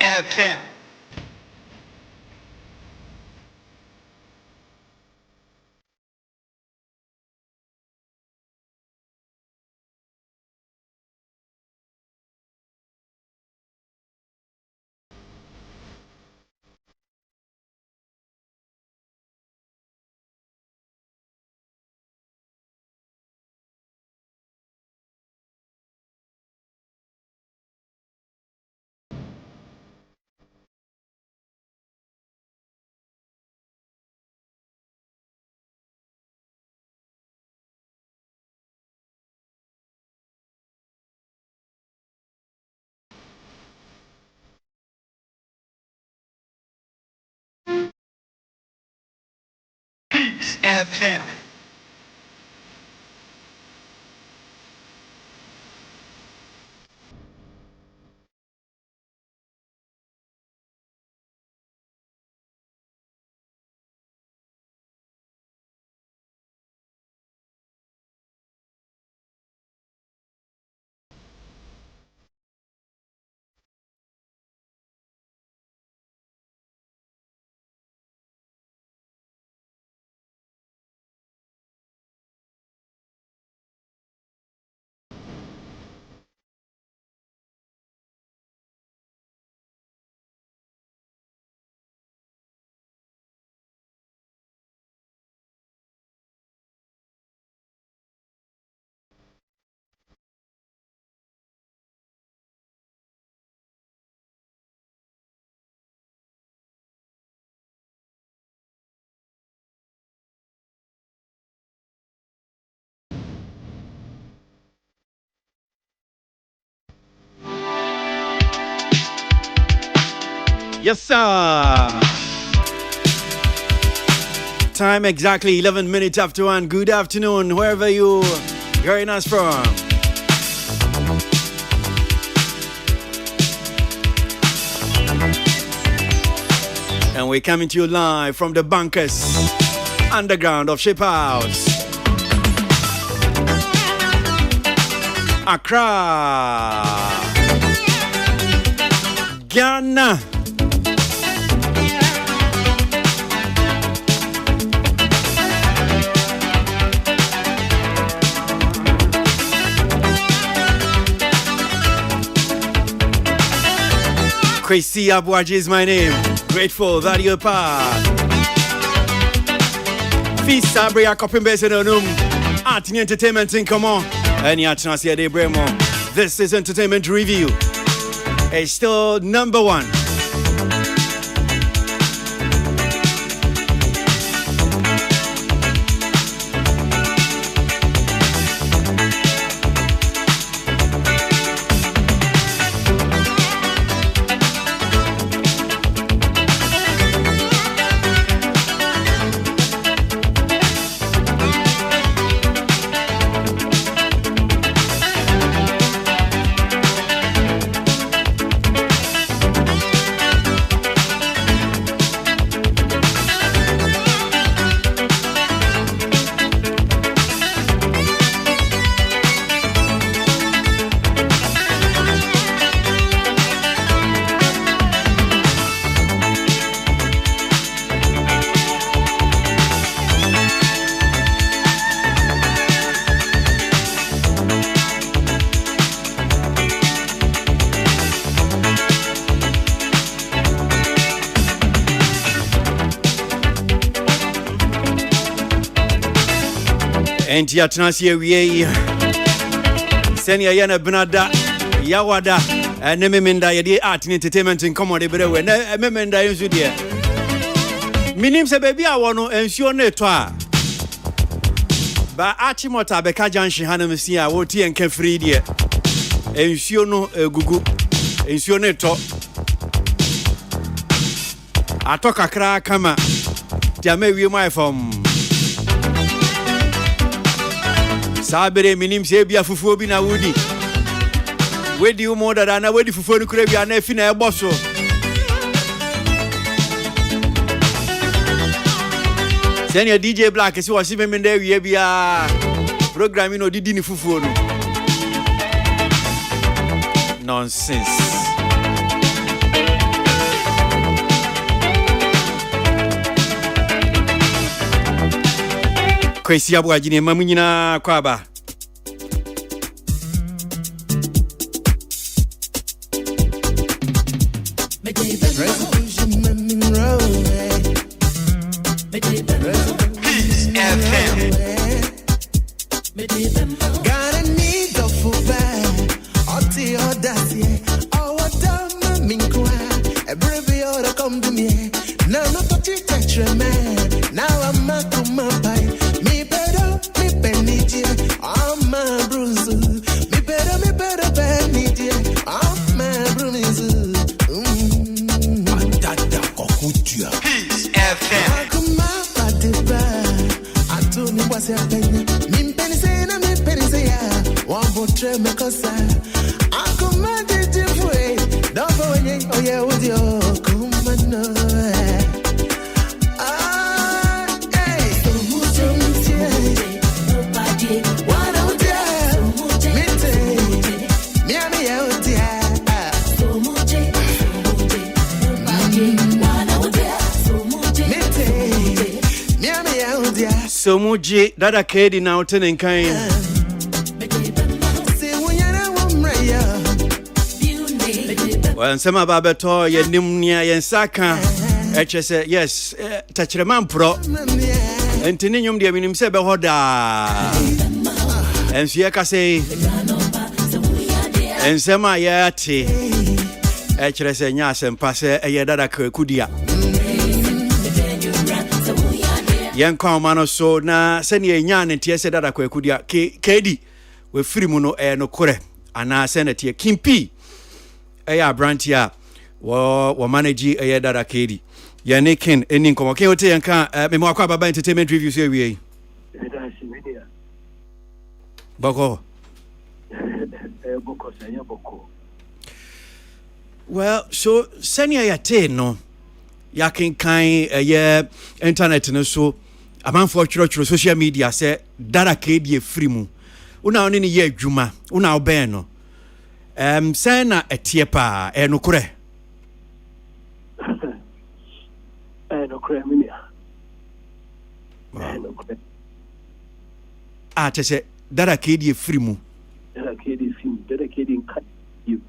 FM. Peace FM. Yes, sir. Time exactly 11 minutes after 1. Good afternoon, wherever you're hearing us from. And we're coming to you live from the bunkers underground of Shape House, Accra, Ghana. Kwesi Abuaji is my name. Grateful that you're part. Fee Sabria Coppimbase and Onum. Arting Entertainment in come on. Any Atnasia de Bremo. This is Entertainment Review. It's still number 1. Enti atnasie wie senia yana benada yawada ne memenda ye art entertainment in common ebrewe na memenda yensu de minim se baby awo no ensuo na eto a ba achimota beka junction hanam si a wo tie nka free de ensuo no gugu ensuo na eto atoka kra kama dia mewie my from Sabere minim se bia fufuo bi na wudi. Wedi umo dada na wedi fufuo ni kure bia na efi na eboso. Senior DJ Black si wasi memende wie bia. Program no didi ni fufuo no. Nonsense. Kwesi Abuajine mamunyina kwaba. So muji dada kedi na utene nkai. Wansema babeto ye nimnia ye nsaka. Echese yes tachirema mpro. Entini nyum dia minim se be hoda. Ensuye kase. Ensema ye ati. Echese nya sempase eye dada kudia. Yen kwamano so na sene nyane tie se dada kwakudia kedi we free mu no no kore ana sene tie kimpi eya brantia wo manage eya dada kedi yane ken eni nkomo ke hote yanka me mo akwa baba entertainment reviews e wie boko boko sanya boko. Well so sene ya te no yakin kan internet no so amanfo chiro social media say dara kedi free mu una oni ni ye adwuma una oben no say na etie pa no kure no kure minia no kure tese dara kedi free mu dara kedi nka you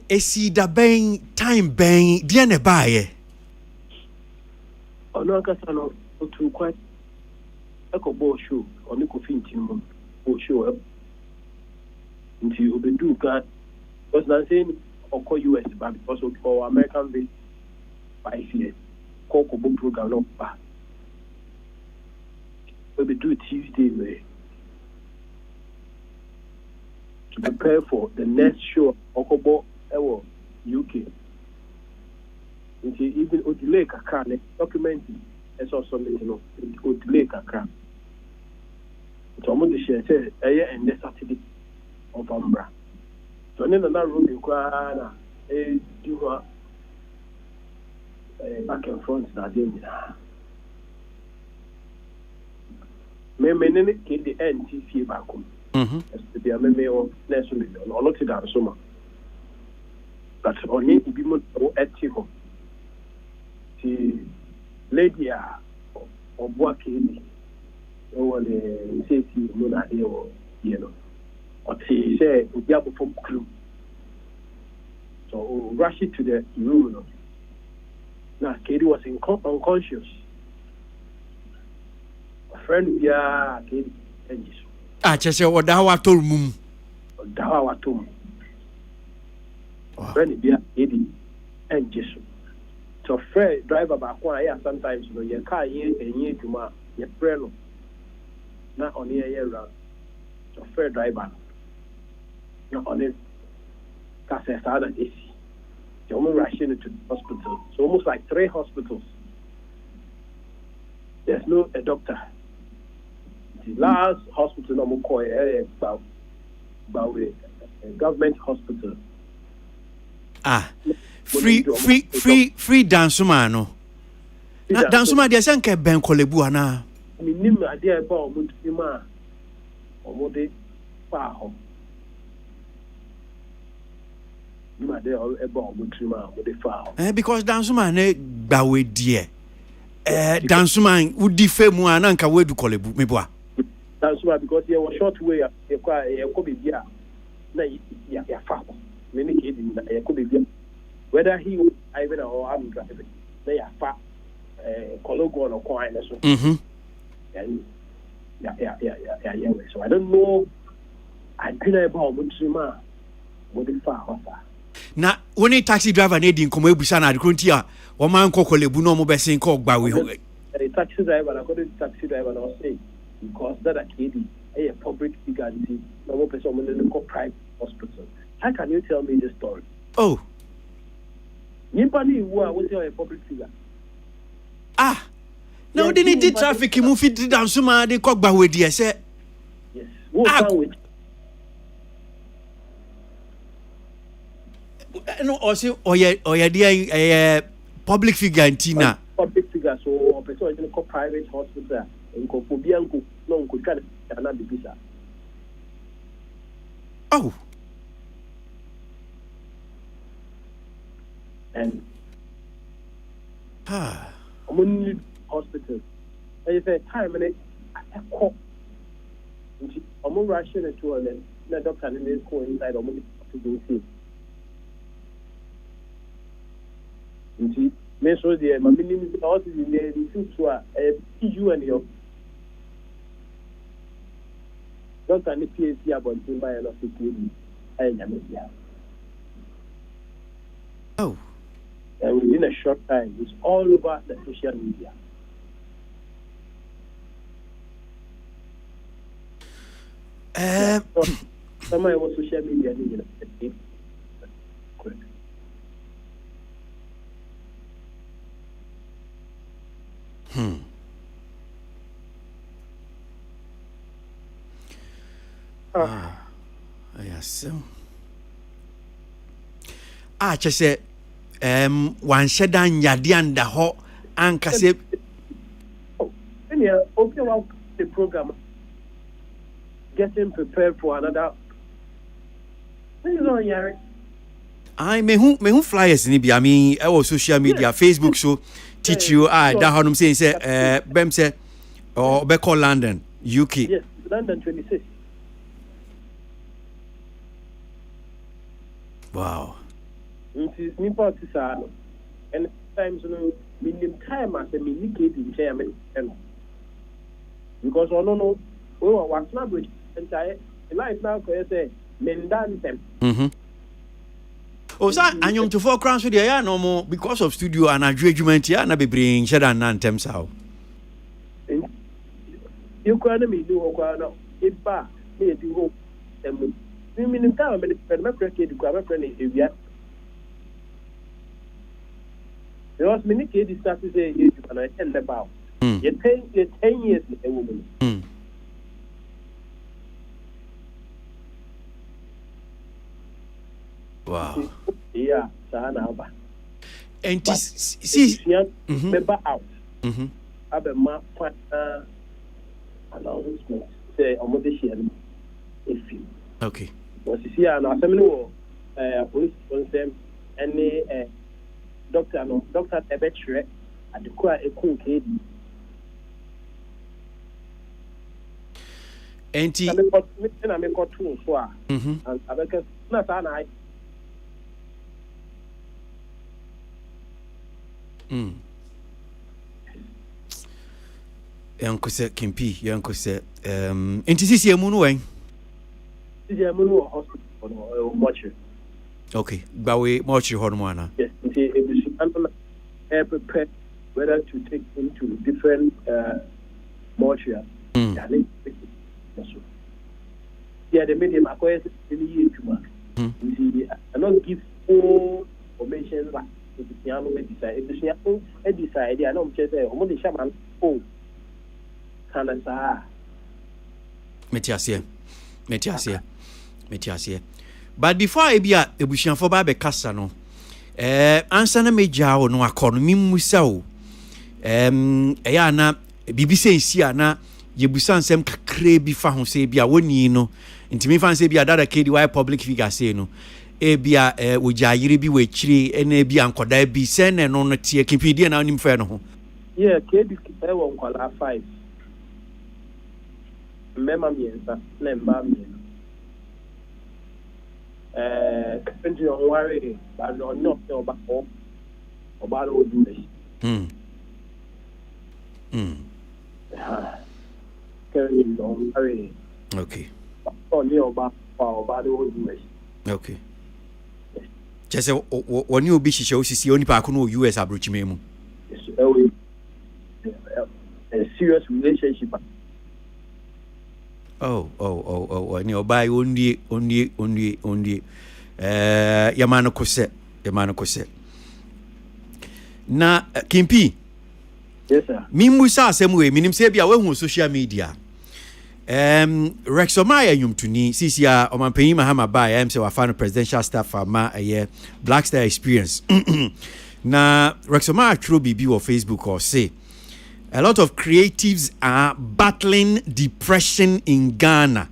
esi da ben time ben dia ne baaye ono akasa no otu kwa ekobo show oni ko finti mo o show nti obedu ka was na saying oko US ba because of American based by years ko bo program no ba obedu Tuesday way to prepare for the next show okobo ewo UK. Nti even o delay kakra ne document is also made no o delay kakra. So mo de share say and Saturday of Ambra. So na room kwa na do back and front na dey na. Me ne ke the NTC back home. As the me o na so me no not that so ma. But only if you want to the lady or working or the safety Mona or or she said, we have a from crew. So rush it to the room. Now, Katie was unconscious. A friend, we are Katie. Just say what Dawa told mum. Dawa told friend be Eddie and Jesus. So fair driver back one sometimes your car here and here to my your friend not on here around. So fair driver not on it cause I started AC. They almost rushing into the hospital. So almost like 3 hospitals. There's no a doctor. The last hospital no more call about a government hospital. Free dansuma no. Na dansuma dia senke ben kolebu ana. Minim ade ba omudima omude pa ho. ma de e ba o mutrima mo de fa because Dansuma ne gbawe die Dansuma udi femu ana nka wedu kolebu meboa Dansuma because you was short way e ko be bia na ya fa me ne ke di na e ko be bia whether he even or I'm driving na ya fa kologo no kwai na so and yeah so I don't know I didn't about mutrima mo de fa hofa na woni taxi driver na di nkomo ebusa na adekronti a o man kokolebu no mo besin ko gbawe ho taxi driver na taxi driver na say because that kid a public figure no more person in the private hospital. How can you tell me this story? Oh, Nipani who are a public figure. No, they need traffic mu fit Dansuma de ko gbawe di ese. Yes. What with no also oye dia public figure antina public figure so a person in a private hospital in ko bianco no ko try na the visa. Oh. And community hospital. And say time and I call. I'm rushing into and the doctor and they go inside or to do see. You me so the my minimum house is in there you and your doctor and the PhD about by an office. Oh. And within a short time, it's all over the social media. Somebody was social media. Quick. Yes. Just say one shedan yadianda ho anka se okay, well, the program getting prepared for another. I me who flyers ni bi I mean social media Facebook so teach you that honum say bem say or be call London UK. Yes, London 26. Wow. It's me part to and times no minimum time as a mini kid in chairman because I don't know what's not good and I life now can say mendan them. Oh, sir, and you to four crowns with the no more because of studio and a judgment here and I be bring shed and nantem sao. You can't me do no if ba me do hope and minimum time and my cricket to grab a friend if yet. Because many kids start to say you can attend about. You're 10 years a woman. Wow. Yeah, Sana. And see, member out. Have a map announcement. Say, I'm going to share if you. Okay. Was you see an assembly police concern any doctor Ebetre at the core a cool kid. And I make got two so and I because not an eye. Yanko se Kimpi, Yanko se NTCC Munu wen. Munu hospital mortuary. Okay, Bawe mortuary hormona. Yes, prepared whether to take him to different mortuary. Yeah, the medium acquires any year to mark. I not give full information like if the piano decide. If the piano decide, I don't just say, "Oh, the shaman." Oh, can I say? Metiasie. But before I be a ebusian for Babe Cassano, answer na meja o no akọ no mimusa o. Eya na BBC sia na yebusa nsem kakra bi fa ho se bia woni no. Ntimi fa nse bia dada kedi why public figure say no. ebia wogya yiri bi wechiri ene bi ankoda bi sene no no tie kipidie na onim fe no ho yeah kedi won kwala 5 mema miensa na mba mien kenti on ware ba no no oba lo do this keri on ware okay on ni oba lo do this okay Jesse woni obi hihye osisi oni pa ko no US abrochime mu a serious relationship ni obai only yamano kose na Kimpi yes sir mimusa asem we minim se bia we hu social media Rexomaya yumtuni sisia omanpanyi Mahama ba ya mse wafano presidential staff ama Black Star Experience na Rexomaya throw bibi on Facebook or say a lot of creatives are battling depression in Ghana.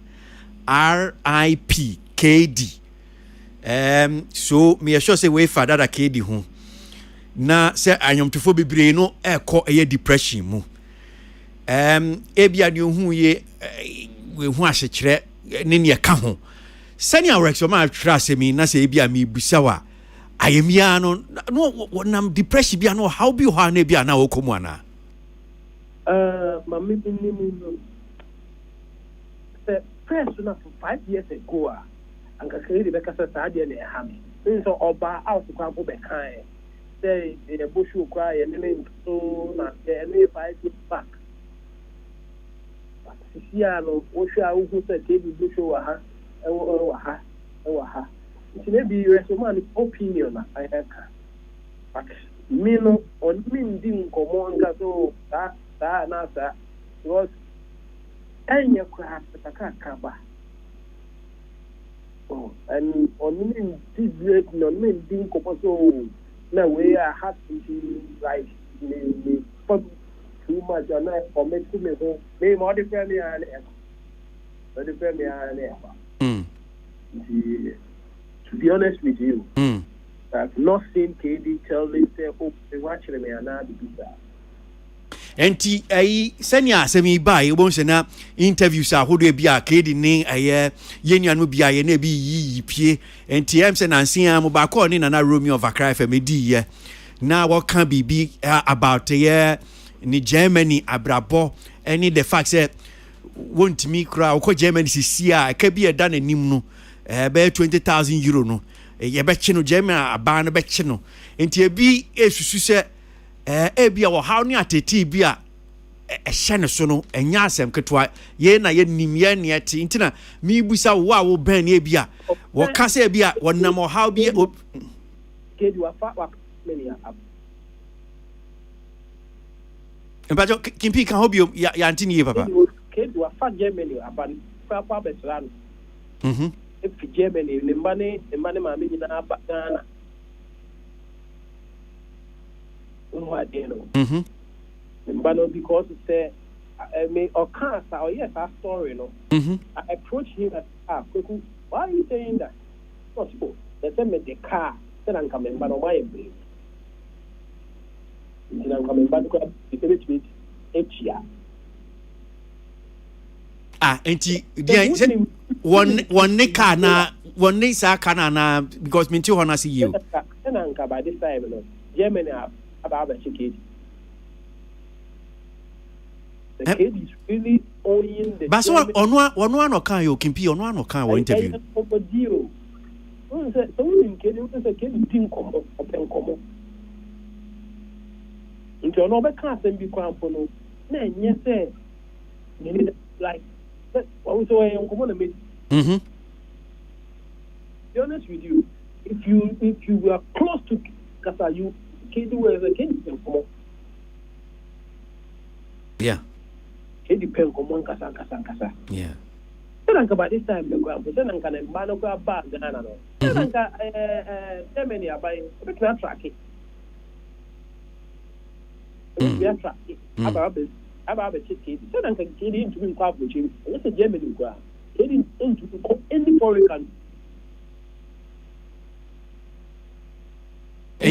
R.I.P. KD. So me sure say we father that KD ho. Na say anyom tofo bebre no ekọ eye depression mu. Ebia de hu ye we hu ahyekere ne ne ka ho. Sani awrex ma atwa asemi na say ebia me busa wa. Ayemia no nam depression bia no how bi ho na bia na wokomu ana. Mami binimu the press for 5 years ago and the Becca Sadia and Hammy. So Oba out to Campo Bekai. Say the bush will cry and then so not 5 years back. But Siciano, Osha, who said David Bush over her, it may be your opinion. I have. But me no on me didn't come on so that nasa was anya kwa takakaba and on me did no me didn't come so na we are happy to like me too much and I for me to me home me more the family and to be honest with you I've not seen KD tell them say oh they watching me and I be that enti senia asemi bai won se na interviews a hodo bia KD ni yenuanu bia ye na bi yi pie enti em se nansen am ba call ni na Romeo of Accra FM di ye na what can be about ni Germany abrabo any the fact say won't me cry ko Germany sisia ka bi eda na nim no be 20,000 euro no ye be chi no Germany aba no be chi no enti e bi esusu se ebia wo haw ni ateti bia ehye ne so no enya asem ketwa ye na ye nim ye ne ati ntina mi busa wo a wo ban ne bia wo ka se bia wonam wo haw bia kedu afa wa menia ab Mbajo Kimpi kan hobio ya ntini ye papa kedu afa Germany aban papa betran if Germany le mbane ma me nyina aba Ghana because say me or can't or yes our story no I approached him as why are you saying that possible they send me the car then I'm coming but why be I'm coming back to the year enti one ne car na one ne sa kana na because me too honor see you then I'm by this time no Germany about the kid. The kid is really owning the. But so one no can you Kimpi on no can interview. So we kid a kid didn't come up. Into another class and be crampono. Then yes, sir. You need like what was the way I'm going to meet. Be honest with you, if you were close to Kasa, you. KD was a kid come yeah KD pen come kasa yeah then about this time the ground then can mbano kwa ba Ghana no then Germany abai we can track it we are track it about KD then can KD into me kwa buchi let's Germany kwa KD into any foreign country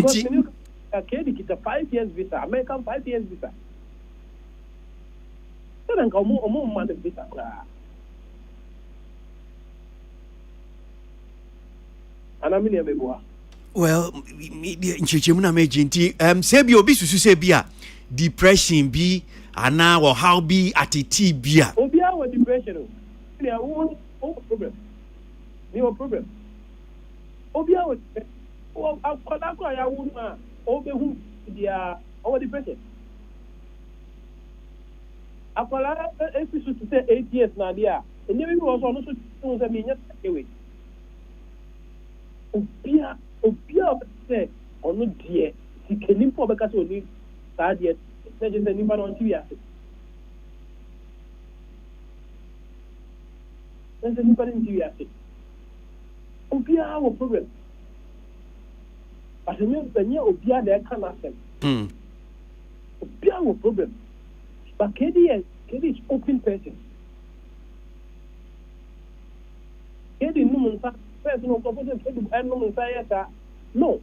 Because when you get a 5 years visa, American 5 years visa. Then come more money visa. And I mean, well, nchechemu na meji nti say bi obi susu say bi a depression bi ana or how bi attitude bi a obi a with depression no problem no problem obi a with akoda ko ya wu ma obi hu dia over depression akola efisu to say 8 years na dia enye bi wo so no so say me nya ewe obi a say ono die sikeni po be ka so ni sa die na je ni ba no nti ya se ni ba nti ya se obi a wo problem but me benya obi a na ka na sem obi a wo problem but kedi is open person kedi no mun sa person of opposite and no inside no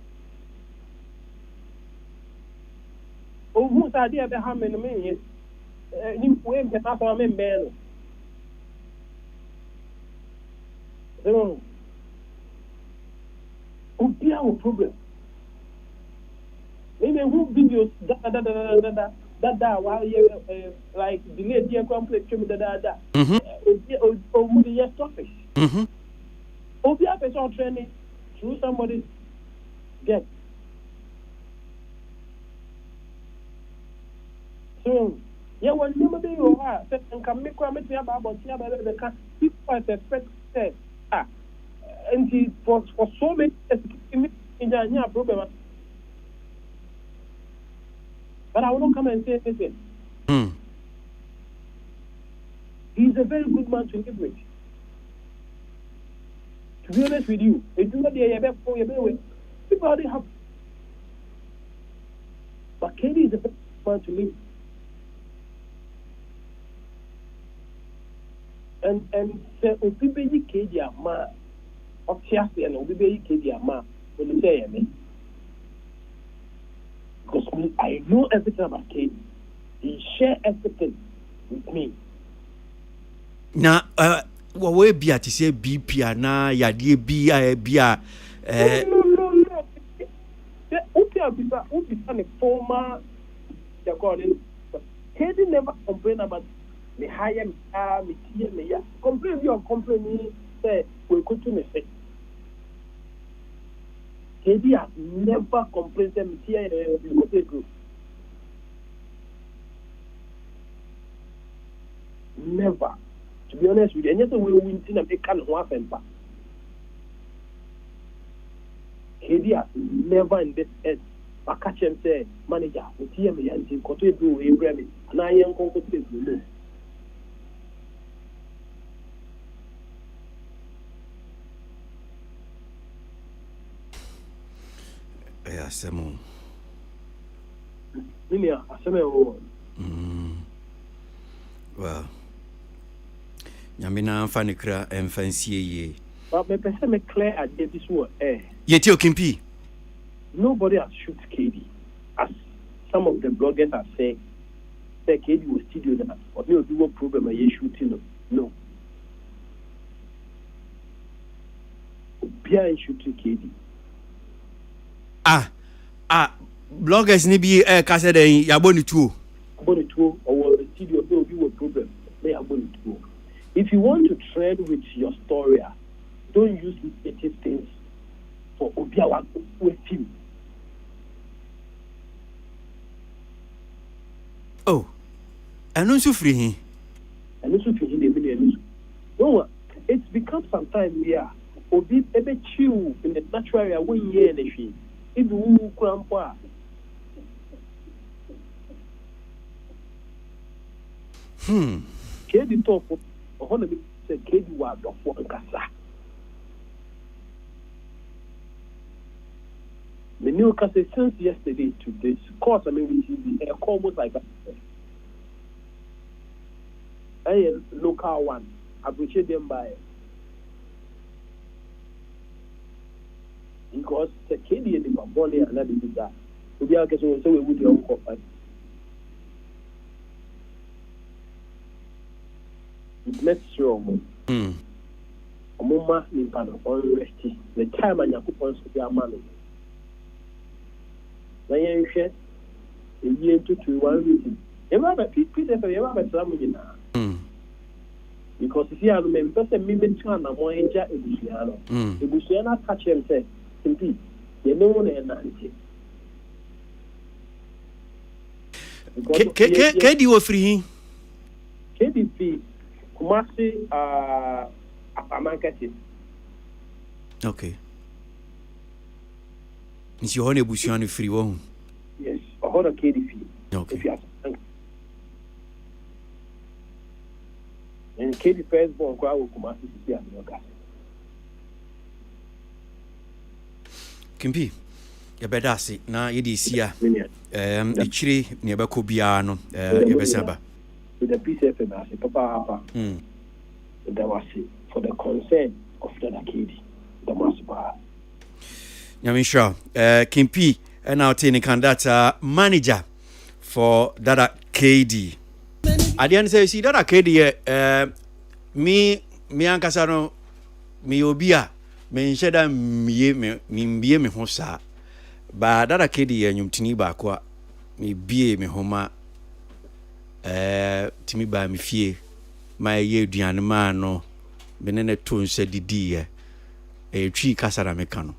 who said they have how many minutes ni we can pass on me no obi a problem maybe who videos da while you like delay the complete chim da obi the topic obi a person training through somebody get so yeah when you be you are set and can make me about here by the can people expect say and for so many in the problem but I will not come and say anything. He's a very good man to live with. To be honest with you, if you people already have. But Kenny is a very good man to live. And say, Obibeyi Kedi Ama, of Chelsea and Obibeyi Kedi Ama, when you say me. Because I know everything about Kedi. He share everything with me. Now, what we be at say BP na yadie bi bia no. Upi a former according Kedi never complain about the higher me tier me ya. Complain you complaining say we could to me say. Kedi has never complained say me tier the group. Never. To be honest with you, and yet we win in a can one fempa. Kedi has never in this earth. I catch him say, manager, we see me and him continue to Abraham, and I am confident with this. yeah semo Minia, aseme well nyamina fa ne kra emfansie ye but me person me clear at this one yeti okimpi nobody has shoot Kedi as some of the bloggers are saying say Kedi was studio that or no do program a shooting no Bia shooting Kedi bloggers ni bi ka say den yaboni tuo or the studio do a program they are going to. If you want to trend with your story, don't use negative things for Obiawa with him. Oh, and also free. And also free the million. No, it's become sometimes Obi ebe chill in the natural area 1 year and she. If you grandpa. Kedi talk on the say Kedi was for Nkasa. The new Kasa since yesterday to this course, I mean, which is almost like a local one. I appreciate them by because the KD and the body and that is that. We are getting so we would your own. It makes sure. Mama in Pano or resty. The time and Yakupons to their money. Na yen hwe eyi entutu 1 week e ma ba Peter for you ba tram nyina because if you are me person me twa na mo enja ebusua no ebusua na catch him say simply you know na na nti KD wo free KDP Kumasi Amankati. Okay. Is your honey bushani free one? Yes, a whole KDP. Okay. And KDP first born crowd Kumasi City. Kimpi, you better see now. You did see actually never could be ano. You better with the PCF as a papa. That was it for the concern of the KD. The Masba. Yamisha, Kimpi, and now taking candidate manager for Dada KD. I didn't say, see, Dada KD, me Ankasano, me Obia, me Sheda, me Hosa, but Dada KD and Yumtini Bakwa, me be me Homa, Timmy by me fee, my ye Dianamano, Benene Tun said the dear, a tree Casara Mecano.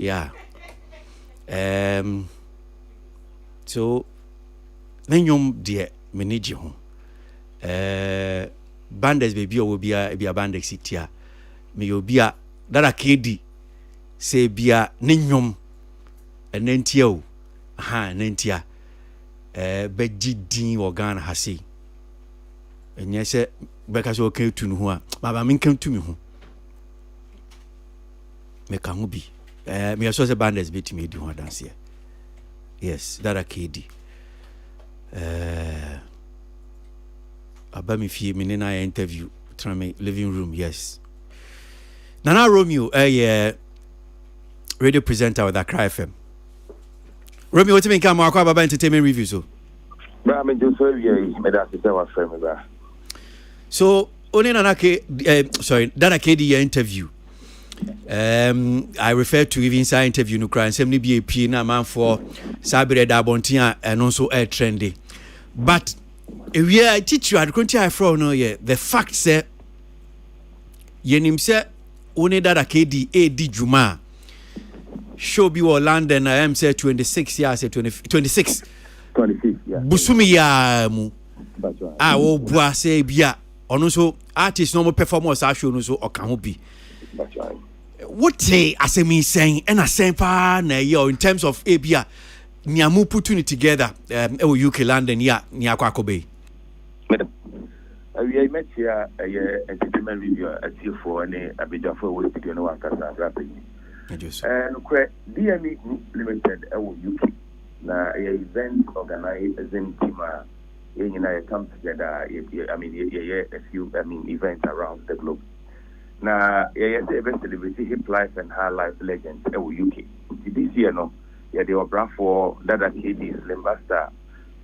Yeah. So Nenyum dear manage home. Bandes baby will be a bandex sitia. Me you be a Dada KD say be a Nenyum and Nentio. Ha Nentia. Beji din organ hasi. And yes, because okay to know. Baba min came to me. Me can be. Me also say bandits beat me do one dance here. Yes, that a KD. About me fee me in I interview try me living room. Yes. Nana Romeo, radio presenter with Accra FM. Romeo, what do you mean? Come on, Baba entertainment review so. Bra me just so me that is our friend me bra. So only Nana sorry, that a KD interview. I refer to even inside interview no cry and be a na man for Sabre Dabontia and also air trendy. But if we teach you at country from no the fact say yenim say only that a KD AD Juma show be London I am say 26 years 26 yeah. Busumi ya mu o bua say bia ono so artist no performance a show no so o kan ho bi. What say as a me saying and a same pa na in terms of abia niamu putting it together UK London ya ni akwakobe madam we met here a entertainment review at for any abijafo we studio no akasa rapid and DME Group Limited UK na event organized in Tima come together I mean a few events around the globe. Na the event celebrity hip life and high life legends UK. This year no, the opera for Dada KD Slim Basta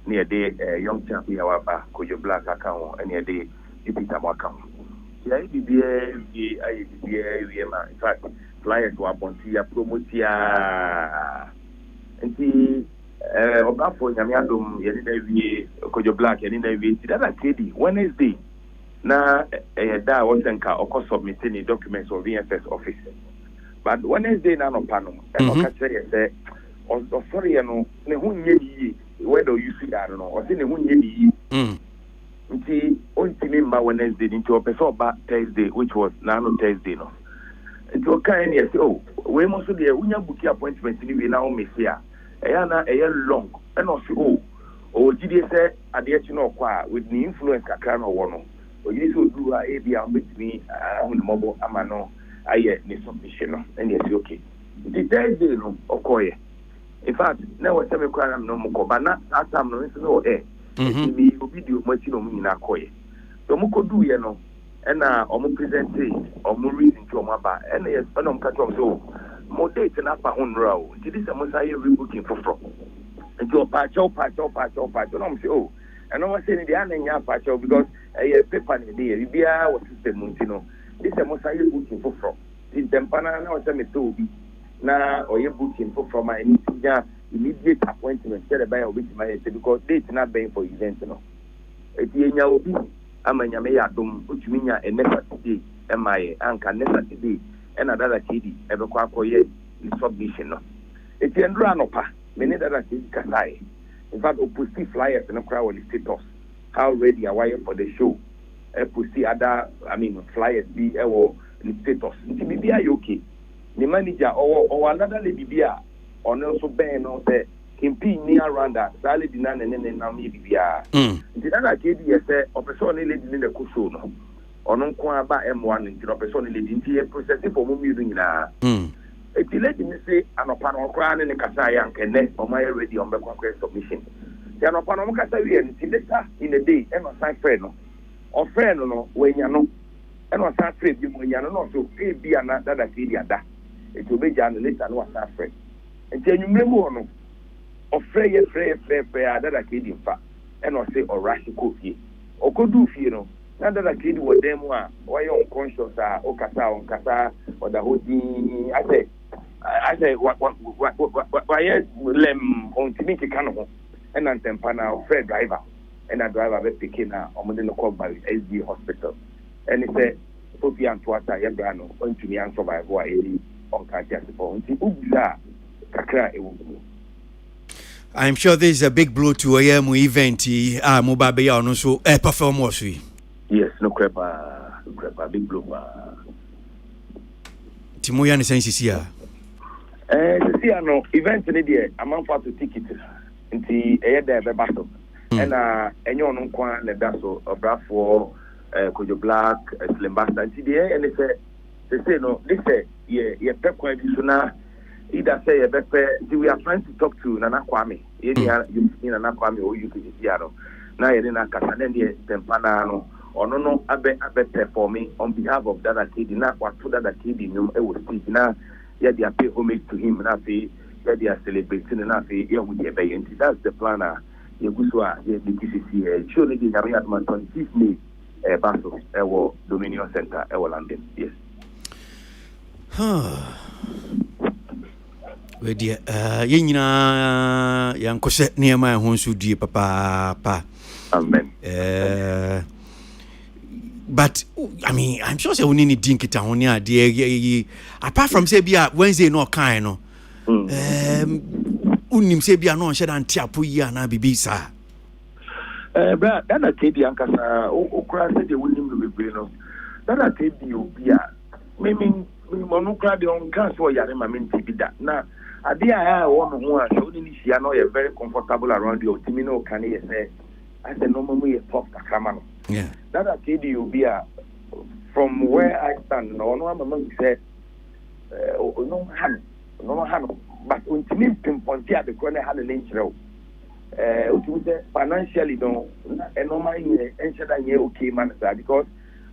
near the young champion Waba Kojo Black account and near the Peter account. In fact, flyers were Bontia Promotia and the opera for Yamiadum Yadina Kojo Black and in the Dada KD Wednesday. Na da wontenka oko submitting the documents of VFS office but Wednesday na no pano e o ka say o sorry no ne hu nye yi whether you see that no o say ne hu nye yi nti ontimi mba Wednesday nti o pese oba Thursday which was na no Thursday no nti o kan ne say oh we mo so de unya book appointment ni we na o mesia eya na eya long e no say oh o gidi say ade echi no kwa with the influence kakra no wo no you so do a bia with me on the mobile amano aye ni submission and yes okay the Thursday no okoye in fact now what me kwara no mko bana that time no so me video machi no nyina koye so mko do ye no na omo present omo reason to omo ba and yes omo ka tom so mo date na pa honra o nti this mo say rebooking for nti o pa cho no mo say oh and no say ni dey ananya pa cho because paper ni dey bia what system nti no this mo say rebooking for in tempana na o say me to obi na oye booking for my immediate appointment say by obi my because date na ben for event no eti enya obi amanya me ya dom otumi nya Saturday emaye anka Saturday ena dada kidi ebekwa akoye submission no eti endro anopa me ne dada kidi kasai in fact opposite flyers no crowd on the status how ready are you for the show opposite other flyers be ewo the status nti bibia you okay the manager or another lady bibia ono so ben no say kimpi ni around that sale di na na me bibia nti dada kidi say operation ni lady ni the show no ono nko aba M1 nti operation ni lady nti process for mo miru nyina eti lady ni say anopa no kra ne kasa ya nkene o my ready on bekwa submission ti anopa no kasa wi nti later in a day e no sign friend no o friend no wenya no e no sign friend bi mo nya no so e bia na dada kidi ada eti obeja no later no sign friend nti enyumre mu no o frɛ dada kidi mfa e no say o rush coffee o kodu fie no na dada kidi wo dem a wo ye unconscious a o kasa o da hodi I say what yes lem on timiki kano and antempa na Fred driver and a driver be picking na omode no call by SD hospital and he said Sophia and Twata Yabrano on to me and survive why on Katia for ubuza kakra ewu. I'm sure this is a big blow to AM event Mubabe ya ono so perform was we. Yes, no crepa big blow. Timoya ni sense sia. See no event ni dey amanfa to ticket nti there be battle and enyo no kwa na da so obrafo Kojo Black Slim Bastard nti dey and say no this ye pekwa bi so na either say ye bepe we are trying to talk to Nana Kwame you Nana Kwame o you could see no na ye na kasa na dey tempana no ono no abe performing on behalf of Dada Kidi na wato Dada Kidi nyum e wo stage na yeah, they pay homage to him, and I say, yeah, they are celebrating, and I say, yeah, we get and that's the plan. Yeah, Guswa, yeah, the TCC, surely the Area at Manton, 5th May, Basel, Dominion Center, London, yes. Well, dear, Yanko set near my home, so dear papa. Amen. But I'm sure say we need drink it on here, dear. Apart from say be Wednesday no kind no. Unim say be no shed and tiapu ya na bibi sa. But that KD ankasa o kra say the unim be no. That KD obi a me no kra de on kan so yare ma menti bi da. Na ade a won ho a so ni sia no you very comfortable around you. Timi no kan ye say I say no mo ye pop kakama no. Yeah. That KD from where I stand, no one said, no hand, but ultimately pinpoint the corner had an inch row. Financially, no, and no mind, and said, okay, man, because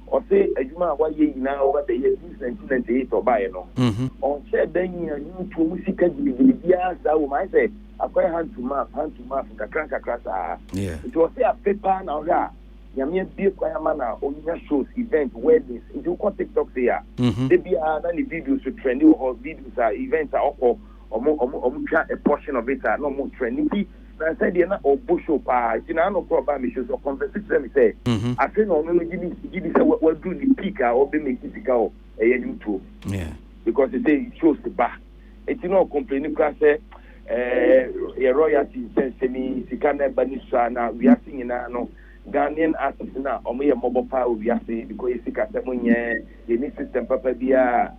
or say, a Juma, why ye now over the year 1998 or by no. On said, then you to music, yes, I might say, I quite hand to map, the crank across. Yeah. It was a paper now. Yamia be kwa mana onya shows event weddings into TikTok there they be na the videos to trend or videos are events are omo try a portion of it no more trending na said na obusho pa tina no problem me shows or conversation me say I say no give say what do the peak or be make it go YouTube because they say it shows the back it no complain class say royalty semi sikana banisa na we are singing no Ghanaian artists na omoye mobile power obiase because sika semunye ye ni system papa bia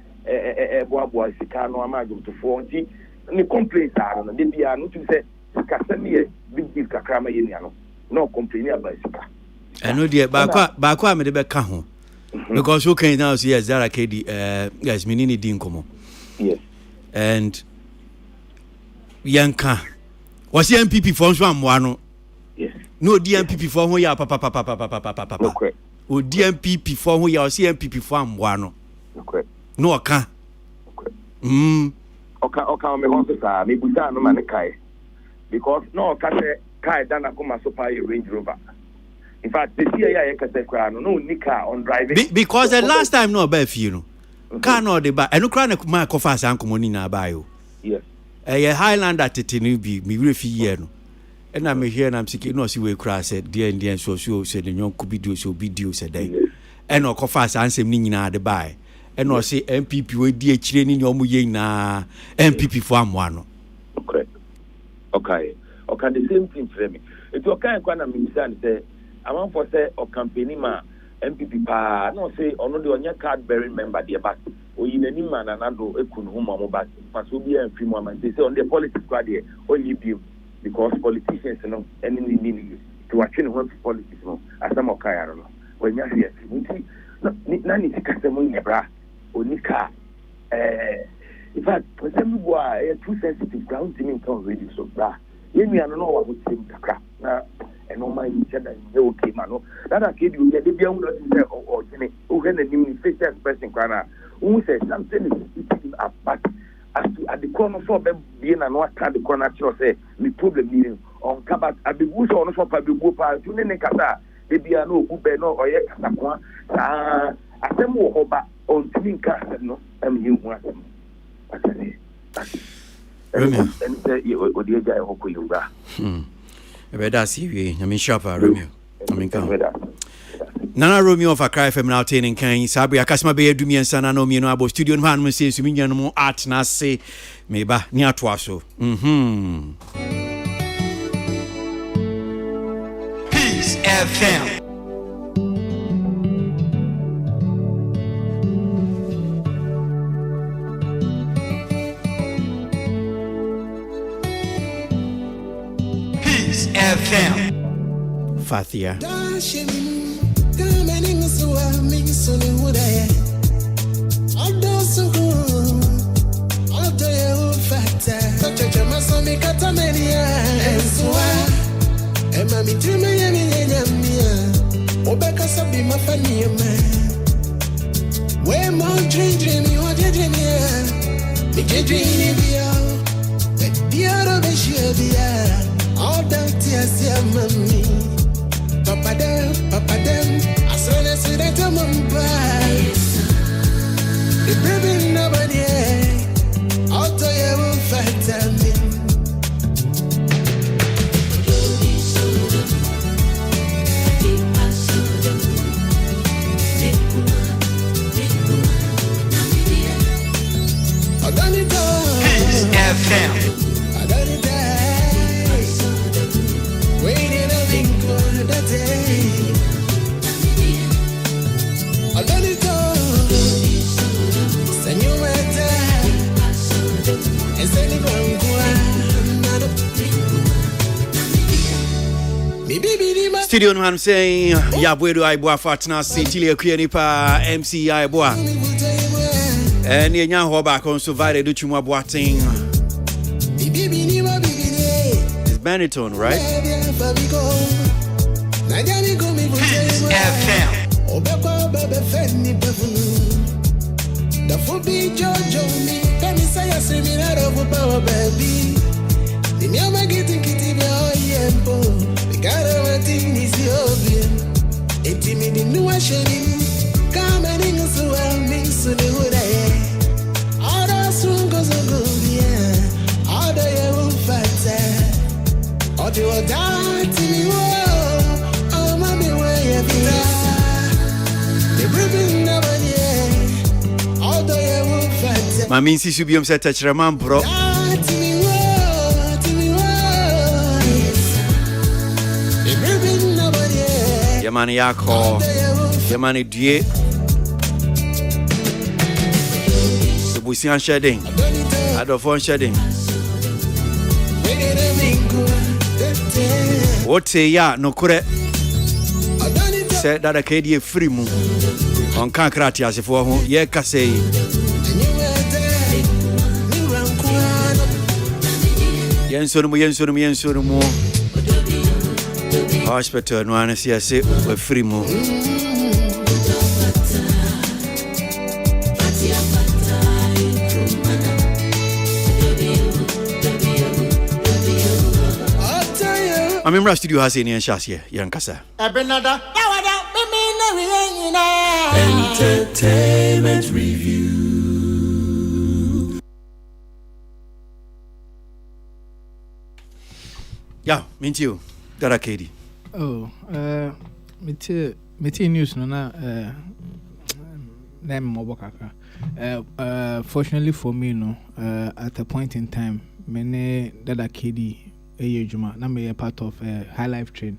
boabo sika no amajo to for nti ni complaints are no de bia no to say sika semiye big deal kakra ma ye no no complain about sika eno de ba kwa me de be ka ho because who can now see Zara KD guys menini din komo yes and yanka was MPP for so amwa no yes no DMPP for who ya papa okay o DMPP for who ya o CMPP for amwa no okay no oka oka me ho so me buta no ma ne kai because no ka se kai dana kuma super Range Rover. In fact, the year I can say no nika on driving because the last time no buy you know. Car no dey buy. Eno kra na ma ko fa san komo ni na buy o. Yes. Highlander tetenu bi me refi year no. And I'm here and I'm seeking no see we cry said dear Indian so said the young video so video said they and no fast answer me na the buy and no say MPP we di chire ni omu ye na MPP for am one. Okay the same thing for me it okay kwa na minister say I want for say o campaign ma MPP pa no say ono de onya card bearing member there but o yinani man anado ekunu ho mo but paso bi en fi mo man say on the politics kwa there o libi because politicians no any meaning to watching one politics no asama kaya no when you hear nti na ni sikasemo nyebra onika in fact some boy too sensitive ground team can really so bra yemi ano no wa mutim kakra na eno man che da okay ma no that akedi o de bia hu no say o gene o gene ni face expression kwa na who say something is eating up but as to at the corner for be na no at the corner chiro say the problem ni on kabat abebu so no for pa bebu pa tu ne kasa de bia no ogu be no oye kasa kwa sa asem wo hoba on tin kasa no am yin hu asem asem Romeo and say o de ja ho ko yuga Ebeda siwe na me shapa Romeo Nana Romeo of Accra FM now taining kan sabi akasma be edumi ensa na no mienu abo studio no hanu se su minyanu mo art na se meba ni atoa so Peace FM. Peace FM. Fathia Papa them, as soon as you let them buy. The baby nobody, I'll tell you who fight me. I done it all. Peace FM. I done it all. Waiting a week for the day. I done it all. Señorita, ese ni Studio no I'm saying ya bwedo aiboa fatna sentile akua nipa MC aiboa and nya ho ba kon so vide do twum aboaten it's Benetton right Peace FM. The football Jojo me can say a seminar of power baby. The Yama getting kitty boy yempo. The Garawatin is your it me the new shading. Come and so well mix the wood. All the soon goes a good yeah. All the you fight. All the die to me. Oh, mommy, where you the ribbon never yeah. All the you fight. Mami nsi subiom se tachiraman bro Yamani yako Yamani die Busian shedding Adofon shedding Wote ya nokure Se dada kedi free mu on kan krati asefo ho ye kase yensorumu hospital no anasi ase we free mu Mamemra studio has any chance here, Yankasa. Benada. Entertainment Review. Yeah, mean you. Dara Katie. Oh, me news no na name mobokaka. Fortunately for me, no, at a point in time, many Dada Katie Juma, na me a part of High Life train,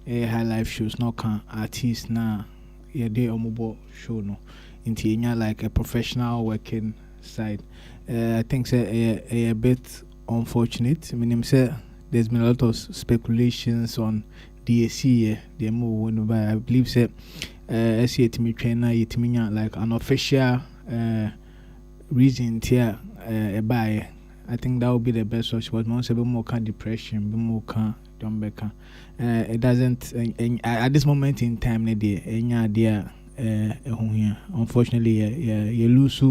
High Life shows no can artist na ye day omobo show no. Into like a professional working side. I think say a bit unfortunate. Meaning say there's been a lot of speculations on DAC, the move. I believe say SC Timi trainer Yitiminya like an official reason here by. I think that would be the best source. But most of them more can depression, be more can John. It doesn't at this moment in time. Any idea? Unfortunately, you lose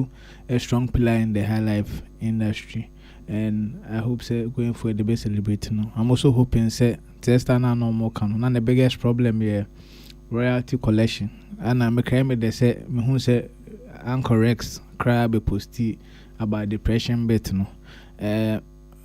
a strong pillar in the high life industry, and I hope going for the best celebrating. I'm also hoping Testa na no more canon. And the biggest problem here, royalty collection. And I'm a they say me who say Uncle Rex crab posty about depression bet no.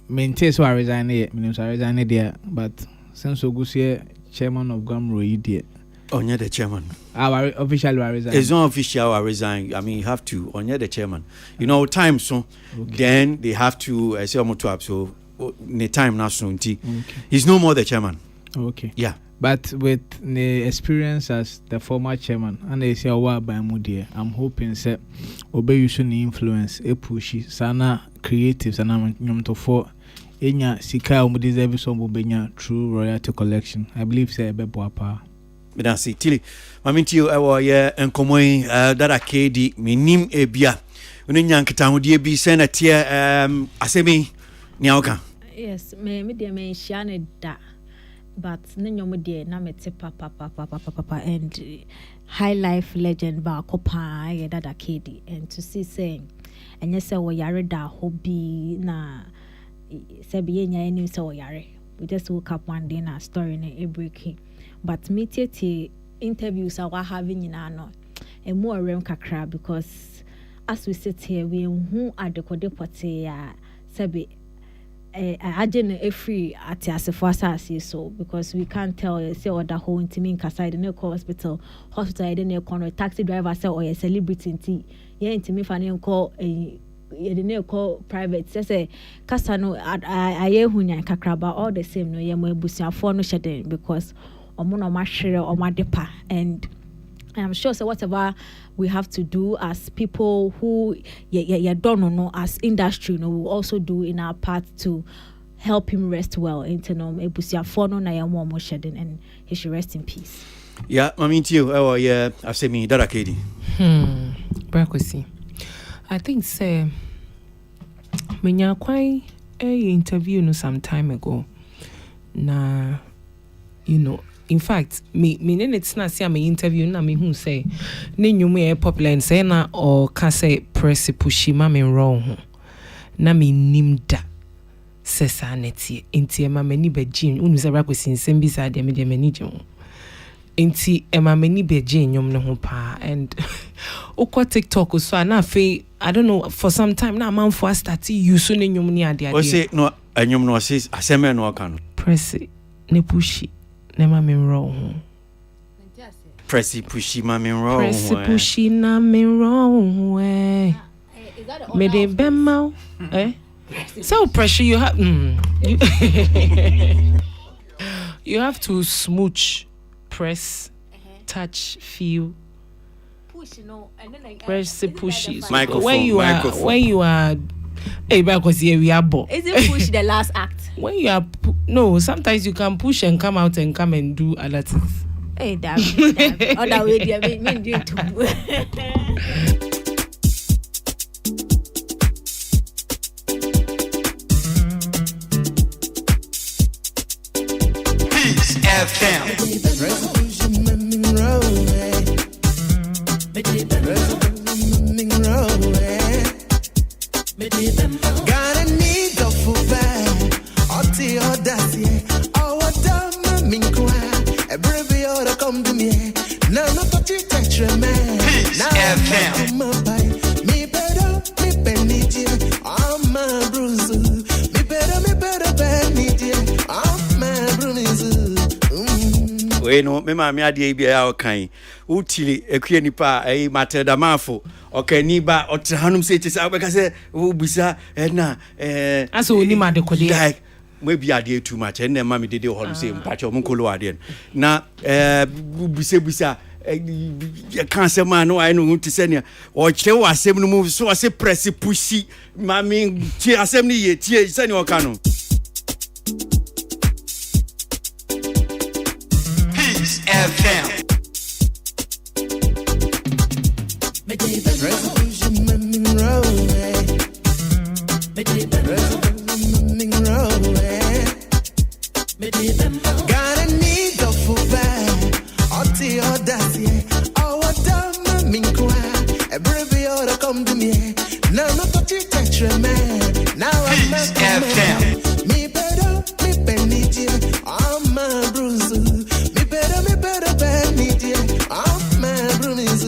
Maintain so I resign here, I resign there, but since Ogusie chairman of Gamro idiot. Onye the chairman. Our official resign. It's not official I resign. I mean you have to Onye the chairman. You know time so then they have to say up so the time now soon. He's no more the chairman. Okay. Yeah. But with the experience as the former chairman and they say by Moody, I'm hoping say obey you should influence a pushy sana creatives and I'm to for enya sika deserve some benya true royalty collection. I believe say bebo apa. Merci. Tili, maminti ewa ye enkomoi Dada Katie minim ebia. Unya nkita hodie bi se na tie asemi ni awka. Yes, me dia me shiane da. But nyom de na mete papa and high life legend ba kopa ye Dada Katie and to see saying and yes say wo yare da hobby na se be nya enu se wo yare. We just woke up one day na story na e breaking. But me tete interviews are having in ano and more rem kakra because as we sit here we who are the codepote ya sebe agent a free at as so because we can't tell say or the whole intimate kaside in hospital I didn't call taxi driver say or a celebrity tea yeah intimate fan call a you call private say kasano I hunya kakraba all the same no yemo busia for no shedding because omono mashire or madepa and I'm sure so whatever we have to do as people who don't know as industry will also do in our part to help him rest well into ebusia for no na yamo shedding and he should rest in peace. Yeah, I mean to you yeah asemi Dada Katie. Brakwesi. I think say menya kwai interview no some time ago na you know in fact me it's not say me interview na me who say ne nyume popular and say na or ka say press pushi ma me wrong na me nimda sesa neti enti ma mani begin unu say Brakwesi nsem bi sa de me mani je enti ema mani beje nyom ne ho pa and okwa TikTok so na fe I don't know for some time na man for start use ne nyom ni ade ade o say no anyom no say aseme no kan press ne pushi ne ma me wrong press pushi ma me wrong press pushi na me wrong me de bemma so pressure you have you have to smooch press touch feel Push no and then press push microphone when you are because here we are is it push the last act when you are no sometimes you can push and come out and come and do other things that other way there mean do it FM. Got a need of food, I'll tell you that's it. Oh, what we no me ma me ade bia ya okan utili ekue nipa Matilda Mafo okay ni ba otrahanum se ti sa obeka se obisa na aso oni ma de kode like maybe ade too much and ma me dede ho say mpacho mo kolo ade na bisa can't say man no I know to send or che wasem no move so I say press pushy mami ti asem ni ye ti send your kanu Peace FM. Peace FM. Me better, I'm my bruise. Me better, Benny, I'm my bruise.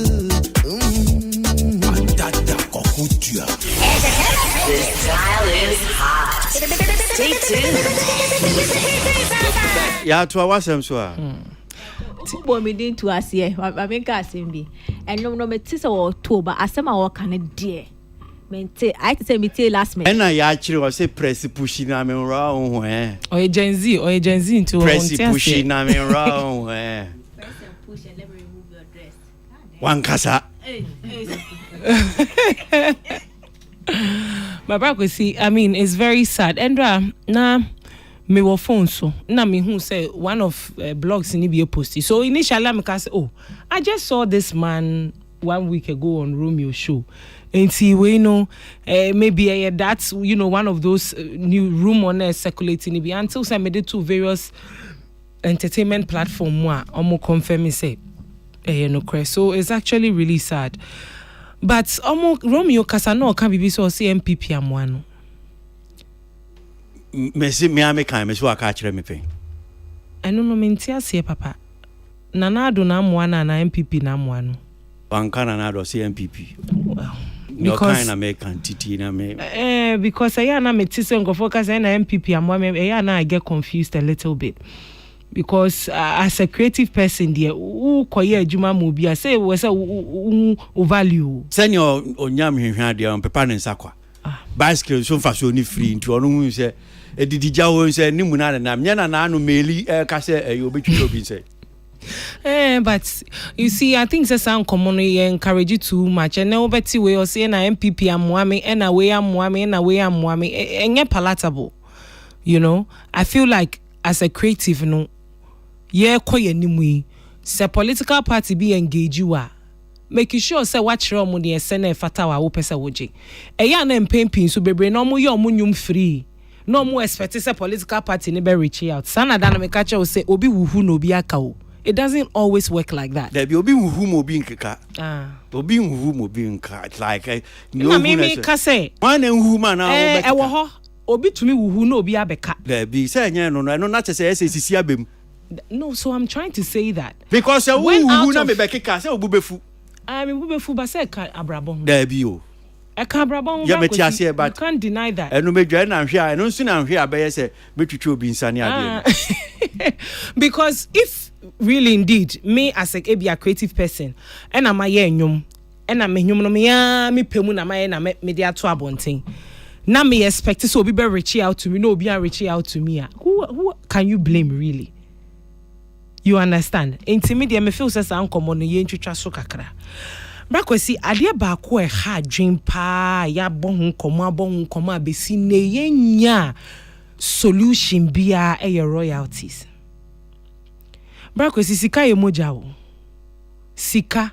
This dial is hot. Stay tuned. ya to awasem so a Tibo me din to asie I mean ka asem bi ennom no me tise wo to ba asem a wo kan de mente I say me tell last minute na ya kire wo say press pushy na me ra ho or Gen Z into press pushy na me ra ho press and push and never remove your dress one kasa my brother see I mean it's very sad Endra na me wo phone so na me who say one of blogs in be posted so initially me say oh I just saw this man 1 week ago on Romeo show and see we know maybe that's you know one of those new rumors circulating be until say me did two various entertainment platform wa omo confirm me say no crash so it's actually really sad but omo Romeo Casano can be so say MPP amwano me see me American me so aka kire me pen eno no menti ase papa nana do na amwana na MPP na amwano wankana na do say MPP well because kind American titi na me because I na metise ngo focus na MPP amwa me na I get confused a little bit because as a creative person there who koye adwuma mo bia say we say value senior onyam hwehwa de on pepa ne nsakwa bicycle so fa so ni free nti ono hu se edidi jawo se ni mu na na nya na anu meli ka se obetwi obi se but you see I think say sound common encourage you too much and now beti we or say na MPP amwame and na we amwame and na we amwame enye palatable you know I feel like as a creative no ye koye nimu se political party be engage you make sure say watch ro mo de sene fata wa wo pese woje eya na mpempin so bebre no mo ye omunyum free no mo expect say political party ne be reach out sana da na me catch you say obi wuhu no obi aka o it doesn't always work like that there be obi wuhu mo obi nkeka obi wuhu mo obi nka it's like no me ka say one wuhu man na e wo ho obi tumi wuhu no obi abeka there be say nya no na say sisi abem no so I'm trying to say that because wuhu na me bekeka say obubefu I mean bubefu ba say ka abrabon there be o I can't brabon ya meti ase but you can't deny that eno medwa na hwe a eno nso na hwe abeye say betwitwe obi nsane ade because if really indeed me as a creative person and am I enyum and am enyum no me ya me pemu na my na me de ato abonten na me expect so obi be reach out to me no obi an reach out to me who can you blame really you understand intimidate me feel say ankomo no ye ntwitwa so kakra Brakwesi ade ba ko ha dwen pa ya bohun komo abesi ne yenya solution bia royalties Brakwesi sika ye moja wo sika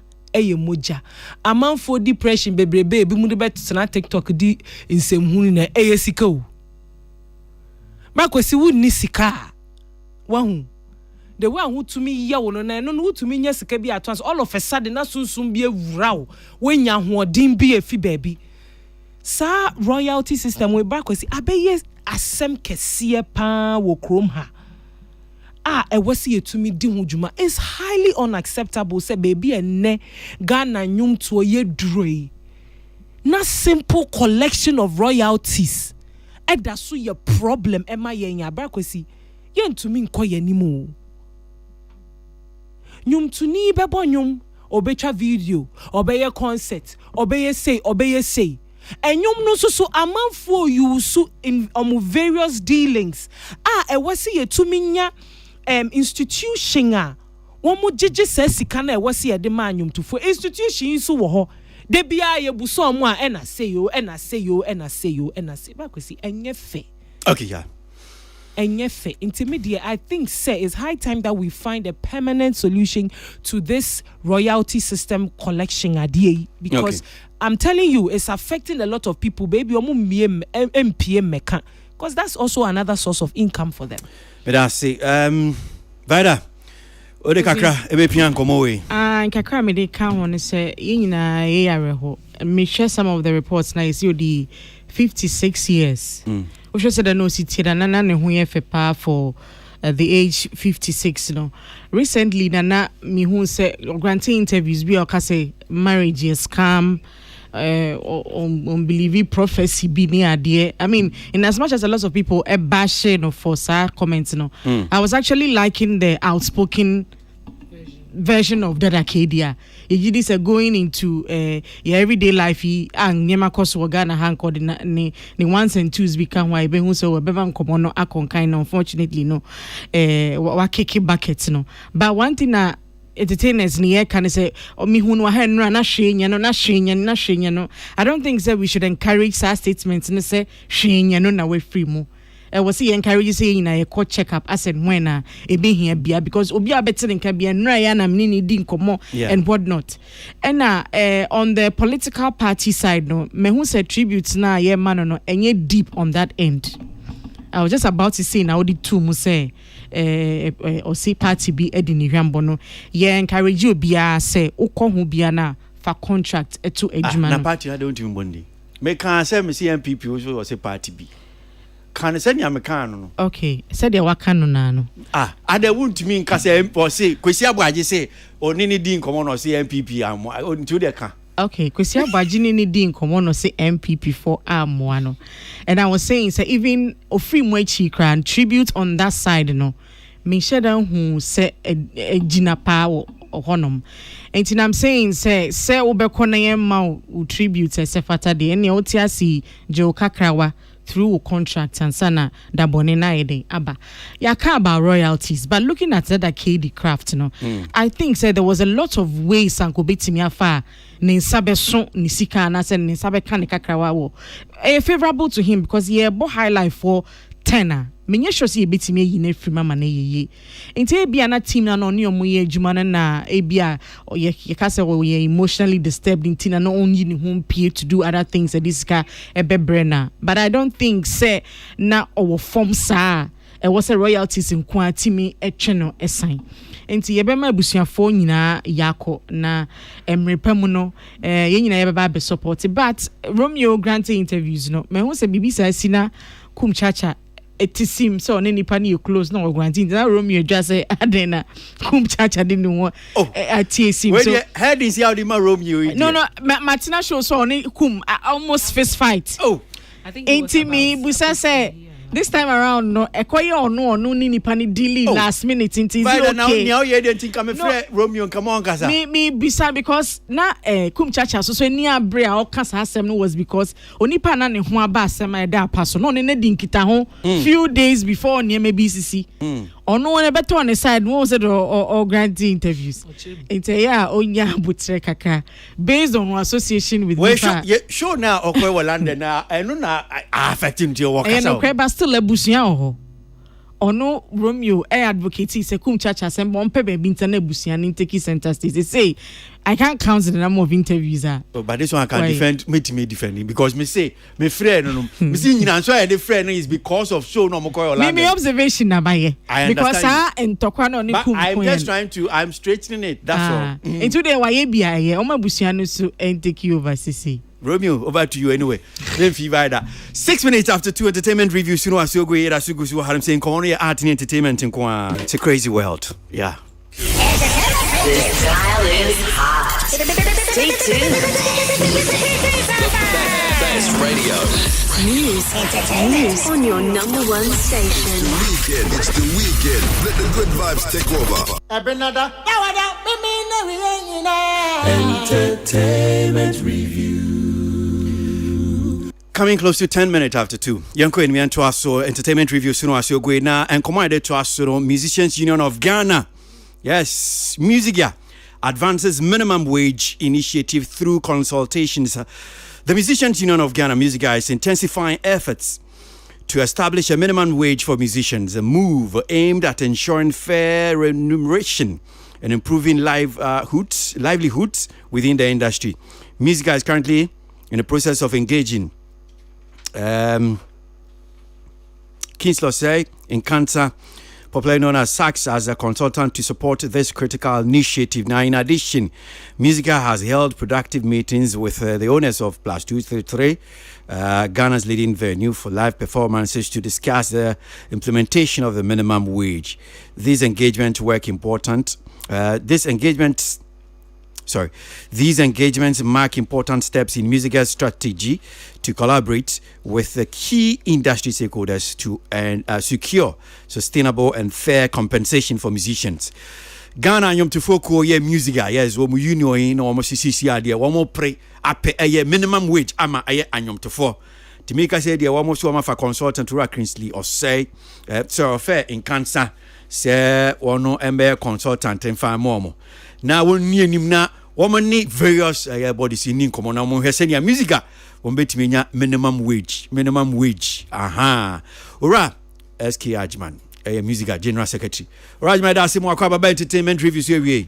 moja amanfo depression bebrebe bi mu de betena TikTok di nsemhunu na sika wo Brakwesi wunni sika wahu the way who to me ya wono na no who to me nya sika bi atwas all of a sudden na sunsun bi ewura we nya hoodin bi efi baby sa royalty system we Brakwesi abeye asem kese pa wo krom ha ewasi etumi di ho djuma is highly unacceptable say baby enne Ghana nyum to ye droi na simple collection of royalties that so your problem ema ye nya Brakwesi ye ntumi nkoye nimu nyum tuni bebo nyum obecha video obeye concert obeye say enyum no so amanfo use in various dealings e wasi yetumi nya institution a wo mo gege sika na e wasi ye de ma nyum tufo institution so wo ho de bia ye buso omo a na say yo ba kwesi enye fe. Okay, yeah. Intermediate, I think, say it's high time that we find a permanent solution to this royalty system collection idea, because I'm telling you, it's affecting a lot of people. Baby, MPM meka, because that's also another source of income for them. But I say, Vida, ode kakra ebe pian komo we. Kakra me de ka won say yina yareho. Me share some of the reports now. You see the 56 years. Which said no city nana ne ho yefa for the age 56 no. Recently nana me who say granting interviews be or say marriage is scam unbelievable prophecy be near there. I mean, in as much as a lot of people bashing for sa comments no. I was actually liking the outspoken version of Dada Kedia. You say going into your everyday life and nyema koso wagana hanko the ones and twos become why be who so bevan komono akon kind unfortunately no wa keke buckets no. But one thing na entertainers ni can say mi hu no ha nra na hwenya no. I don't think say we should encourage such statements and say hwenya no na we free mu. Was he encourage saying a court checkup as and when e be here bia because obi abetin can be nra ya na mni din komo and whatnot. And on the political party side no me who say tributes na ye man no enye deep on that end. I was just about to say now the two mu say or say party be edini hwambo no ye encourage you bia say ukọ bia na for contract to ejuma na party I don't even bondi me can say me see MPP also say party be can send ya mekan no. Okay, said ya waka no na no. Ade won't mean ka say or say Kwesi Agbaje say oni ni din komo no say MPP am onto de ka. Okay, Kwesi Agbaje ni din komo no say MPP for amoa no. And I was saying say even ofri mu achi kran tribute on that side no. Me sheda hu say ejina pa honom. And I'm saying say obekọ na ye ma tribute say fata de ene otiasi Joe Kakrawa through contracts and sana da bonena ede aba yaka about royalties, but looking at that KD craft no I think said there was a lot of ways and kobetimi afa ni sabe so ni sika na say ni sabe kan kakrawa wo favorable to him because he bo highlight for tenor menye sure say ebetimi yi na free mama na yeye enti ebia na team na no ne omoye adwuma na ebia ye ka say we emotionally disturbed enti na no only ni home pay to do other things that this guy ebebrena. But I don't think say na our form sa was a royalties in kwatimi etweno esan enti yebema abusuafo nyina yako na emrepam no ye nyina yebeba be support. But Romeo granting interviews no me who say bibisa sina kum chacha it seems so any pani you close no granting na Romeo just say adena kum chacha didn't want at TSC when so you head is how the Romeo no Martina show so on kum almost fist fight I think ain't me busa say this time around no ekoye ono ni nipa ni delay last minute into is okay now you don't think I'm afraid Romeo come on kasa me bisa because na kum chacha so ni abre a okasa asem no was because onipa na ne ho aba asem e da paso no ne di nkita ho few days before ne BCC ono ne beto on the side no said or granting interviews ente ya onya butre kaka based on association with sure now okwe London na eno na affecting your work asa still ebusia ho ono Romeo advocate say kum chacha say bon pe be internet ebusia ni take center stage they say I can't count the number of interviews but this one I can defend me defending because me say me friend no me see nyina so the friend is because of show no moko London me observation na baye because entokwa no ni kum I'm straightening it that's all into the waye bia ye o mabusia no so take over CC Romeo, over to you anyway. Then 6 minutes after 2 entertainment reviews. You know, as you go here, as you go, I'm saying, come on, art and entertainment. It's a crazy world. Yeah. This dial is hot. Stay tuned. Best radio. News, entertainment on your number one station. It's the weekend. Let the good vibes take over. Ebenada, Entertainment Review. Coming close to 10 minutes after 2. Yanko and Mian Tuaso Entertainment Review Suno Asio Guena and Commanded Tuaso Musicians Union of Ghana. Yes, Musica advances minimum wage initiative through consultations. The Musicians Union of Ghana, Musica, is intensifying efforts to establish a minimum wage for musicians, a move aimed at ensuring fair remuneration and improving livelihoods within the industry. Musica is currently in the process of engaging Kinsley in Cancer, popularly known as SACS, as a consultant to support this critical initiative. Now, in addition, Musica has held productive meetings with the owners of Plus 233, Ghana's leading venue for live performances, to discuss the implementation of the minimum wage. These engagements mark important steps in Musica's strategy to collaborate with the key industry stakeholders to secure sustainable and fair compensation for musicians. Ghana nyom to foko ye Musica, yes, wo mu union no mo sisi ade wo mo pre ape minimum wage ama anyom to for. To make us say there wo mo so ma fa consultant to Kinsley or say so fair in Cancer say wono embe consultant en fa mo. Now we need various bodies in income on our senior Musica. We bet me minimum wage. Aha. Ora SK Ajman, Musica General Secretary. Rajma that's more about entertainment reviews here.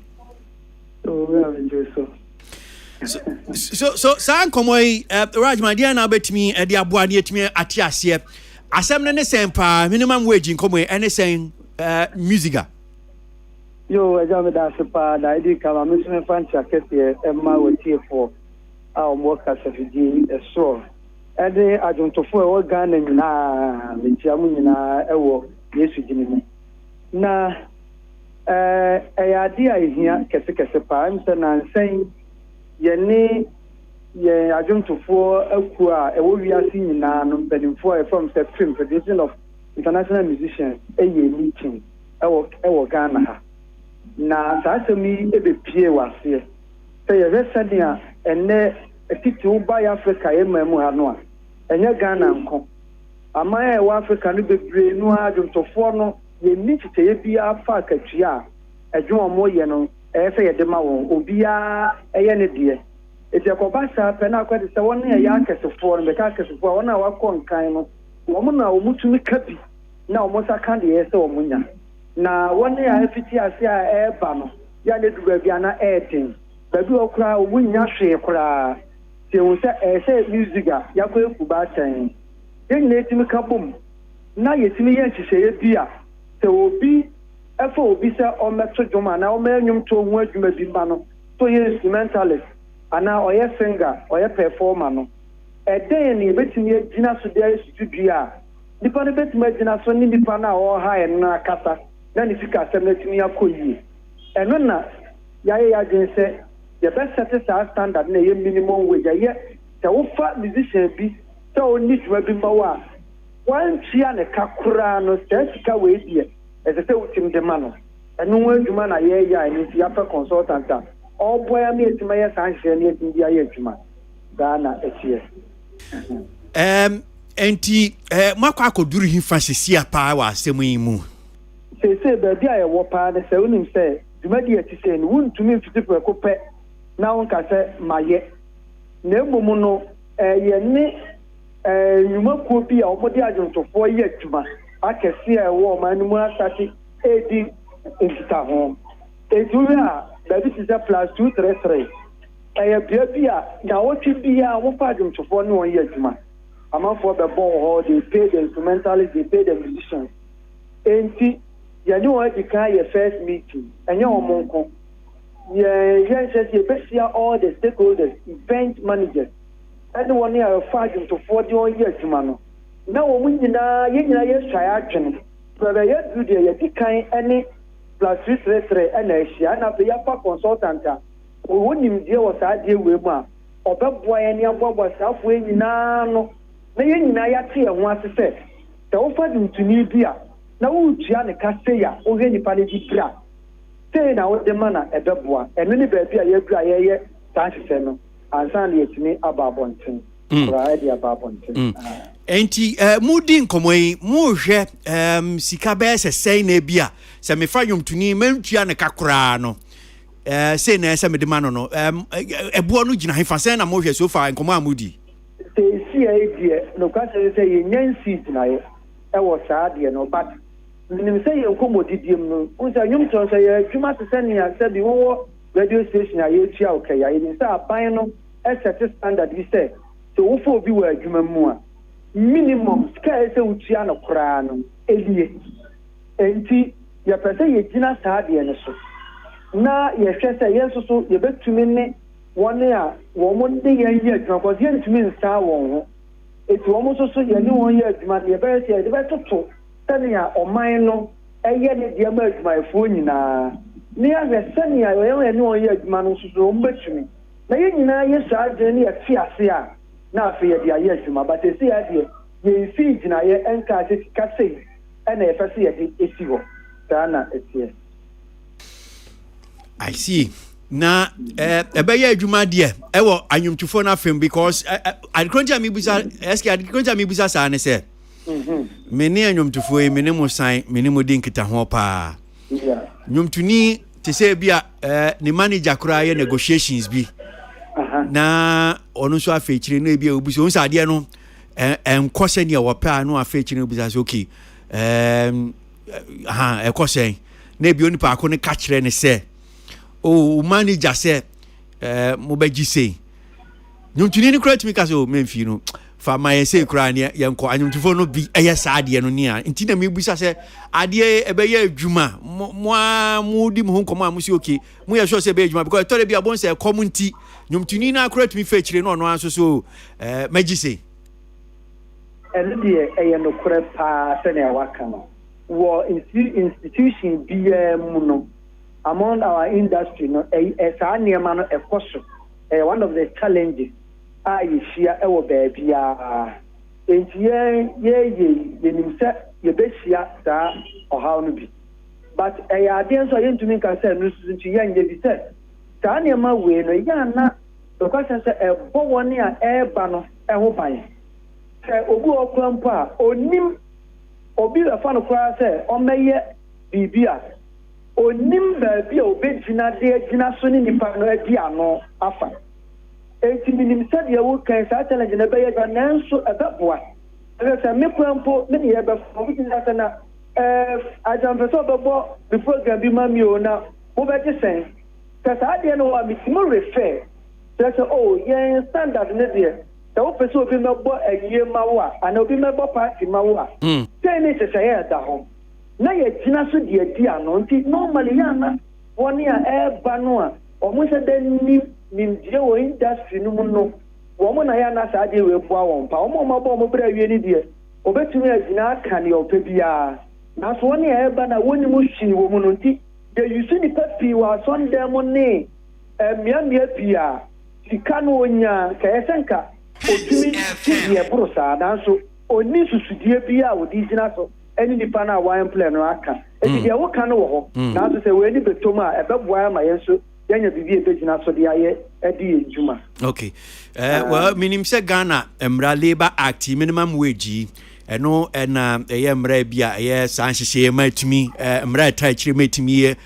So san komoi Rajma dia na bet me e dia boa ne etime atiase. Asem ne sempa minimum wage in komoi ene sen Musica. Yo, ajame da sepa da idi kama misime fancha kese emma wetie for a mo kasa fiji eso ede ajontofo e wo Ghana nyina mentiamu nyina ewo Yesu jinimi na ayade ahia kese pa nse na nsen ye ajontofo aku a ewo wiase nyina no mpedimfo e from September Federation of International Musicians eye meeting ewo Ghana ha na sasemi ebepie wase say yesadia ene etitu ba Africa emamu ha no a enye Ghana nko ama e wa Africa no bebre no adwotofo no ye mitite ye bia fa akatua adwo mo ye no e fe ye de ma won obia eye ne de eti akobasa pe na akwade se won ye akesefo no be ka akesefo won a wakọ nkan no wo na wo mutumi kabi na wo saka de ye se wo munya na woni a fiti ase a eba no ya ne duga bia na etin babi okra omunya hwe kra te wo se Musica yakọ ekuba tan yen ne timi kabum na yetimi ye hihye bia te obi efo obi se o meto dwuma na o manyum to hu adwuma bi ma no to ye instrumentalist ana o ye singer o ye performer no eden ne betimi agina so de studio a nipa ne betimi agina so ni nipa na o ha en na kasa na ni fika asem na timi akoyi eno na ya gense ye best set standard na ye minimum wage ye te wo fa musician bi te o ni dwuma bi ma wa wan chia ne kakura no sika we die e se utim de ma no eno wa dwuma na ye ya ni ya fa consultant a o boya mi etima ye san hye ni etim dia ye dwuma Ghana echie enti makwa akoduru hifa sisia pa wa asemu yi mu se baby a wo pa na se unim se dwumadi ati se ni wuntumi mfiti preko pe na won ka se maye na ebomu no ye ni nyumakuo bi a omode ajontofo ye adwuma akese a wo ma nmu asati edi enfita ho ejuri a baby se plus 233 bia a na woti bia wo pa ajontofo ne won ye adwuma amanfo be bon ho they pay the instrumentalists, they pay the musicians enti ya ni won edika your first meeting enye omonko ye say you besia all the stakeholders, event managers anyone here fighting to 40 years man na wo nyina ye hwaya atwene baba ye do de ye dikan any plus 333 and ehia na be ya pa consultant a wo nim die wo sa die we mu a obeboa ye ne aboabo safo nyina no na ye nyina ya te ho asese te wo fa dintuni bi a na wo tua ne kase ya o he nipa ne di bra say na wo de mana ebeboa eno ni ba bia ye bia ye saa hwehwɛ no ansa na yetimi ababonten right dia ababonten enti mudi nkomoi mu hwɛ sika bɛ sɛ na bia sɛ me fa nwomtuni mantua ne kakra no say na sɛ me de ma no eboa no gina hefa sɛ na mo hwɛ so fa nkomo amudi say si ai die no ka sɛ ye nyansi gina ye ɛwɔ saa de no but minim sɛ ye nkomo didiem no unsa nwomtɔn sɛ ye adwuma te sɛ nia sɛ bi wo radio station a ye tua okay ya ye sɛ aban no set standard bi sɛ so wo fo bi wɔ adwuma mu a minimum ska sɛ utua no koraa no elie enti ye pɛsɛ ye gina saa de no so na ye hwɛ sɛ ye so ye betumi ne wɔne a wɔn mo de ye yɛ adwuma kɔ ye ntumi nsa wɔn ho eti wɔn so ye ne wɔn yɛ adwuma ye bɛyɛ sɛ ye bɛtoto sɛnea ɔman no ɛyɛ ne deɛ ma adwumayɛfoɔ nyinaa ne yɛhwɛ sɛnea yɛyɛ ne wɔn yɛ adwuma no nso so wɔn bɛtumi na yɛn nyinaa yɛ saa adwene ne yɛte ase a na afei yɛde ayɛ adwuma but ɛsi adeɛ yɛmfii gyinaeɛ ɛnka ase sika sei ɛna yɛfɛ sɛ yɛde ɛsi hɔ saa na ɛteɛ I see na ɛbɛyɛ adwuma deɛ ɛwɔ anwomtufo no afem because adekronti a mebusa saa ne sɛ mene anwomtufo yi mene mo san mene mo din kita ho pa nwomtuni te sɛ bia ne manager kora yɛ negotiations bi na ono so afekyire na bia obuso on sade no enkɔsɛ ne wɔpɛ no afekyire no busa so okay ekɔsɛ na bia onipa ko ne ka kyerɛ ne sɛ o manager sɛ mo bɛgyi sei nwomtuni ne kora tumi ka sɛ o memfi no fa ma yɛsɛ kura ne yɛnkɔ anwomtufo no bi ɛyɛ saa adeɛ no nia nti na mebusa sɛ adeɛ ɛbɛyɛ adwuma mo di mo ho nkɔmɔ a mo si okay mo yɛ sure sɛ ɛbɛyɛ adwuma because tɔre bi abon sɛ kɔm nti nwomtuni na akora tumi fa kyire no ɔno anso so magyi sei ɛno deɛ ɛyɛ no korɛ paa sɛnea waka no wɔ institution biara mu no among our industry no saa nneɛma no ɛkɔ so one of the challenges a yɛhyia ɛwɔ baabi a enti yɛnim sɛ yɛbɛhyia saa ɔhaw no bi but ɛyɛ adeɛ nso a yɛntumi nka sɛ no nso nti yɛnyɛ bi sɛ saa nneɛma wei no yɛana bɛkɔsɛ sɛ ɛbɔ wɔne a ɛreba no ɛho ban sɛ obi ɔkora mpo a onim obi ɛfa no koraa sɛ ɔmɛyɛ biribi a onim baabi a obɛgyina de agyina so ne nipa no adi ano afa enti minim sɛdeɛ wokan saa challenge na ɛbɛyɛ dwa nanso ɛbɛboa ɛsɛ sɛ me kora mpo me ne yɛbɛfa wobɛgyina sɛ na agyamfɛ sɛ ɔbɛbɔ me program bi ma mi o na wobɛgye sɛn sɛ saa deɛ no wɔ a metumi refer kyerɛ sɛ yɛn standard ne deɛ sɛ wopɛ sɛ obi mɛbɔ ayie ma wo a anaa obi mɛbɔ party ma wo a sɛn ne hyehyɛeɛ ɛda hɔ na yɛgyina so deɛ di ano nti normally yɛana wɔne a ɛreba no a ɔmo sɛ dɛ nimdeɛ wɔ industry no mu no wɔn na yɛana saa deɛ wɔabua wɔn pa wɔn a wɔabɔ wɔn berɛ awie ne deɛ wɔbɛtumi agyina aka deɛ ɔpɛ biara nanso wɔne a ɛreba na wɔnim hwii wɔ mu no nti yɛyusu nipa pii wɔ asɔndan mu ne mmeammea pii a sika no onya kɛyɛ sɛ nka otumi deɛ boro saa nanso ɔni susudie bi a wɔde gyina so ɛne nipa no a wɔn plan no aka eti deɛ woka no wɔ hɔ nanso sɛ wɔani bɛtɔm a ɛbɛboa ama yɛn so yɛnya biribi ɛbɛgyina so de ayɛ ɛde yɛ dwuma okay well minim sɛ Ghana mmara Labour Act minimum wage ɛno ɛna ɛyɛ mmara bi a ɛyɛ saa nhyehyɛ ma tumi mmara ɛta akyire ma tumi yɛ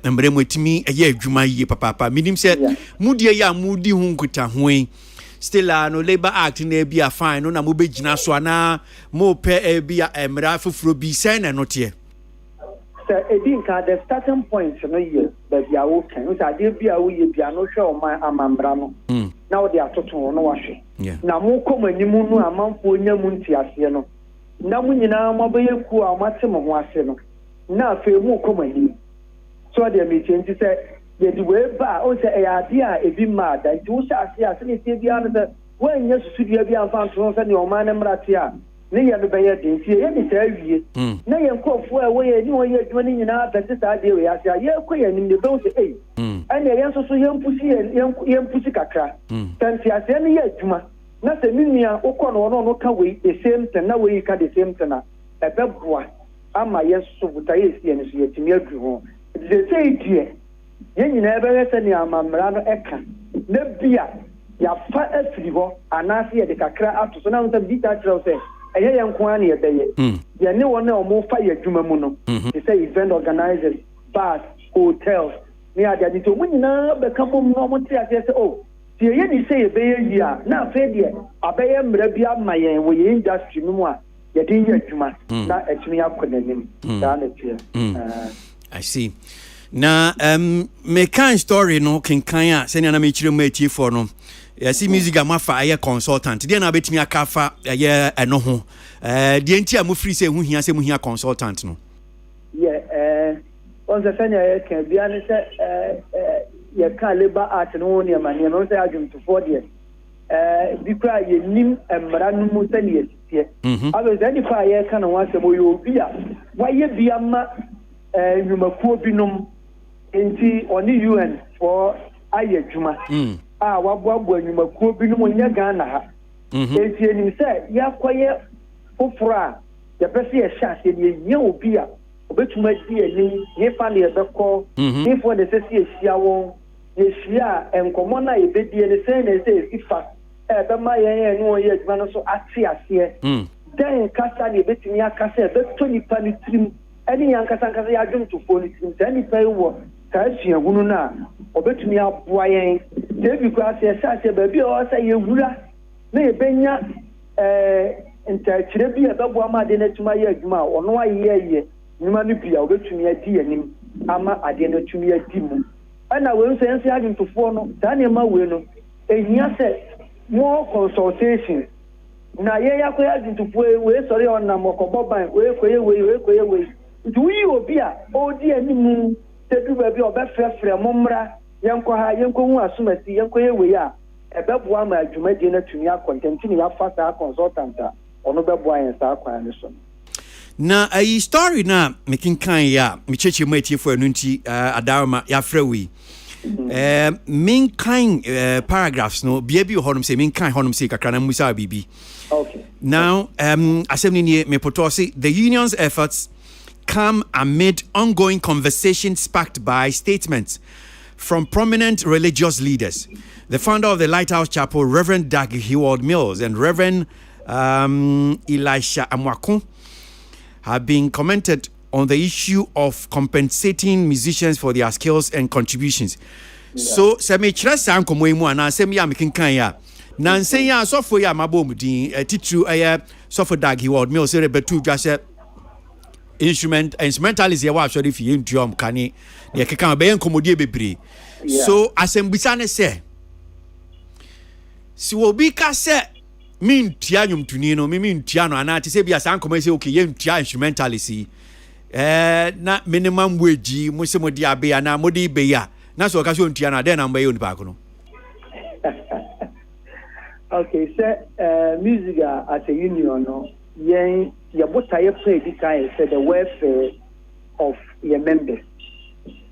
mmara mu tumi ɛyɛ adwuma yie papaapa minim sɛ mudie yɛ a mudi ho nkuta ho yi still no Labour Act na bi a fine no na mo bɛgyina so ana mo pɛ bi a mmara foforo bi sɛn na no teɛ sɛ edi nka the starting point no yɛ baabi a wokan nso adeɛ bi a woyɛ bi a no hwɛ ɔman amambra no na wode atoto wɔn no wahwɛ na mo kɔm anim no amanfoɔ nya mu ntiaseɛ no na mo nyinaa mo bɛyɛ kuo a moate mo ho ase no na afei mo kɔm anim so deɛ mekyɛ nti sɛ yɛde wei ba a ɔsɛ ɛyɛ adeɛ a ebi mmaa da nti wohyɛ ase a sɛdeɛ tie biara no sɛ woanyɛ susudua bi amfa nto sɛdeɛ ɔman no mmara te a ne yɛ no bɛyɛ den nti yɛde saa awie na yɛn nkurɔfoɔ a wɔyɛ ne wɔyɛ adwuma no nyinaa bɛte saa adeɛ wei ase a yɛkɔ yɛn anim ne bɛhu sɛ ɛne yɛn nso so yɛmpusi kakra sɛ nteaseɛ no yɛ adwuma na sɛ me nua wokɔ no ɔno ka wei the same thing na wei ka the same thing a ɛbɛboa ama yɛn so botaeɛ ɛsi yɛn so yɛtumi aduru ho the say dear yen never send your mamrano eka nebia ya fa afiri ho anase ye de kakra ato so na nta bita kire say eye yen ko an ye beye ye ne won na o mo fa ye adwuma mu no they say event organizers bars hotels me ade to mu nyina be ka bom no mo ti ase say oh ti ye ni say ye beye yi a na fa de abeye mra bi ama yen wo ye industry mu a ye de ye adwuma na etimi akonanim da na tie I see. Na me kan story no kan ya se na me chire mu atie for no. Ya see music amafa aye consultant. Dey na betimi akafa aye eno ho. Dey nti a mo free say hu hia se mu hia consultant no. Yeah, on the senior can be an ye kan labor art no ne ma ne no say adwum to for there. Bi kra ye nim emra no mu se ne tie. Aba ze ni fa ye kan wan se mo yo bi a wa ye bi ama nyumakuo binom enti oni UN for ayedwuma waboabo nyumakuo binom nya Ghana ha enti eni se yakoye fofora ya pese ye shase ye nya obi a obetuma di eni ye fa ne ebeko ye for the sesi ehia won ye hia enkomo na ye bedi eni se na se ifa be ma ye no ye adwuma no so ate ase den kasa ne betumi akasa beto nipa ni trim any yankasa ya dwum to phone team any pay wo ka hunu na obetumi aboa yen debi kwa se sase ba bi o say yewura na ebenya entachire bi ebeboa ma de na tuma ye adwuma ono ayeye nyuma no bia obetumi adi anim ama ade na tumi adi mu ana we nso ense adwum to phone no da na ma we no ehia se more consultation na ye yakoya adwum to phone we sorry on na mokoboban we koye do you obia odi animu tedu ba bi obefrefre momra yenko ha yenko hu asumasi yenko yewe ya ebeboa ma adwumadi na tumi akontent ni ya fasa consultant ono beboa yen sa akwan ni so na a story na making kan ya me cheche mu atie for anu nti adarma ya frewi min kan paragraphs no bia bi honum say min kan honum say kakra na musa bibi okay now assembly ni me potosi the union's efforts come amid ongoing conversations sparked by statements from prominent religious leaders. The founder of the Lighthouse Chapel, Reverend Doug Heward Mills, and Reverend Elisha Amwakun have been commented on the issue of compensating musicians for their skills and contributions. So, Sami Chrasan Komoimu and Semi Amikin ya. Nansen ya sofo ya mabomudin titru sofo Doug Heward Mills betu jase instrumentalist ya wa actually fi drum kane ye keka be enkomodie bebre so asembisa ne se si obi ka se min tia nyumtuni no min tia no ana te se bia san koma se okay ye tia instrumentalist na minimum wage mo se modi abe ana modi be ya na so ka so tia na den na mba ye oni pa ko no okay so music as a union no yen your botaye play this guy said the welfare of your members.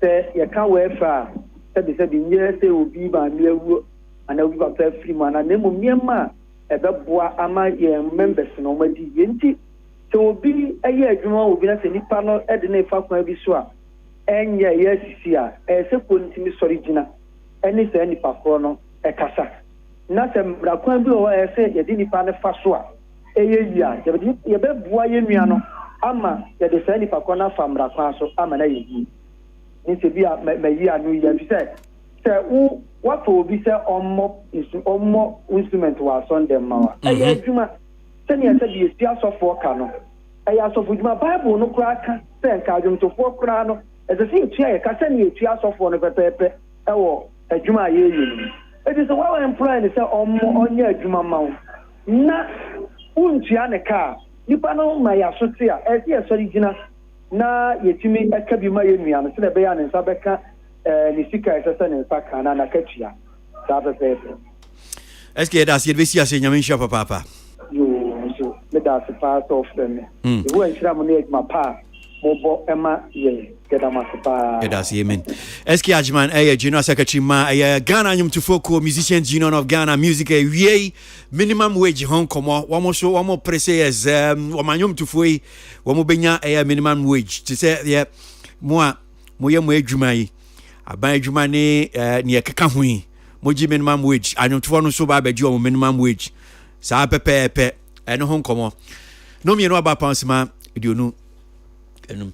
Say you can welfare. Said the year say will be by me and I will be a free man and name Myanmar ebeboa ama your members no madi yenti so be a year adwuma will be na any panel e na fa kwa bi so a enye yesisi a e se kontimi sorigina eni se ni pakro no e kasa na se mrakwan bi o e se ye di ni panel fa so a eyeya ye be bua ye nua no ama ye de sani pakona famra kwa so ama na yeyi ni se bia meyi anu ye fi se u what will be say ommo instrument wa son dem ma eye adwuma se ne se bi tia so for ka no eye so for adwuma bible no kura ka se nka adwum to for kura no e se se tia ye ka se ne tia so for no pepepe e wo adwuma ye yi e be so wa employ ne se ommo onye adwuma ma na untia ne ka nipa no ma ya so tia e se so rigina na yetimi eka bi ma ye nua no se be ya ne nsa beka ni sika esa ne nsa kana na katua sa be est-ce que das ye besi ase nyame hwa papa yo so me da se part of them e wo enhira mo ne ma pa bobo ema ye get am pa that's amen est-ce que ajman general secretary ma Ghana nyum to foko musicians union of Ghana music we minimum wage hon komo wamo pressers wamanyum to foi wamo benya minimum wage to say yeah mo moye mo adwuma yi aban adwuma ne ne ekeka ho yi moji minimum wage anwotofo no so ba abaji o minimum wage saa pepepe eno ho nkomo no me no aba pansima idionu enum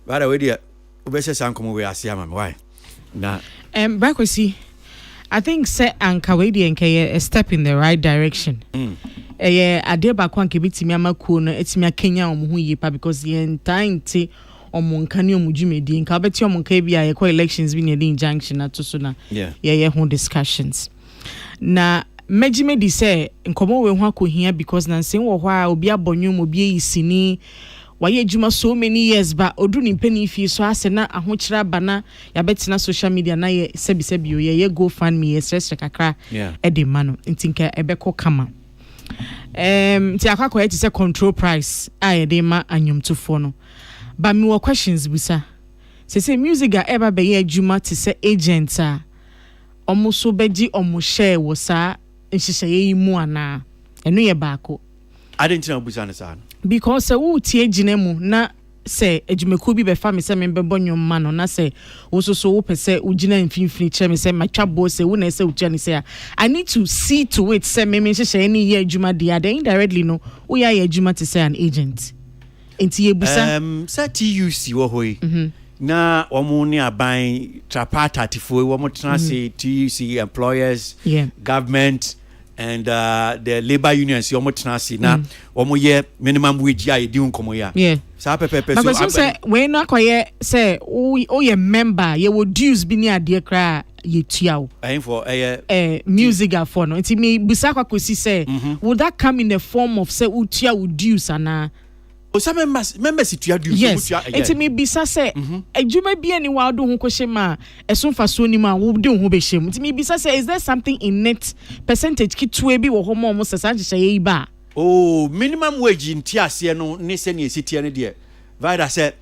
bara we dia obese san nkomo we ase ama me why na Brakwesi, I think say anka we di a step in the right direction. Ade ba kwa nke bitimi amakuo no etimi akenya omo ho yipa because the entire te omo nka ne omo dwumedi nka beti omo nka bia ye elections bi ne the injunction atoso na ye ho discussions. Na mejime di say nkomo we ho akohia because na nsen wo ho a obi abonwom obi yisini waye juma so many years ba odu ni mpani fi so ase na ahokyera bana ya betina social media na ye sebi ye go fan me stress kakra e de mano ntinka ebeko kama ti akwakoye ti say control price a de ma anyomtofo no ba me wo questions busa say music a eba be ye juma ti say agent a omo so beji omo share wo sa nhihye yi mu ana eno ye baako adentina busa ne sa because wo tie gine mu na say ejumeko bi be fa me say me be bonyo ma no na say wo so wo pese wo gina mfinfini che me say matwa bo say wo na say wo gina say I need to see to it say me nhye any year ejuma dia then indirectly no wo ya ejuma to say an agent enti ebusa say TUC wo hoyi na omo ni aban tripartite fo wo mo tena say TUC employers government and the labor unions yomo tenasi na omo ye minimum wage ya di unkomo ya sa pepepe so say we na koye say o ye member ye wo dues bi ni ade kra ye tuawo for music for no nti me busa kwakosi say would that come in the form of say utua wo dues ana o sa members tuya dues utua nti me bisa say adwuma bi ani wa do ho kohye ma eso mfaso ni ma wo de ho be hye nti me bisa say is there something in net percentage kitwe bi wo ho mo sesa nhye ye ba minimum wage nti ase no ne se ne esitie ne de vida say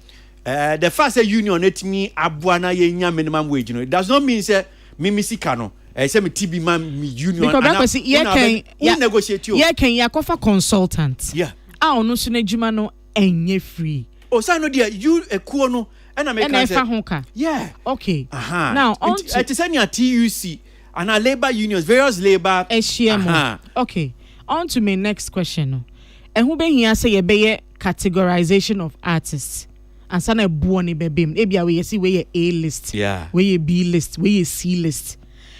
the first union etimi aboa na ye nya minimum wage no it does not mean say mimisika no say me TB man me union because ye can negotiate you ye can yakofa consultant ono so na adwuma no enye free say no dia you ekuo no na me can say okay now on to say near TUC and our labor unions various labor okay on to my next question no ehun be hia say ye be categorization of artists and sana buo ni bebem e bia we see we A list we B list we C list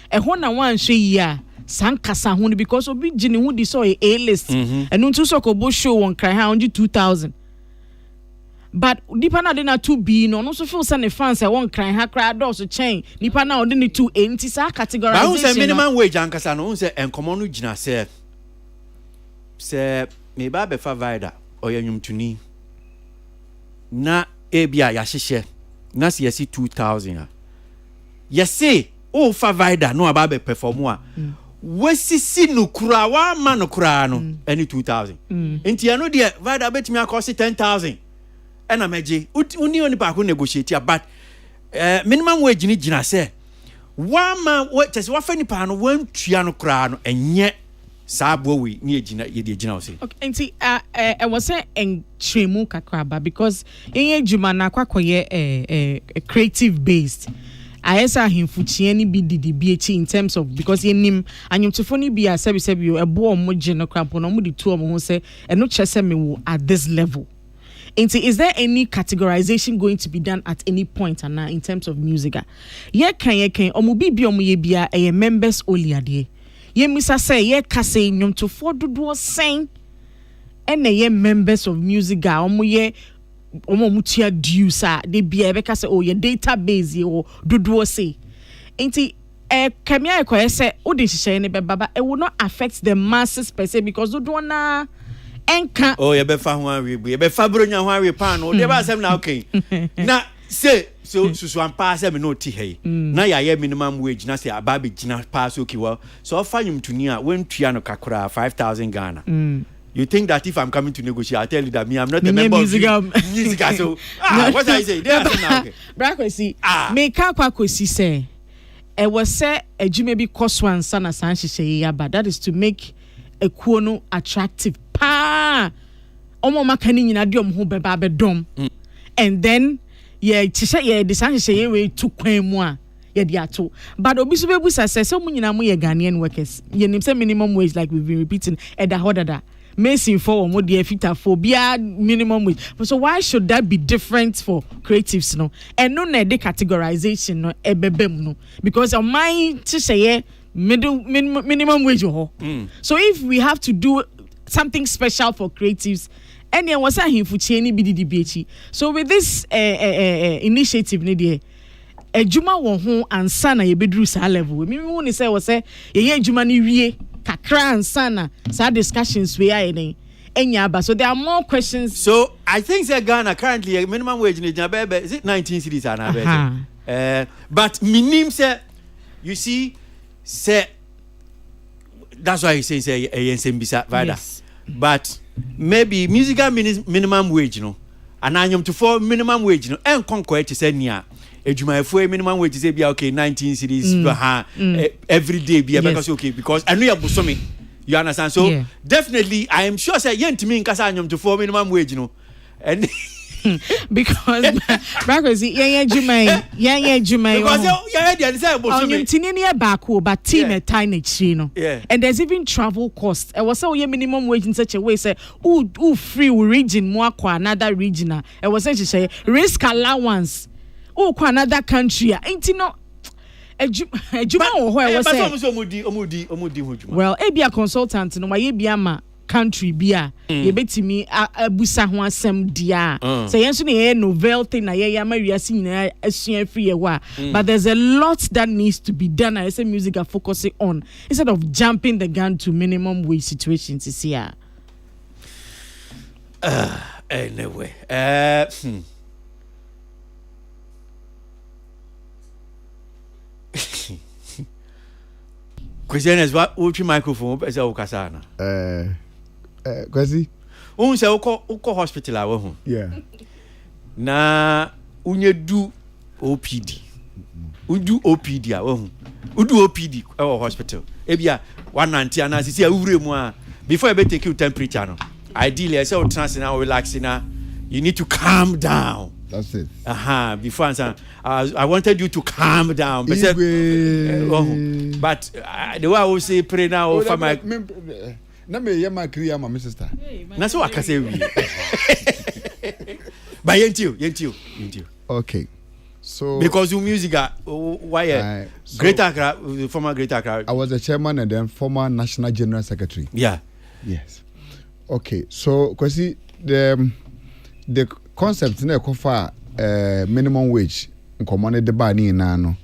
ehun na wan hwe yi a sankasa ho because obi gine hu di so A list enu ntu so ko bo show won cry ha 2,000 but nipa na de na 2B no so feel say ne fans e won cry ha cry do so chain nipa na de ne 2A nti sa categorization ba say minimum wage ankasa no say enkomo no gina say me ba be fa vida oyanyumtuni na ebia ya hyehye na se yesi 2,000 yesi o fa vida no aba be perform a wasisi no kura wa ma no kura no any 2,000 enti ya no de vida betimi akosi 10,000 ena meje uni oni pa ko negotiate but minimum wage ni gina say wa ma tese wa fa ni pa no wan tua no kura no enye sabo we ni ejina ye de ejina o say okay enti I was say entremu kakraba because enye juma na kwakoye creative based ayesa himfuchie ni bi didi bi echi in terms of because yenim anyomtofo ni bi asebi ebo omo je no krampo no mo di tu omo ho say eno chese me wo at this level. Is there any categorization going to be done at any point and in terms of music? Ye kan omo bi omo ye bia members only ade. Ye misa say ye kase nyomtofo dodo sen ene ye members of music omo ye omo mutia dues de bia be kase ye database ye o dodo say. Kamia ko say o de hihye ne be baba it will not affect the masses per se because dodo na enka ye be fa ho awe ye be fa bronya ho awe pan no de ba asem na okay na say so ampa say me no ti hey na ya minimum wage na say aba be gina pass okay well so ofa nyumtuni a wen tua no kakura 5,000 Ghana. You think that if I'm coming to negotiate, I tell you that I'm not a member of music. So what I say? Brakwesi, me ka kwakosi say e was say ejume bi koswan sana sanhihye ya but that is to make a kuono attractive pa omo makani nyina de omho beba bedom and then ye chise ye design hye ye we tu kwan mu a ye de ato but obi so bebu say so munyina mu ye Ghanaian workers ye nim say minimum wage like we've been repeating eda hodada Mason for mo de fita for bia minimum wage. So why should that be different for creatives no? And no na the categorization no ebebem no because on my to say minimum wage ho. So if we have to do something special for creatives and there was a himfuchi ni BDDBH. So with this initiative ni dey ejuma won ho ansa na ye bedru sa level. Me won say was say ye ejuma ni wie kakra ansana sa discussions we are in enya so there are more questions. So I think that Ghana currently minimum wage in Jabebe is it 19 cities are now but minim say you see say that's why he says say bisa vada but maybe musical minimum wage you know and anyum to for minimum wage you know en konko to say nia ejuma minimum wage say be okay 19 cities every day be because okay because I know you bosomi you understand so definitely I am sure say yentimi nkasa anyum to for minimum wage you know and because because yeah juma because yeah dey say bosomi on tinini back but team a tiny no and there's even travel cost I was say minimum wage in such a way say who free region mo akwa another regional I was say risk allowance kwa another country ain't no ejuma wo ho e wo say omudi well e bia consultant no ye bia ma country bia ye betimi abusa ho asem dia say yenso na ye novel thing na ye ma wiase nyina asua free ye wa but there's a lot that needs to be done I say music are focusing on instead of jumping the gun to minimum wage situations is here anyway Question is what microphone is okasana kwasi say uko hospital a wo na unye du OPD udu OPD a wo udu OPD e hospital e bia 190 ana sisi awure mu a before you take your temperature no ideally I say o trans na relax na you need to calm down. That's it. Before answer, I wanted you to calm down. But the way I will say pray now for my. Na me yema kriya my sister. Na so akase wi. But yentiu. Okay. So because you music why Greater Accra, former Greater Accra. I was the chairman and then former national general secretary. Yeah. Yes. Okay. So kwasi the concept na ekofa minimum wage nkomone de ba ni na no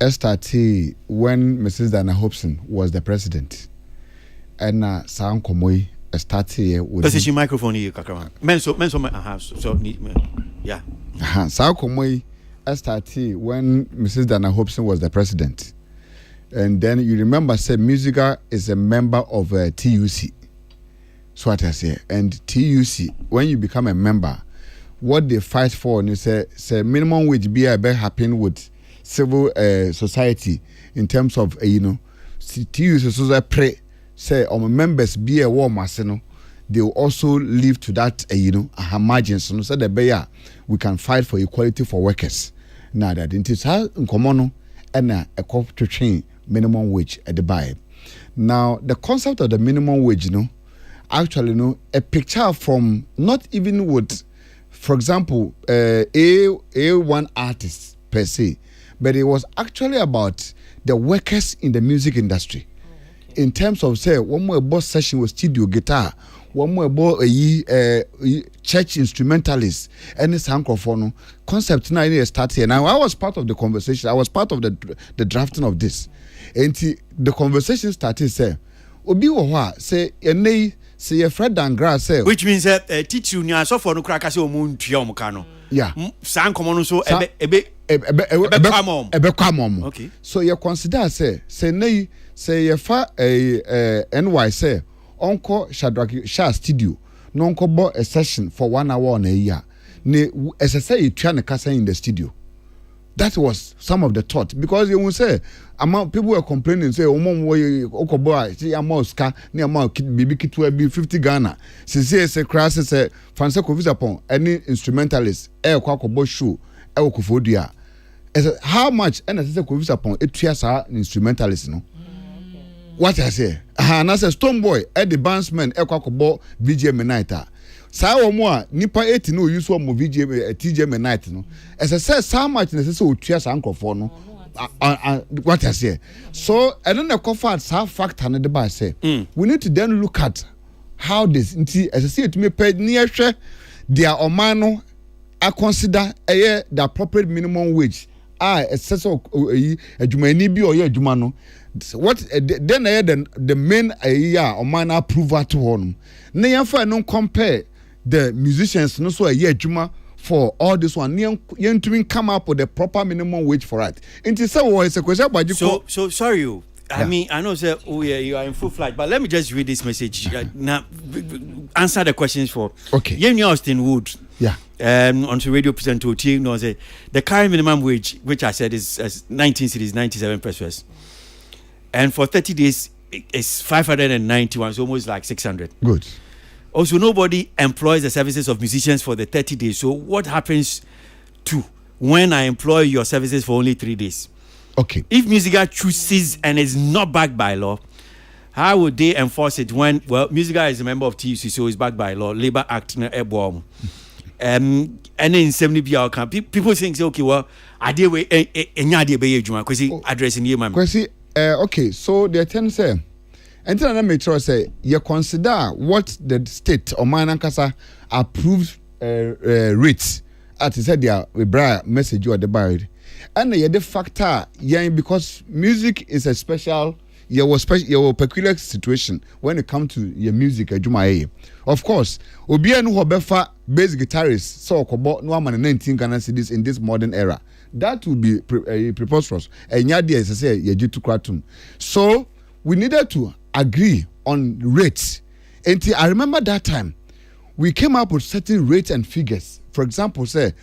started when Mrs. Dana Hobson was the president and sa nkomoi started with position microphone here kakama menso so need yeah sa nkomoi started when Mrs. Dana Hobson was the president and then you remember say Musica is a member of TUC so what I say and TUC when you become a member what they fight for and say minimum wage be happen with civil society in terms of TUC so pray say our members be a war masino they will also live to that margins so say the bear we can fight for equality for workers now that it is how nkomono and a cop to train minimum wage at the buy now the concept of the minimum wage actually a picture from not even with for example A1 artists per se but it was actually about the workers in the music industry in terms of say one more boss session with studio guitar one more about church instrumentalists and this microphone concept now it start here now I was part of the conversation I was part of the drafting of this and the conversation started say obi wo ho say enei say your Fred Dangra say which means teach you nya so for no kraka say omo ntua omo ka no yeah san komo no so ebe okay so you consider say nei say your fa NY say onko Shadrack Shah studio no onko bo a session for 1 hour on a year ne say you try na kasa in the studio That was some of the thought, because you will say people were complaining, say okobo see amount ska ni amount bibi kitu be 50 Ghana. Say crash say fancy confuse upon any instrumentalist kwakobo show kofodia. How much and say confuse upon etua sa instrumentalist no. What I say? And as a Stone Boy at the bandsman kwakobo VGM night. Saa omo a nipa 80 no use one VGM TGM night no. As I said, so much necessary otua sa ankrofo no. What I say. So and then the comfort sa factor and the bar say we need to then look at how this as I say it me pay near share their omano I consider the appropriate minimum wage. Excess of adwumani bi or adwuma no. What then the main omana approval to him. Na yɛmfa no compare the musicians no so adwuma for all this one. Yɛntumi come up with the proper minimum wage for it. Inti say what is a question about so sorry you. I mean, I know, sir. Oh yeah, you are in full flight. But let me just read this message. Now, answer the questions for. Okay. Yemi Austin Wood. Yeah. On the radio presenter, the current minimum wage, which I said is 19 cities, 97 pesos, and for 30 days it's 591, so almost like 600. Good. Also, nobody employs the services of musicians for the 30 days. So, what happens to when I employ your services for only 3 days? Okay. If Musica chooses and is not backed by law, how would they enforce it when, well, Musica is a member of TUC, so it's backed by law, Labor Act, and in 70 people think, okay, well, I did wait, because addressing you, ma'am. Okay, so the attempt say, and then I make sure say, you consider what the state or Manankasa approved rates at said their message you are the buried. And the factor, because music is a special, your peculiar situation when it comes to your music. Of course, Obian who befa bass guitarist so kobo no man 19 Ghana cedis in this modern era. That would be preposterous. And yadia is say to kratum. So we needed to agree on rates. And I remember that time we came up with certain rates and figures. For example, say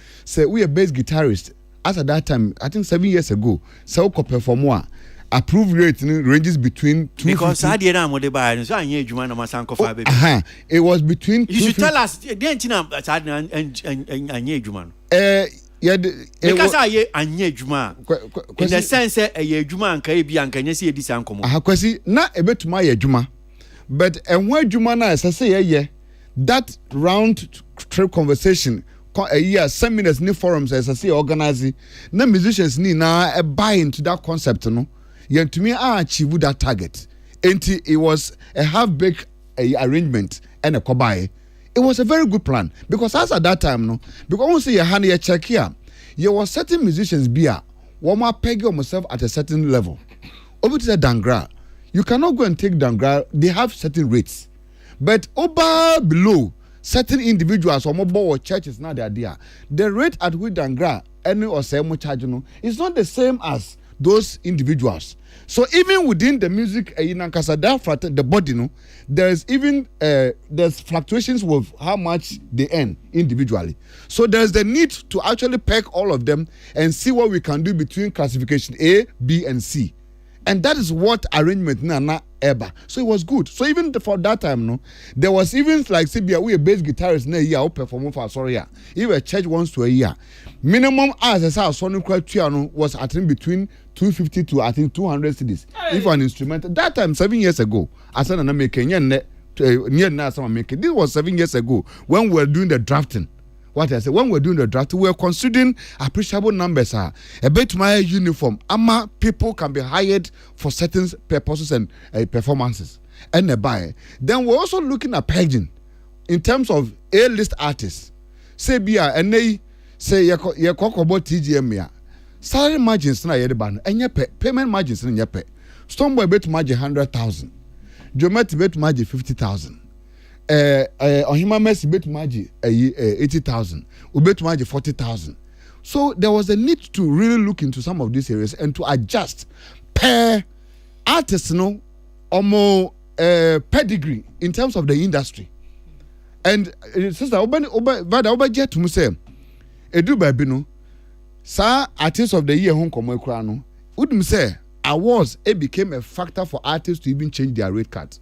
we are bass guitarist. As at that time, I think 7 years ago, so perform more. Approved rate ranges between 250. Because it was between. You should tell us. Because I in the sense that a juma and Caribbean can you see this uncle? Not a bit my juma, but and where juma as I say, that round trip conversation. A year, seminars, new forums, as I say, organizing. No musicians need now buy into that concept, no. Yet to me, I achieved that target. And it was a half-baked arrangement and a combine. It was a very good plan because as at that time, no, because once you hand your check here, you were certain musicians be a one more peg myself at a certain level. Over to the Dangra, you cannot go and take Dangra. They have certain rates, but over below. Certain individuals or mobile churches now they are there. The rate at which Dangra any or same charge is not the same as those individuals. So even within the music the body there's even there's fluctuations with how much they earn individually. So there's the need to actually peg all of them and see what we can do between classification A, B, and C. And that is what arrangement na ever. So it was good. So even for that time, there was even like CBA, we a bass guitarist na year performing for sorry. If a church once to a year, minimum as I saw sonic criteria was I think between 250 to I think 200 CDs. Hey. If an instrument that time 7 years ago, I said I'm making near now some making. This was 7 years ago when we were doing the drafting. What I said, when we're doing the draft, we're considering appreciable numbers. A bit my uniform. People can be hired for certain purposes and performances. And they buy. Then we're also looking at pegging in terms of A-list artists. Say, and they say, you're talking about TGM. Salary margins, and your payment margins in your pay. Stoneboy bet margin 100,000. Jomet bet margin 50,000. Ohima Messi bet margin 80,000. Ubet margin 40,000. So there was a need to really look into some of these areas and to adjust per artist, or more pedigree in terms of the industry. And sister, Oba jet to say, Edu Babino, Sir, artist of the year home komo ekura no. Wouldn't say awards it became a factor for artists to even change their rate card.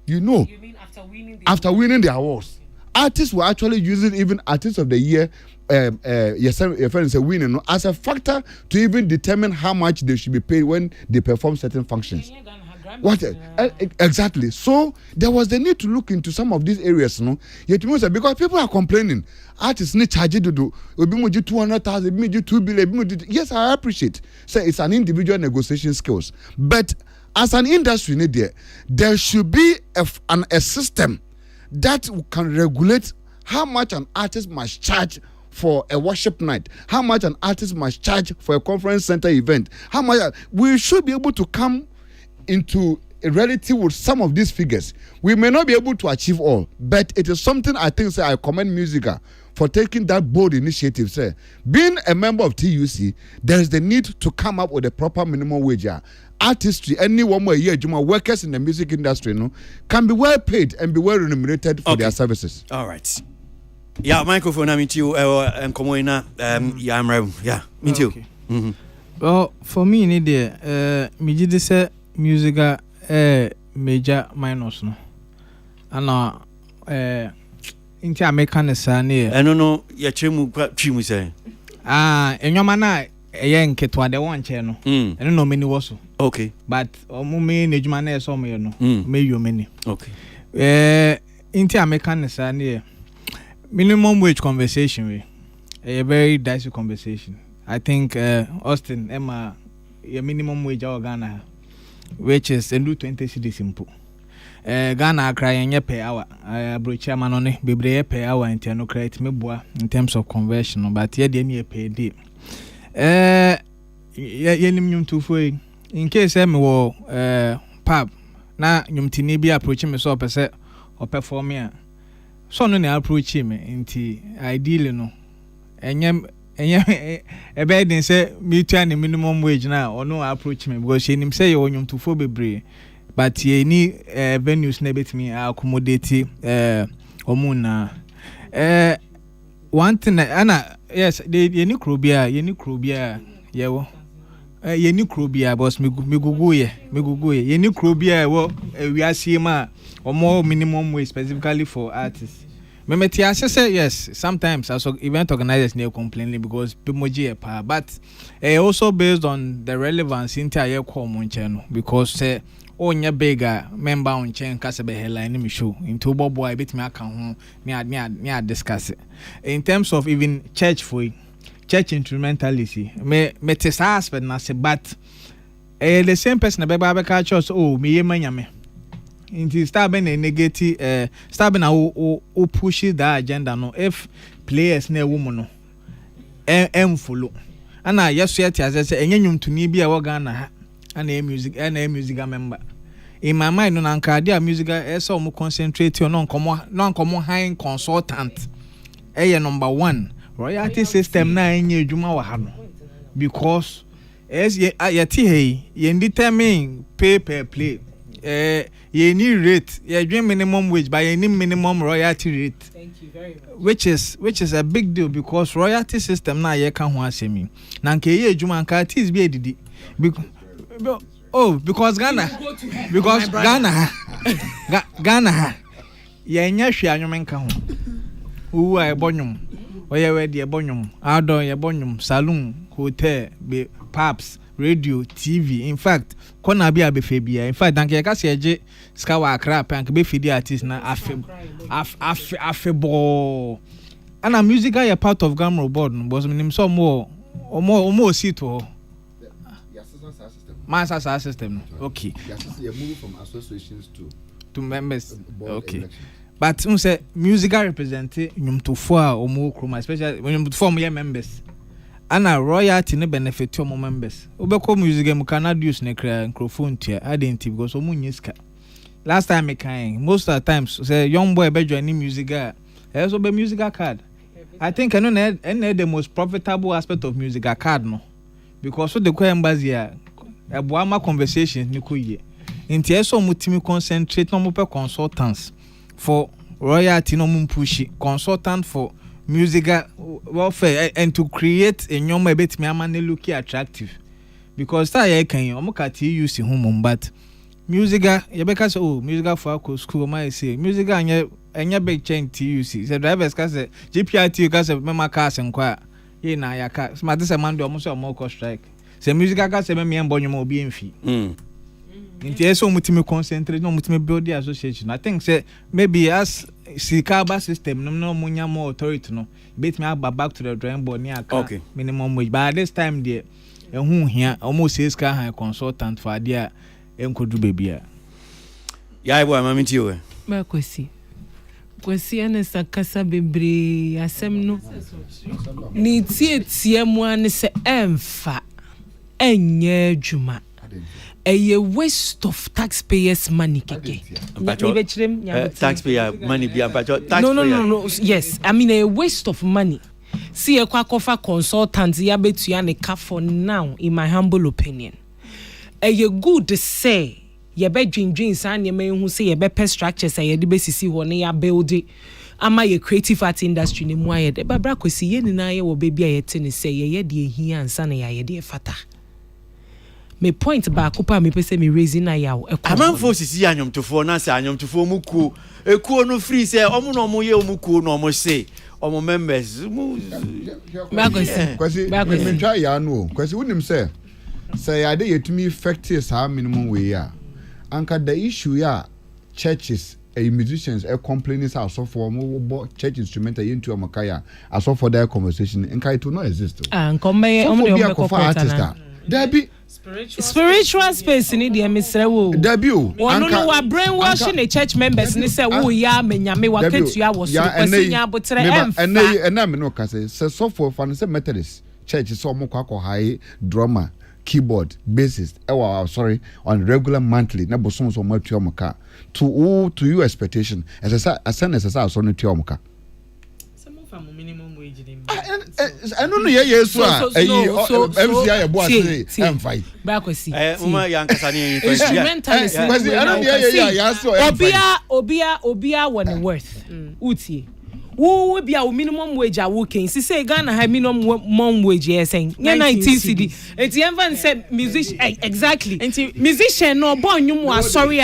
You know, You mean after winning the awards, artists were actually using even artist of the year, your friend say winning as a factor to even determine how much they should be paid when they perform certain functions. What exactly? So there was the need to look into some of these areas, no? Yet because people are complaining, artists need charge to do. Obi mo 200,000, obi mo 2 billion. Yes, I appreciate. So it's an individual negotiation skills, but as an industry, there should be a system that can regulate how much an artist must charge for a worship night, how much an artist must charge for a conference center event, how much we should be able to come into a reality with some of these figures. We may not be able to achieve all, but it is something I think I commend Musica for taking that bold initiative. Being a member of TUC, there is the need to come up with a proper minimum wage. Artistry, anyone more year, workers in the music industry, can be well paid and be well remunerated for their services. All right. Yeah, microphone. I mean, you and Komoina. Yeah, I'm right. Yeah, me too. Okay. Well, for me, me did say Musica major minus no. And into American Sani. I don't know. Ya chimu say. And your man, a young kid, the one channel. I don't know many was. Okay. But me Nejmane so me no. May you many. Okay. Into American Sani. Minimum wage conversation, a very dicey conversation. I think Austin, Emma, your minimum wage or Ghana, which is a new 20 cedi simple. Ghana crying per hour. I brought chairman on it, be per hour and no credit me boy in terms of conversion, but yet any pay day. Yenim to free. In case I'm pub, now you be approaching me so per se or perform here. So no approach him into ideally no. And a bed and say me turn the minimum wage now or no approach me because she him say you want to for be but ye need venues nebit me accommodate omuna one thing Anna yes the any crobia yewo ye ni krobia boss me gugu ye ye ni krobia wo we asie ma or more minimum wage specifically for artists. Memeti say yes, sometimes as event organizers near complaining because Pimoji but also based on the relevance entire common channel because say onya bigger member on chain kasabe headline me show into bobo I bit me account near discuss it. In terms of even church for church instrumentality me tesa aspect na say but the same person be church oh me yemanya into starting a negative starting a push that agenda no if players na woman no follow and I yes yet as I say enyum to ni bia Ghana and a music member in my mind no anka dia music so mo concentrate on non common high consultant number 1 royalty system na enye adwuma wa ha no because as ye hey ye determine pay per play ye need rate ye dream minimum wage but ye need minimum royalty rate. Thank you very much. Which is a big deal because royalty system na ye kan ho asemi na nke ye adwuma nka artist be edidi because Ghana ye nya hwe anwom nka ho uwu a ebonyum oye we de ebonyum adon ye bonyum saloon hotel be pubs radio TV in fact kona bia be febia in fact danke ka se eje ska wa akra pank be fidi artist na afebo ana music are part of Gamro board no boss minim so more seat ho master system okay you move from associations to members okay but say music represent nyumtofo a omo kroma especially when nyumtofo mo members ana royalty ne benefit to members obeko music em can use ne kra microphone tia identity because omo nyiska last time me kind most of the times say young boy be join music also be music card I think I know the most profitable aspect of music card no because so the ko embassy eboama conversation ni ko ye nti eso mutimi concentrate no mo pe consultants for royalty no mo push consultant for musical welfare and to create a nyoma a bit me amane look attractive because that I can omuka use home but musical you because oh musical for school my say musical anya big chain TUC say drivers ka say GPRT ka say mema cars nkwa ye na ya ka smart say man do almost more strike say musical ka say me mbonyo ma obi enfi nti eso mutimi concentrate no mutimi build the association. I think say maybe as Sikaba system no munya more authority no bet me back to the drawing board near minimum wage but this time there who here almost says ka consultant for there enkodu baby ya boy mami ti o ba kwesi ene sakasa bebre asem no ni tie mu an se emfa enye adwuma a waste of taxpayers' money. Taxpayer money be no. Yes, I mean a waste of money. See a quack consultant ya bet you an a for now, in my humble opinion. A good to say ye be dreams and ye may who say ye be structure say ye debesi one ya build it. Am I a creative art industry ni mwa ye de babra kwesi ye ni na ye wo baby a yetini say ye de here and sana ya ye de fata. Me point back up me pese me raising na yawo amanfo sisi anyom tofo na se anyom tofo mu ku ekuo no free say omo no mo ye omu ku no mo say omo members mu kwasi me try ya no kwasi wonim say ya de yetumi effect sa minimum way ya anka the issue ya churches musicians complaining so for mo church instrumental into amakaya as for their conversation nka it will not exist nkome artist there be spiritual space ni de mesre wo debut one no wa brainwashing the church members ni say wo ya menyame wa ketua wo so kwasinya abotre ena me no ka say so for fan say Methodist church so mo kwa high drummer keyboard bassist on regular monthly na boson so mo tua moka to you expectation as so no tua moka minimum wage I don't know yes MCI ya boa say M5 bakwesi uma yankasa ni instrumentalist I don't obia one worth utie wo bia minimum wage a wo ken say Ghana high minimum wage yes saying 19 cedi enti even say musician exactly musician no obonwum asori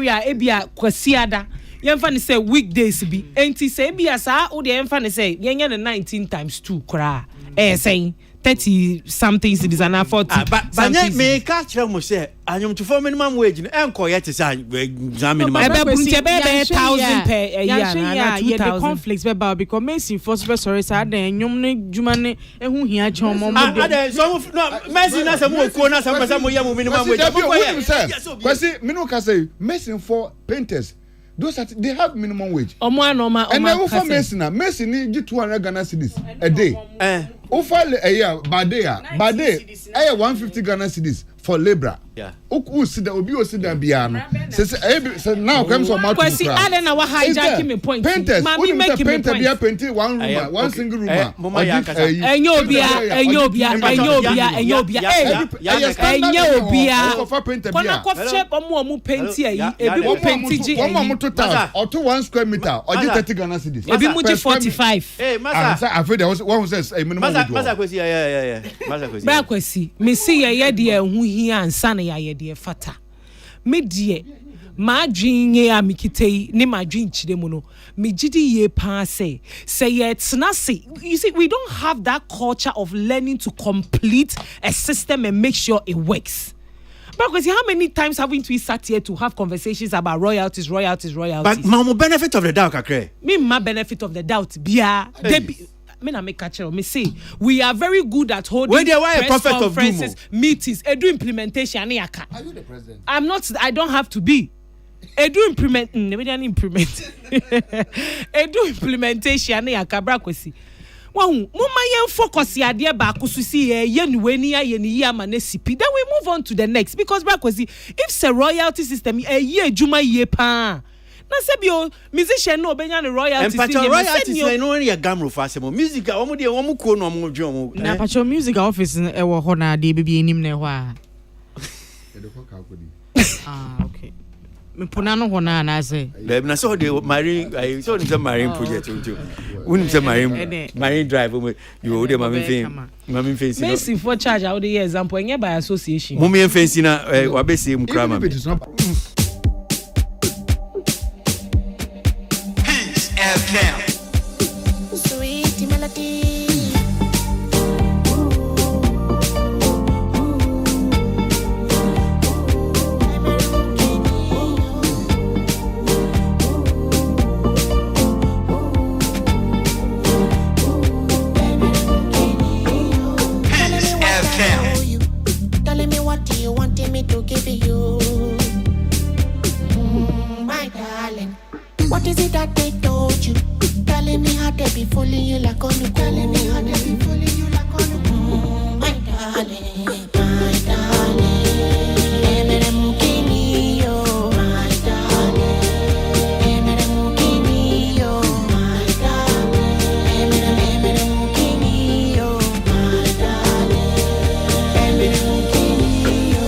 a ebia kwasiada yemfa ne say weekdays bi enti say bia sa wo de yemfa ne say yenya the 19 times 2 kra saying 30 something cities and 40 but me ka kire mo say anyom to for minimum wage no enko ye te say minimum be 1,000 per year na 2,000 the conflicts be about because Messi for sorry say den nyom ne djuma ne ehu hia chon mo so no Messi na say mo ko na say mo ye mo minimum wage kwasi minu ka say Messi for painters those are, they have minimum wage. And then for Messi ni 200 Ghana cedis a day. Offer a year by day 150 Ghana cedis for labor. Yeah. Who see that obi o see that biano. Say now comes on my question. Alena wa hijacking me point. Painters, we make a painter be a painting one room, one single room. Enyobia. Kona ko shape omo painti ayi, ebi mo painti ji ayi. Total or to 1 square meter or 30 Ghana cedis. Ebi mo 45. Hey, Masa. I feel there was one who says a minimum wage. Masa kwesi yeah. Masa kwesi. Ba kwesi. Me see ye de hu hia ansa na ye de fata. Me de ma dwinye a mikitei ne ma dwinchire mu no. Me gidi ye pa say it's not say. You see, we don't have that culture of learning to complete a system and make sure it works. Because how many times haven't we sat here to have conversations about royalties? But my benefit of the doubt, kakre. Me my benefit of the doubt, bia. Me na make catch me say we are very good at holding press conferences, meetings, edu implementation. Are you the president? I'm not. I don't have to be. Edu implement. Edu implementation. Bra kwesi. Mama yen focus ya de ba ko so si ye nuweni ye ni ya ma na sipi. Then we move on to the next because bra kwesi if say royalty system ye adwuma ye pa na se bio musician no obenya ne royalty system and royalty system no ya gamro fa se mo music omo de omo ko no omo dwe omo na pacho music office e wo ho na de bibia enim na ho a okay me puna no hona na say dem na so the marine I so the marine project too we say marine drive you dey mami face Messi for charge how the example any by association mummy face na wa be say mu krama Sweet melody. Telling me what do you want me to give you, my darling. What is it that they told you? Telling me how they be fooling you like on you. Telling me how they be fooling you like on you. My darling, my darling. Emere mukini yo, my darling. Emere mukini yo, my darling. Emere mukini yo, my darling. Emere mukini yo.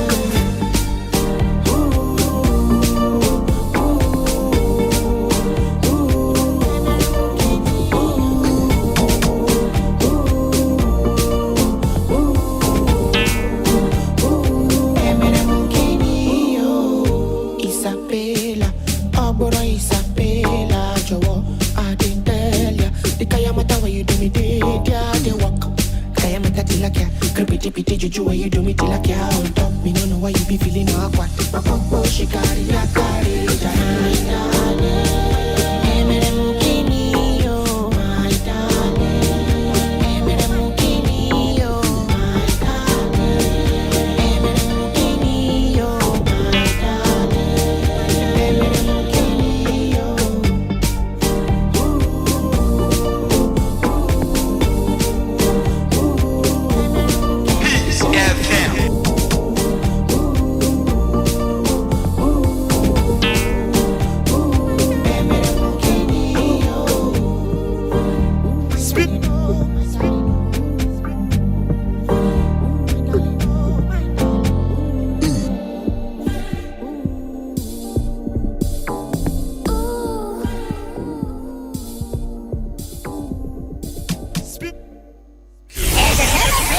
Isabella, Abora Isabella, Jowo, Adendelia. The Kayamata where you do me day, they walk. Kayamata tilakia, creepy pity juju where you do me tilakia. On top, me no know why you be feeling awkward. My popo shikari ya kari, Emere mukini yo, my darling. Emere mukini yo, my darling. Emere mukini yo, my darling. Emere mukini yo.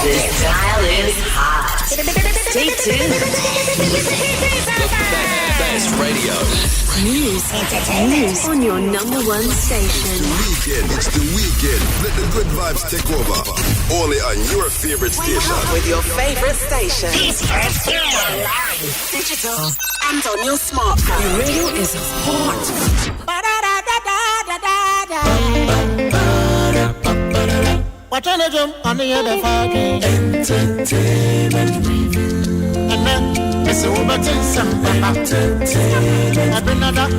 This dial is hot. Stay tuned. Best radio. News on your number one station. Weekend. It's the weekend. Let the good vibes take over. Only on your favorite station. With your favorite station. Digital and on your smartphone. Your radio is hot. Watch on jump on the other fucking entertainment review. And then it's over to some entertainment. I've been another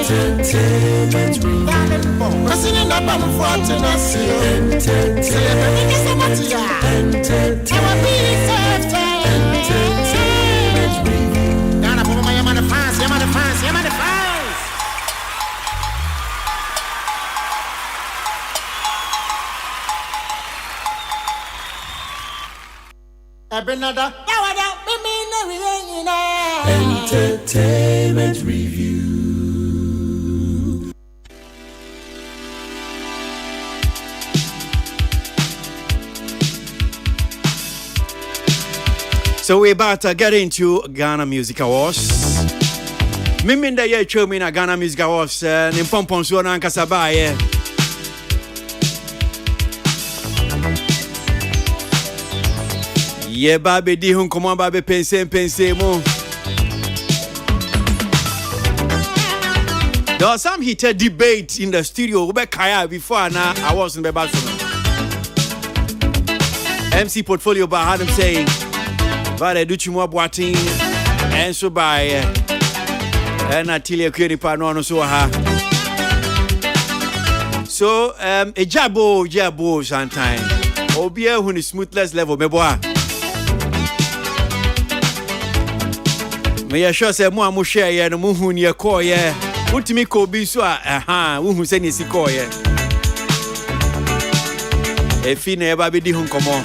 entertainment review. Pressing in the bottom for to not see entertainment. Entertainment review. Down up over my man of fans, man of fans, man of fans. Entertainment review. So we're about to get into Ghana Music Awards. Miminda ye chomi na Ghana Music Awards nimpompon so na nkasa ba ye. Ye babe di hun komo babe pense mo. There was some heated debate in the studio ube kaya before na awards in Bebasono. MC Portfolio ba had him saying Vale Duchimo Boating and so by and Atilia Kuripa no so ha. So a jabo sometime. Obia who is smoothless level meboa. Me sure say mo share ye no mo hu ne call ye. Utimi ko bi so wo hu se ne si call ye. E fi na e ba be di hu komo.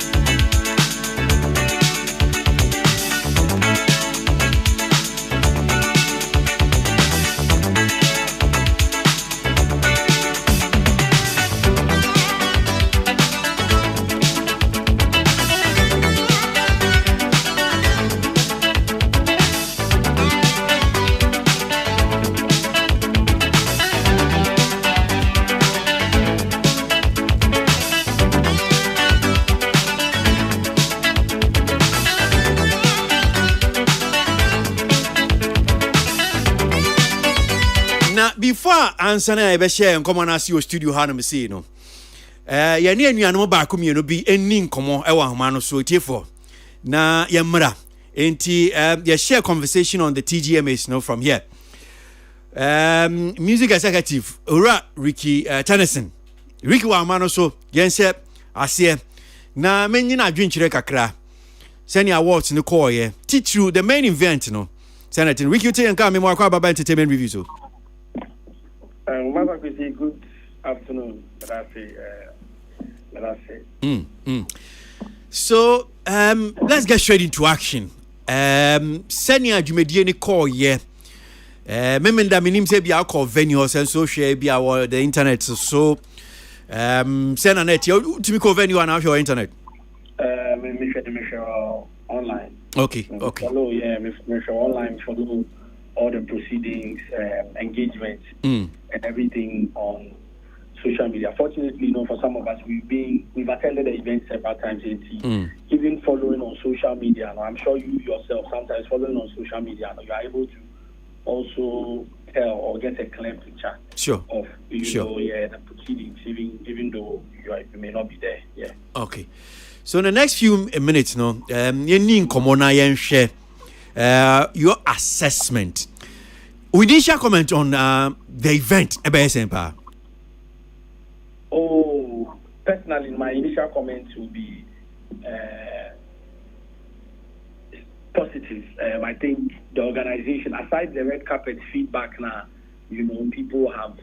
Now, before answer na ebe share nkomo na see your studio ha na me see no. Ye ne anuanu ba ko mienu bi enni nkomo e wa homa no so tiefo. Na ye mra. Enti ye share conversation on the TGMAs no from here. Music executive Ora Ricky Tennyson. Ricky wa homa no so yen se ase na menyi na adwenkyere kakra. Senior awards no call ye. Teach you the main event no. Senator Ricky T and come more about entertainment review so. Good afternoon. So let's get straight into action. Senior Jumedie ni call ye. Memenda minim se bia call venues and so share bia the internet so send net you to me call venue and your internet. Me online. Okay. Follow me online follow all the proceedings, engagements, and everything on social media. Fortunately, for some of us, we've attended the event several times in even following on social media. I'm sure you yourself sometimes following on social media, you are able to also tell or get a clear picture of the proceedings, even though you may not be there. Yeah. Okay. So in the next few minutes, you need to share your assessment. We did share comment on the event. Oh, personally, my initial comments will be positive. I think the organization, aside the red carpet feedback now, people have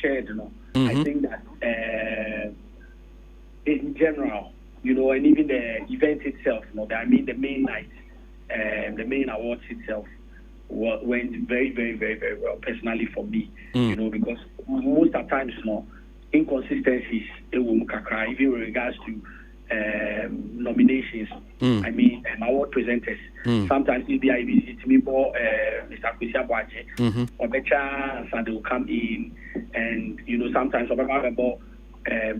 shared, I think that in general, and even the event itself, the main night, the main awards itself went very, very, very, very well, personally for me, because most of the times, inconsistencies, even with regards to nominations, award presenters, sometimes it's me more Mr. Kwesi Aboagye, or better, and they will come in, and, sometimes about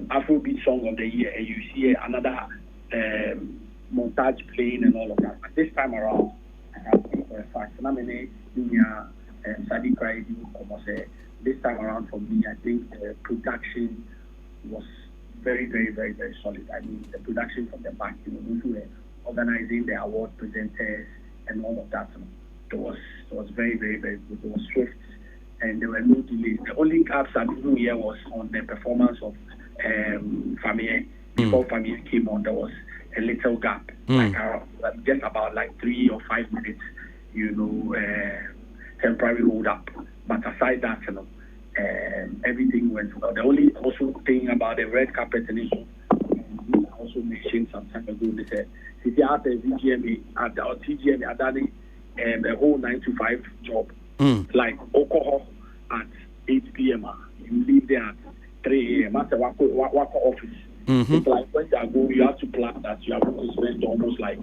Afrobeat Song of the Year, and you see another montage playing and all of that. But this time around, I have seen for a fact, this time around for me, I think the production was very, very, very, very solid. The production from the back, those who were organizing the award presenters and all of that, it was very, very, very good. It was swift, and there were no delays. The only gaps I didn't hear was on the performance of Famille. Before Famille came on, there was a little gap, just about 3 or 5 minutes, temporary hold up. But aside that, everything went well. The only also thing about the red carpet is I also mentioned some time ago, they said, if you have the VGMA at the TGMA at a whole 9 to 5 job, like alcohol at 8 p.m. You leave there at 3 a.m. After work office. It's like when you go, you have to plan that you are going to spend almost like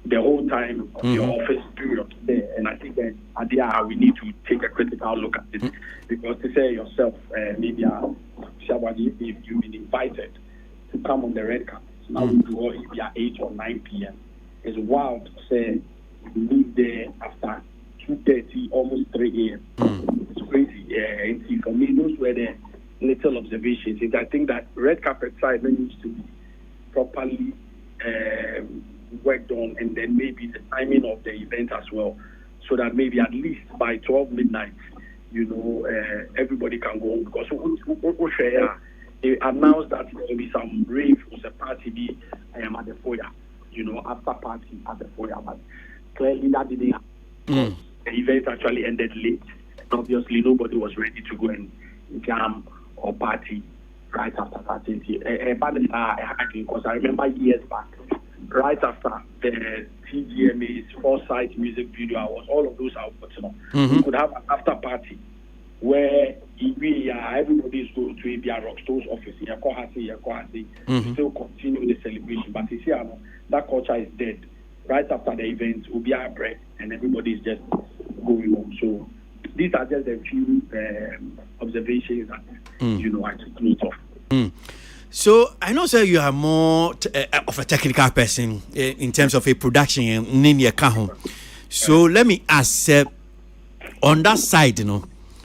the whole time of your office period there. And I think that at the hour we need to take a critical look at it, because to say yourself, maybe if you've been invited to come on the red carpet, now we do it at 8 or 9 p.m. It's wild to say you leave there after 2:30, almost 3 a.m. It's crazy. And see, for me, those were the little observations. I think that red carpet side needs to be properly worked on, and then maybe the timing of the event as well, so that maybe at least by 12 midnight, everybody can go home. Because they announced that there will be some rave or a party I am at the foyer, after party at the foyer, but clearly that didn't happen. The event actually ended late, and obviously nobody was ready to go and jam or party right after that. Because I remember years back, right after the TGMA's Foresight music video awards, all of those awards, we could have an after party where everybody is going to ABR Rockstone's office, still continue the celebration. But you see, that culture is dead. Right after the event, we'll be our break, and everybody is just going home. So these are just a few observations that I took note of. So I know, sir, you are more of a technical person in terms of a production in your home. So let me ask, on that side,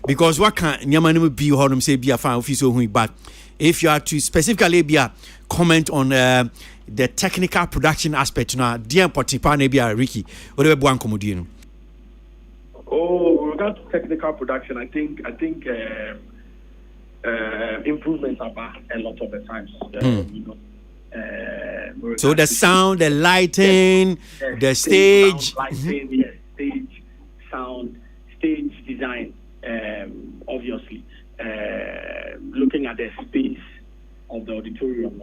because what can Nyamanu be honum say be a fan of so but if you are to specifically be a comment on the technical production aspect now, dear Potipa maybe a Ricky, whatever one comedian. Oh, with regard to technical production, I think improvements are back a lot of the times. So the sound, the lighting, the stage, stage sound, stage design. Obviously, looking at the space of the auditorium,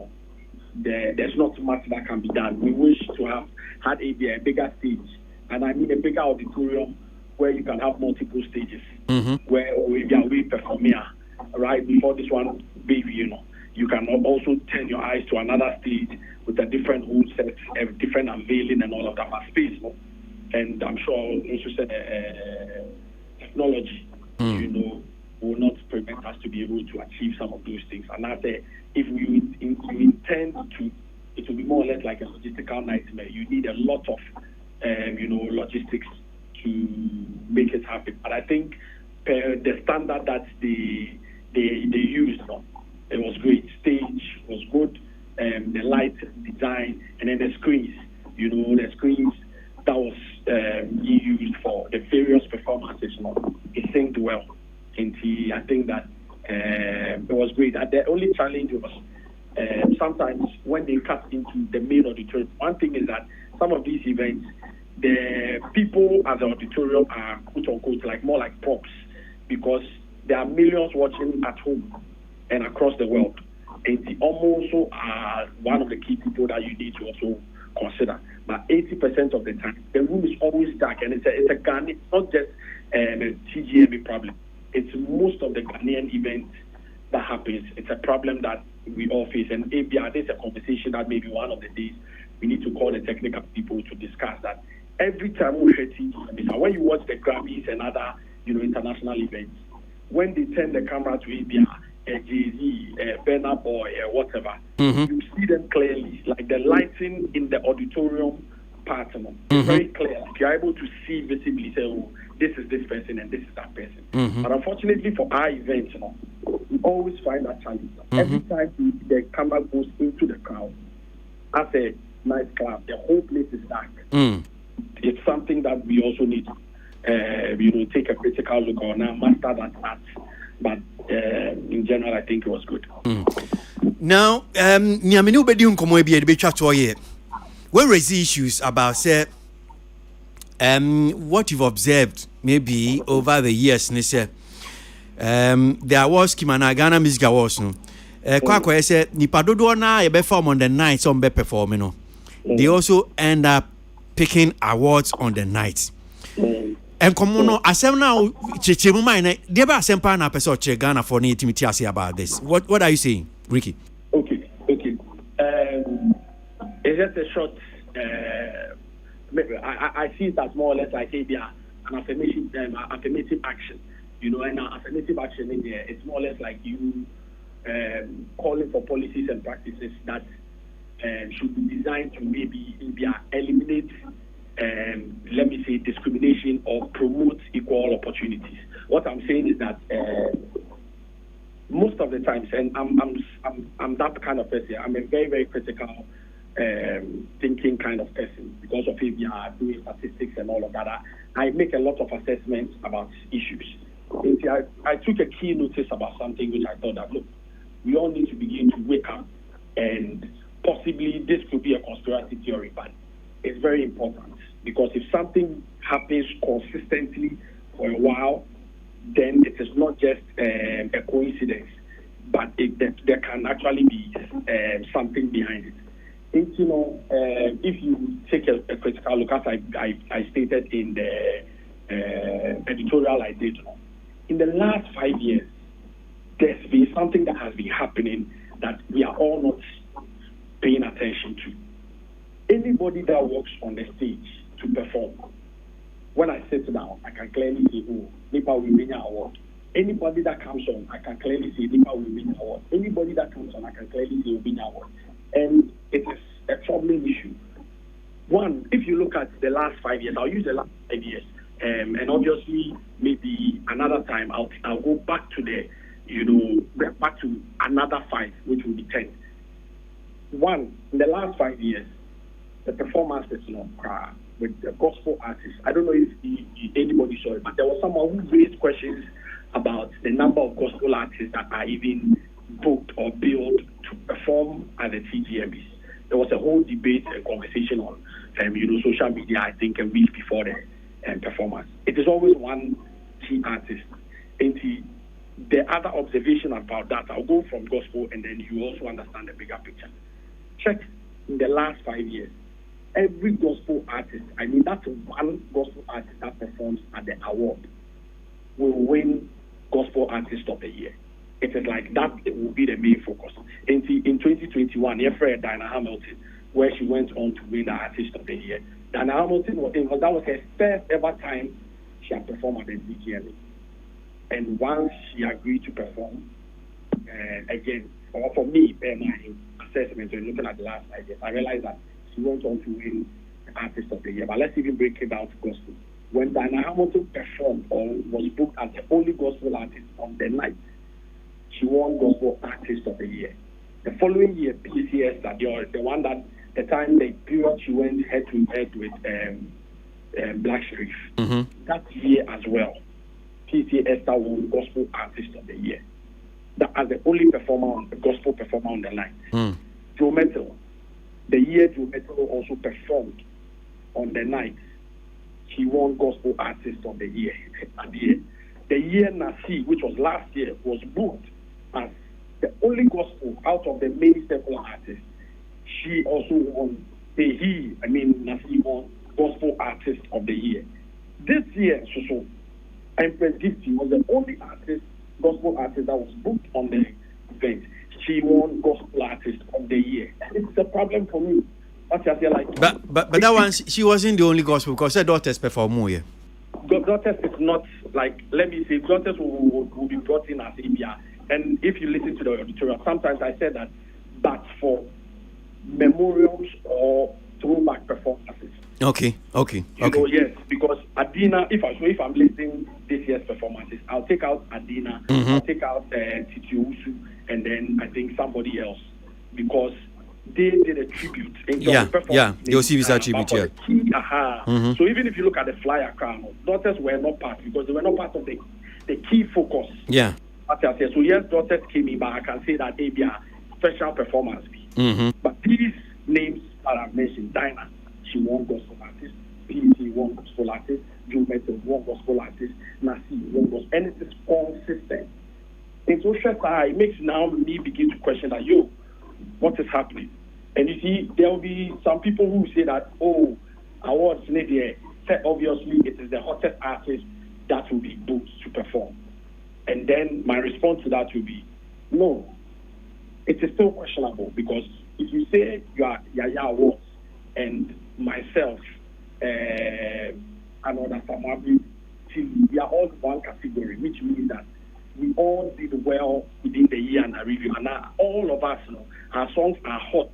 there's not much that can be done. We wish to have had a bigger stage, and I mean a bigger auditorium where you can have multiple stages, where we perform here, right before this one, baby, you can also turn your eyes to another stage with a different whole set, a different unveiling and all of that, but space, and I'm sure also said technology, will not prevent us to be able to achieve some of those things. And I say, if we intend to, it will be more or less like a logistical nightmare. You need a lot of, logistics to make it happen. But I think the standard that they used, it was great. Stage was good, the light design, and then the screens. The screens that was used for the various performances. It synced well. And I think that it was great. And the only challenge was sometimes when they cut into the main auditorium. One thing is that some of these events, the people at the auditorium are quote unquote more like props, because there are millions watching at home and across the world. And they also are one of the key people that you need to also consider. But 80% of the time, the room is always dark, and it's a Ghanaian, not just a TGMA problem. It's most of the Ghanaian events that happens. It's a problem that we all face. And ABR, this is a conversation that maybe one of the days we need to call the technical people to discuss that. Every time we hear TGMA, when you watch the Grammys and other international events, when they turn the camera to ABR, Jay-Z, Burna Boy, whatever, you see them clearly. Like the lighting in the auditorium part, very clear. Like you're able to see visibly, say, oh, this is this person and this is that person. But unfortunately for our events, we always find that challenge. Every time the camera goes into the crowd, as a nightclub, the whole place is dark. It's something that we also need to take a critical look on and master that art. But in general, I think it was good. Now, when raise issues about say what you've observed maybe over the years, there was Kimana Ghana Music Awards. Kwakwa said Nipadodo na you perform on the night, some be performing. They also end up picking awards on the night. And come on, asem now chechemu mine dey ba asem pa na person che Ghana for need to say about this. What are you saying, Ricky? Okay. It's just a short I see it as more or less like an affirmative action. And affirmative action in there, it's more or less like you calling for policies and practices that should be designed to maybe eliminate let me say discrimination or promote equal opportunities. What I'm saying is that most of the times, and I'm that kind of person. I'm a very, very critical thinking kind of person because of ABR, doing statistics and all of that. I make a lot of assessments about issues. I took a key notice about something which I thought that, look, we all need to begin to wake up, and possibly this could be a conspiracy theory, but it's very important because if something happens consistently for a while, then it is not just a coincidence, but there can actually be something behind it. And, if you take a critical look, as I stated in the editorial I did, in the last 5 years, there's been something that has been happening that we are all not paying attention to. Anybody that walks on the stage to perform, when I sit down, I can clearly see, oh, Nipa will win an award. Anybody that comes on, I can clearly see Nipa will win an award. Anybody that comes on, I can clearly see will win an award. And it is a troubling issue. One, if you look at the last 5 years, I'll use the last 5 years. And obviously, maybe another time I'll go back to back to another 5, which will be 10. One, in the last 5 years, the performance is with the gospel artists. I don't know if anybody saw it, but there was someone who raised questions about the number of gospel artists that are even booked or billed to perform at the TGMBs. There was a whole debate and conversation on social media, I think a week before the performance. It is always one key artist. And the other observation about that, I'll go from gospel and then you also understand the bigger picture. Check in the last 5 years, every gospel artist, that's one gospel artist that performs at the award, will win Gospel Artist of the Year. It is like that, it will be the main focus. In 2021, Efrain Diana Hamilton, where she went on to win the Artist of the Year. Diana Hamilton, that was her first ever time she had performed at the DGMA. And once she agreed to perform, again, or for me, my assessment, when looking at the last 5 years, I realized that she went on to win the Artist of the Year. But let's even break it down to gospel. When Diana Hamilton performed or was booked as the only gospel artist on the night, she won Gospel Artist of the Year. The following year, PCS, the one that the time the period she went head to head with Black Sherif. Mm-hmm. That year as well, PCS won Gospel Artist of the Year. That as the only gospel performer on the night. Joe Mettle, the year Joe Mettle also performed on the night, she won Gospel Artist of the Year. The year Nasi, which was last year, was booked as the only gospel out of the many secular artists. She also won Nasi won Gospel Artist of the Year. This year, I'm predicting was the only gospel artist that was booked on the event. She won Gospel Artist of the Year. It's a problem for me. But that one, she wasn't the only gospel because her daughters perform more. Yeah. Daughters is not like, let me say, daughters will be brought in as India. And if you listen to the auditorium, sometimes I said that, but for memorials or throwback performances. Okay. Yes, because Adina, if I'm listing this year's performances, I'll take out Adina, I'll take out Titi Usu, and then I think somebody else, because they did a tribute. The OCB's tribute, yeah. So even if you look at the flyer crown, daughters were not part, because they were not part of the key focus. Yeah. So yes, daughters came in, but I can say that they are special performance. But these names that I've mentioned, Dinah, she won Gospel Artist, PET won Gospel Artist, Joe Mettle won Gospel Artist, Nasi won Gospel, and it is consistent. And so it makes now me begin to question that, what is happening? And you see, there will be some people who say that, awards, obviously it is the hottest artist that will be booked to perform. And then my response to that will be, no, it is still questionable, because if you say you are Yaya Awards and myself, and other Samabi, we are all one category, which means that we all did well within the year and a review. And now all of us, our songs are hot,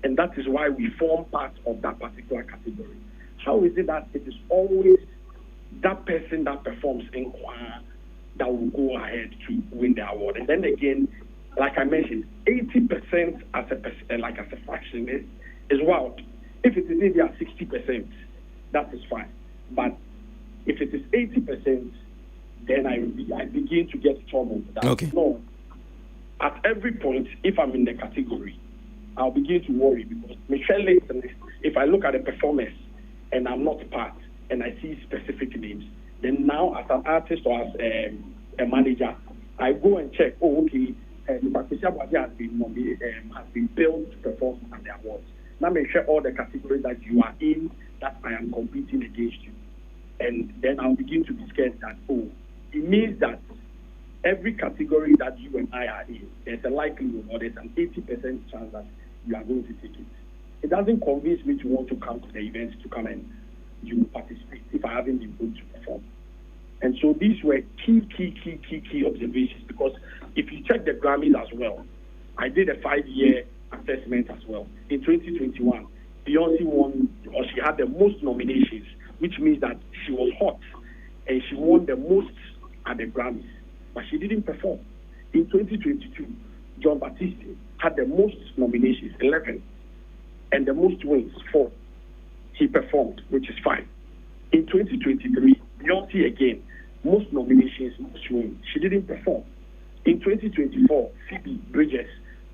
and that is why we form part of that particular category. How is it that it is always that person that performs in choir that will go ahead to win the award? And then again, like I mentioned, 80% as a fraction is wild. If it is maybe at 60%, that is fine. But if it is 80%, then I begin to get trouble. No, at every point, if I'm in the category, I'll begin to worry, because Michelle Layton, if I look at the performance and I'm not part and I see specific names, then now as an artist or as a manager, I go and check, Patricia Bwadi has been billed to perform at the awards. Now make sure all the categories that you are in, that I am competing against you. And then I'll begin to be scared that, it means that every category that you and I are in, there's a likelihood or there's an 80% chance that you are going to take it. It doesn't convince me to want to come to the events to come and you participate if I haven't been able to perform. And so these were key observations, because if you check the Grammys as well, I did a 5-year assessment as well. In 2021, Beyonce won, or she had the most nominations, which means that she was hot. and she won the most at the Grammys, but she didn't perform. In 2022, John Baptiste had the most nominations, 11, and the most wins, 4. He performed, which is 5. In 2023, Beyoncé again, most nominations, most wins. She didn't perform. In 2024, Phoebe Bridges,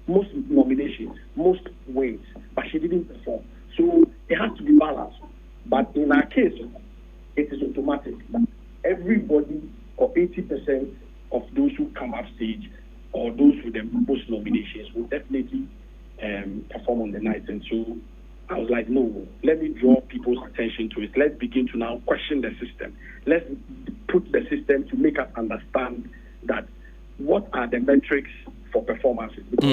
most nominations, most wins, but she didn't perform. So it has to be balanced. But in our case, it is automatic that everybody or 80% of those who come up stage or those with the most nominations will definitely perform on the night. And so I was like, no, let me draw people's attention to it. Let's begin to now question the system. Let's put the system to make us understand that what are the metrics for performances. Because,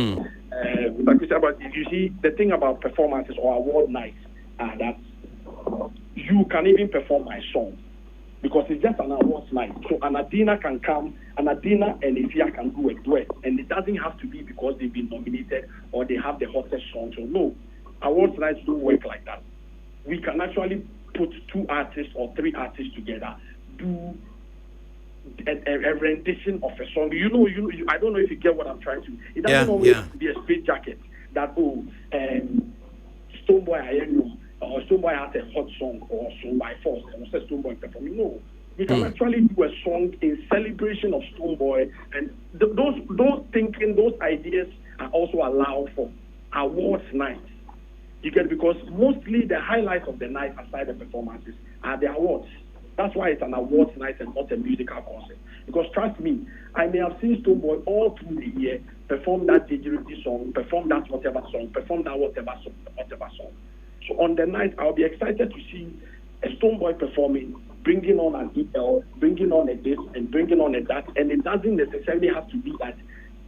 if you see, the thing about performances or award nights are that you can even perform my song because it's just an awards night. So an Adina can come, an Adina and Ifia can do a duet, and it doesn't have to be because they've been nominated or they have the hottest song. So no, awards nights don't work like that. We can actually put 2 artists or 3 artists together, do a rendition of a song. I don't know if you get what I'm trying to. It doesn't always be a straight jacket that Stonebwoy Ayenu or Stonebwoy has a hot song or song by force and says Stonebwoy performing. No, we can actually do a song in celebration of Stonebwoy, and those ideas are also allowed for awards night. You get, because mostly the highlights of the night aside the performances are the awards. That's why it's an awards night and not a musical concert. Because trust me, I may have seen Stonebwoy all through the year perform that Didgeridoo song, perform that whatever song, perform that whatever song. So on the night, I'll be excited to see a Stonebwoy performing, bringing on an EL, bringing on a this, and bringing on a that. And it doesn't necessarily have to be that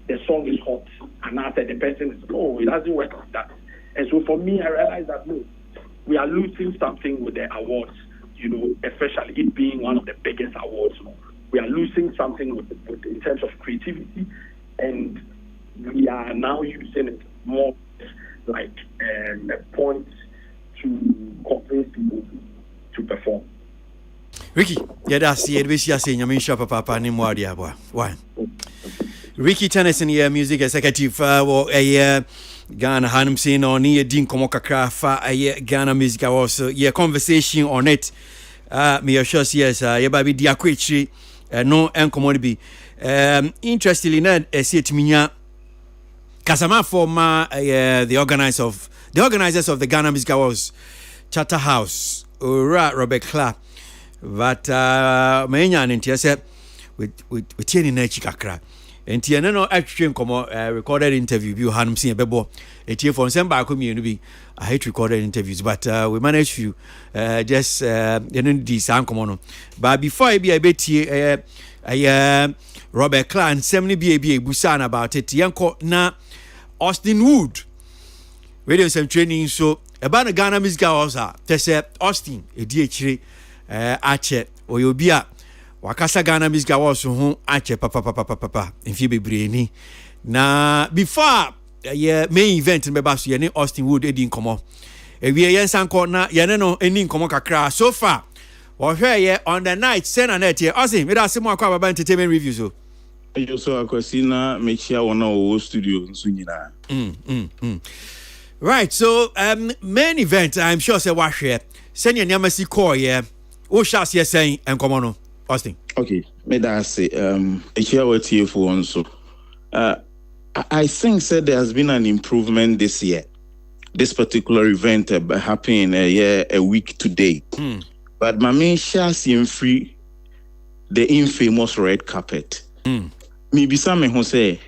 the song is hot and after the person is, no, it doesn't work like that. And so for me, I realized that, no, we are losing something with the awards, especially it being one of the biggest awards. We are losing something with in terms of creativity, and we are now using it more like a point to convince people to perform. Ricky, that's Papa One. Ricky Tennyson, music executive for a Ghana Hanum Sin on near Dean Komokakra for a Ghana Music Awards. Conversation on it. Me assure yes, baby Diakwichi, no encommodity. Interestingly, Ned, see it minya Kasama former the organizers of the Ghana Music Awards, Charter House, Robert Clark, but Menya and Tiasa with Tieni Nachikakra. And Tiana actually recorded interview you Hanum Sin Bebo. A tear for some back community. I hate recorded interviews, but we managed to just this uncommon. But before I be a bit here, Robert Clark 70 BAB Busan about it. Yanko na Austin Wood. Radio some training so about the Ghana Music Awards. They say Austin a DH Ache or Yobia. Wakasa Ghana Music Awards ho Ache papa in Phoebe Breni. Na before main event in Bebasu yene Austin Wood edin komo. E wie yen sanko na yene no eni komo kakra so far. Wo hwe ye on the night send net here. Austin, me da se mo akwa baba entertainment reviews so. You so akwasina make sure wona wo studio nso nyina. Right, so main event I'm sure say wa hwe. Send your nyamasi call ye. Wo sha se sen enkomo no. Austin. Okay, me da say e share what you for one so. I think there has been an improvement this year. This particular event happened a week today. But my main shares in free the infamous red carpet. Maybe some who say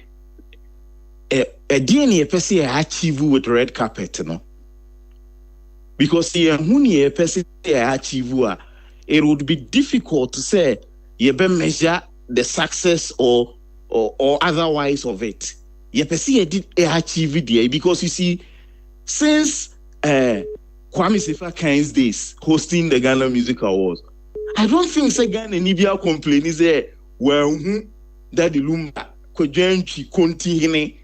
a DNA person achieve with red carpet, no? Because who person achieve it would be difficult to say you measure the success or otherwise of it. Yepesi did achieve there because you see, since Kwame Sefa Kain's days hosting the Ghana Music Awards, I don't think Ghana Nibia complain is there that the Lumba Kojenchi continue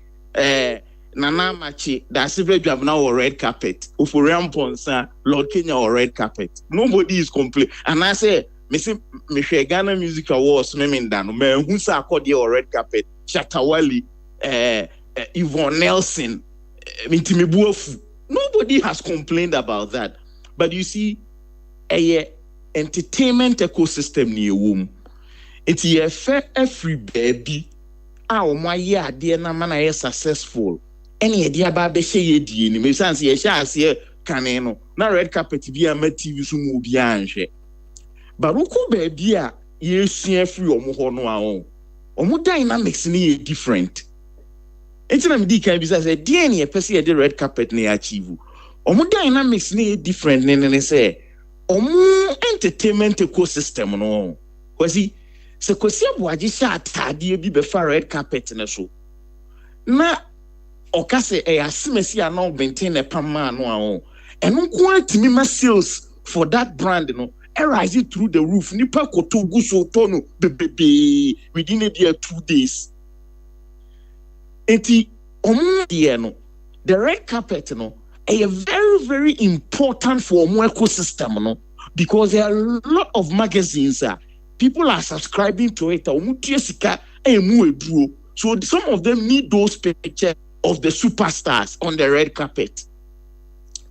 Nana Machi that's if you have now a red carpet Ufuriam Ponsa Lord Kenya or red carpet. Nobody is complaining. And I say me say me share Ghana Music Awards me ndano me hu sa akode or red carpet Shatawali Yvonne Nelson Mintimibuofu. Nobody has complained about that. But you see, a entertainment ecosystem near womb. It's a fair every baby. Our my year, dear Namana is successful. Any idea about the share ye ni me sans ye shall see caneno. Na red carpet be a TV sumu bianche. But uko baby ye see free omo omo dynamics ni different. It's not me can be say DNA person the red carpet ni achieve. Omo dynamics ni different ne say omo entertainment ecosystem no. Kwasi se kwasi abuaji sha atade bi be fa red carpet ne so. Na okase asimesi ana maintain e pama no a eno ko atimi ma sales for that brand no rise it through the roof. Nipa koto gu so tono bebebe within a 2 days. Enti no, the red carpet no a very very important for our ecosystem no because there are a lot of magazines people are subscribing to it so some of them need those pictures of the superstars on the red carpet.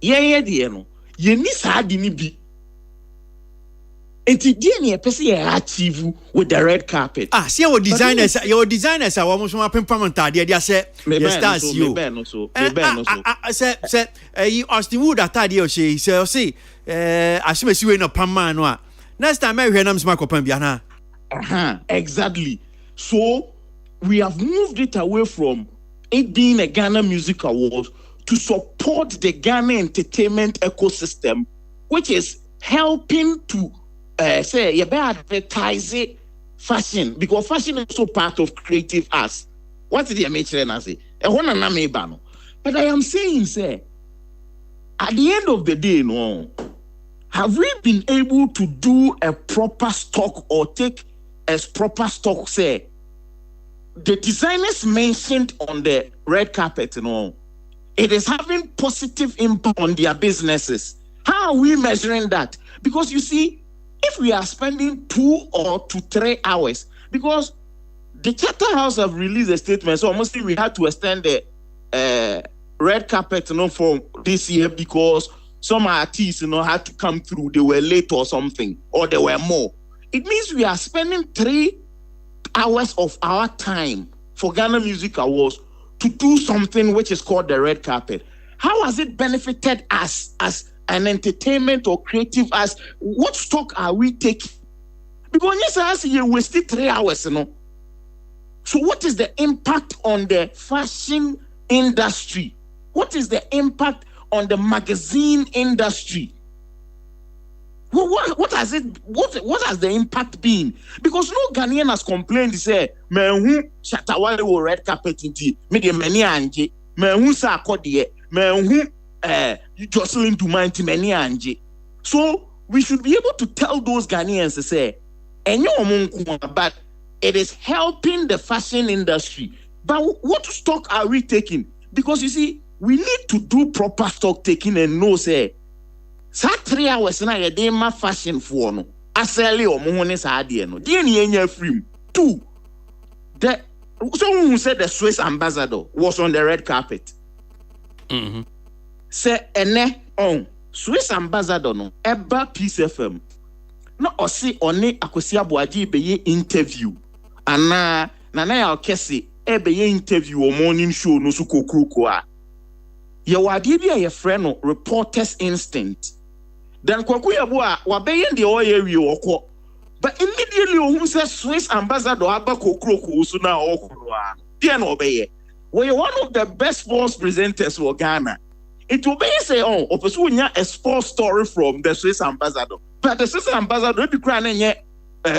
No ye ni sa adi ni bi enti DNA person achieve with the red carpet. See your designers are almost one pimpamenta. They say the stars you. Say you Austin Wood atade o she say asime we no pamma no a. Next time I hear nam smart kopam bia na. Exactly. So we have moved it away from it being a Ghana Music Awards to support the Ghana entertainment ecosystem, which is helping to say you better advertise fashion because fashion is also part of creative arts. What did you mention? I say, but I am saying, say, at the end of the day, no, have we been able to do a proper stock or take as proper stock? Say, the designers mentioned on the red carpet, no, it is having positive impact on their businesses. How are we measuring that? Because you see, if we are spending 2 or 3 hours, because the Charterhouse have released a statement, so almost we had to extend the red carpet, for this year because some artists, had to come through. They were late or something, or there were more. It means we are spending 3 hours of our time for Ghana Music Awards to do something which is called the red carpet. How has it benefited us as an entertainment or creative as what stock are we taking? Because yes, you wasted 3 hours, So what is the impact on the fashion industry? What is the impact on the magazine industry? What has it? What has the impact been? Because no Ghanaian has complained. He said, "Man, who Shatawale will red carpet into me the many anje. Man, who sa akodiye. Man, who Jocelyn Dumanti many anje." So we should be able to tell those Ghanaians to say, but it is helping the fashion industry. But what stock are we taking? Because you see, we need to do proper stock taking and know say. 3 hours na ye dey ma fashion for no asele omo ne sa ade no dey ne enya free. 2 the someone who said the Swiss ambassador was on the red carpet. Say ene on Swiss ambassador no eba Peace FM no osi oni Akwasi Abuaji beye interview ana na ya okese ebeye interview o morning show no so kokruko a ye wade bia ye frɛ no reporters instinct. Then Kwakuyabu wabeye the oye wi okọ. But immediately who says Swiss ambassador abako kroko so na okoro. Dia no obeye. We one of the best sports presenters for Ghana. It will be say opesunya a sports story from the Swiss ambassador. But the Swiss ambassador be cry na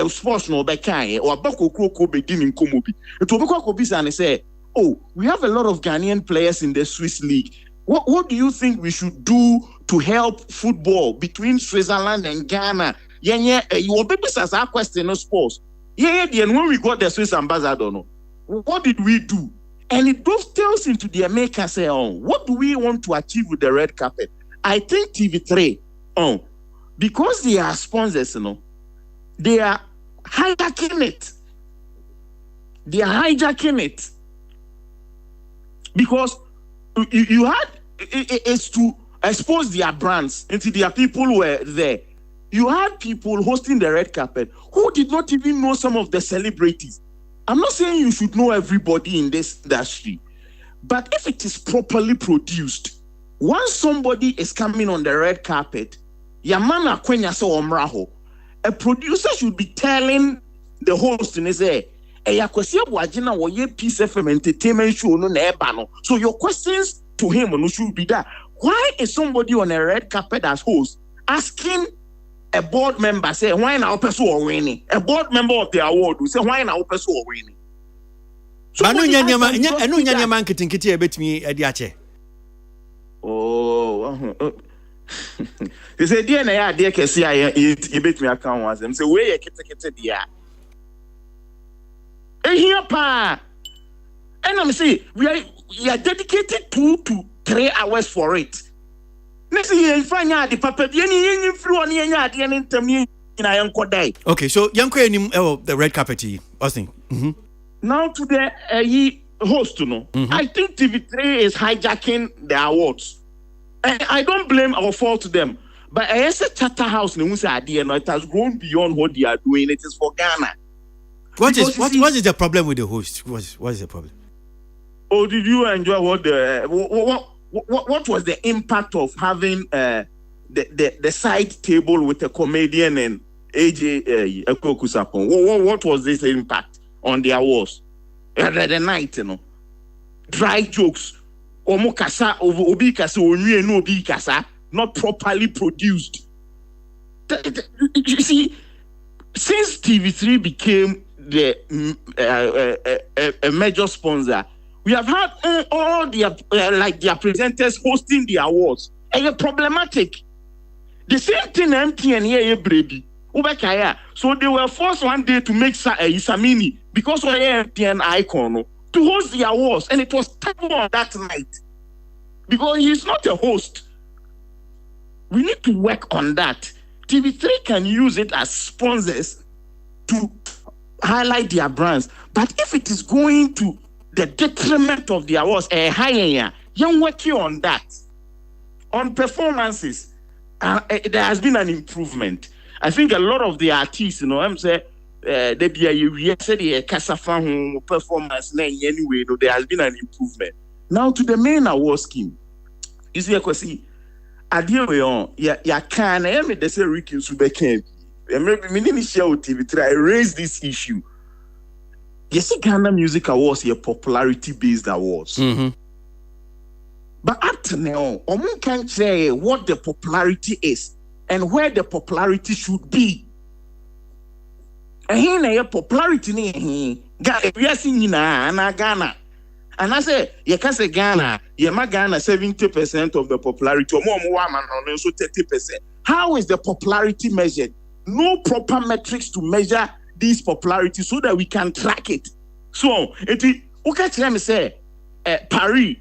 sports no be kan or abako kroko be din nkomo bi. It will be kwa bisa and say, "Oh, we have a lot of Ghanaian players in the Swiss league. What do you think we should do to help football between Switzerland and Ghana?" You will be as our question of sports. When we got the Swiss ambassador, no, what did we do? And it dovetails into the American say, what do we want to achieve with the red carpet? I think TV3, because they are sponsors, they are hijacking it. They are hijacking it because you had it's to expose their brands into their people who were there. You had people hosting the red carpet who did not even know some of the celebrities. I'm not saying you should know everybody in this industry, but if it is properly produced, once somebody is coming on the red carpet, Yamana Kwenya so omraho, a producer should be telling the host and say, Peace FM entertainment show no nebano. So your questions to him should be that. Why is somebody on a red carpet as host asking a board member, say, why now person or winning? A board member of the award will say, why now person or winning? So I know Nyanya man kitin bet me ediache. Oh, they say, dear Naya, dear Cassia, you bet me account once. And say, where you get dear. And here, pa. And I'm saying, we are dedicated 2 to 3 hours for it. Next year, you find out the papa, the flew on the end to me in a young day. Okay, so Yanko, the red carpet, Austin. Now to the host, I think TV3 is hijacking the awards. And I don't blame or fault them. But as a charter house, it has grown beyond what they are doing. It is for Ghana. What is the problem with the host? What is the problem? Oh, did you enjoy what was the impact of having the side table with a comedian and AJ Ekokusapon? What was this impact on the awards? The night, dry jokes, omokasa obi kasa onwie no obi kasa, not properly produced. You see, since TV3 became the a major sponsor, we have had all their their presenters hosting the awards. And it's problematic. The same thing MTN here, baby. So they were forced one day to make Samini because of MTN icon to host the awards, and it was terrible on that night because he's not a host. We need to work on that. TV3 can use it as sponsors to highlight their brands, but if it is going to the detriment of the awards, higher, you're working on that. On performances, there has been an improvement. I think a lot of the artists, I'm saying, they be a Kasafa performance anyway, there has been an improvement. Now to the main award scheme. You see, I see, I can't, they say Ricky Subeke, I raised this issue. Yes, Ghana Music Awards are popularity-based awards. But up to now, we can't say what the popularity is and where the popularity should be. And here, popularity we are seeing in Ghana. And I say, you can say Ghana, Ghana 70% of the popularity, or more, so 30%. How is the popularity measured? No proper metrics to measure this popularity so that we can track it. So, let me say, Paris,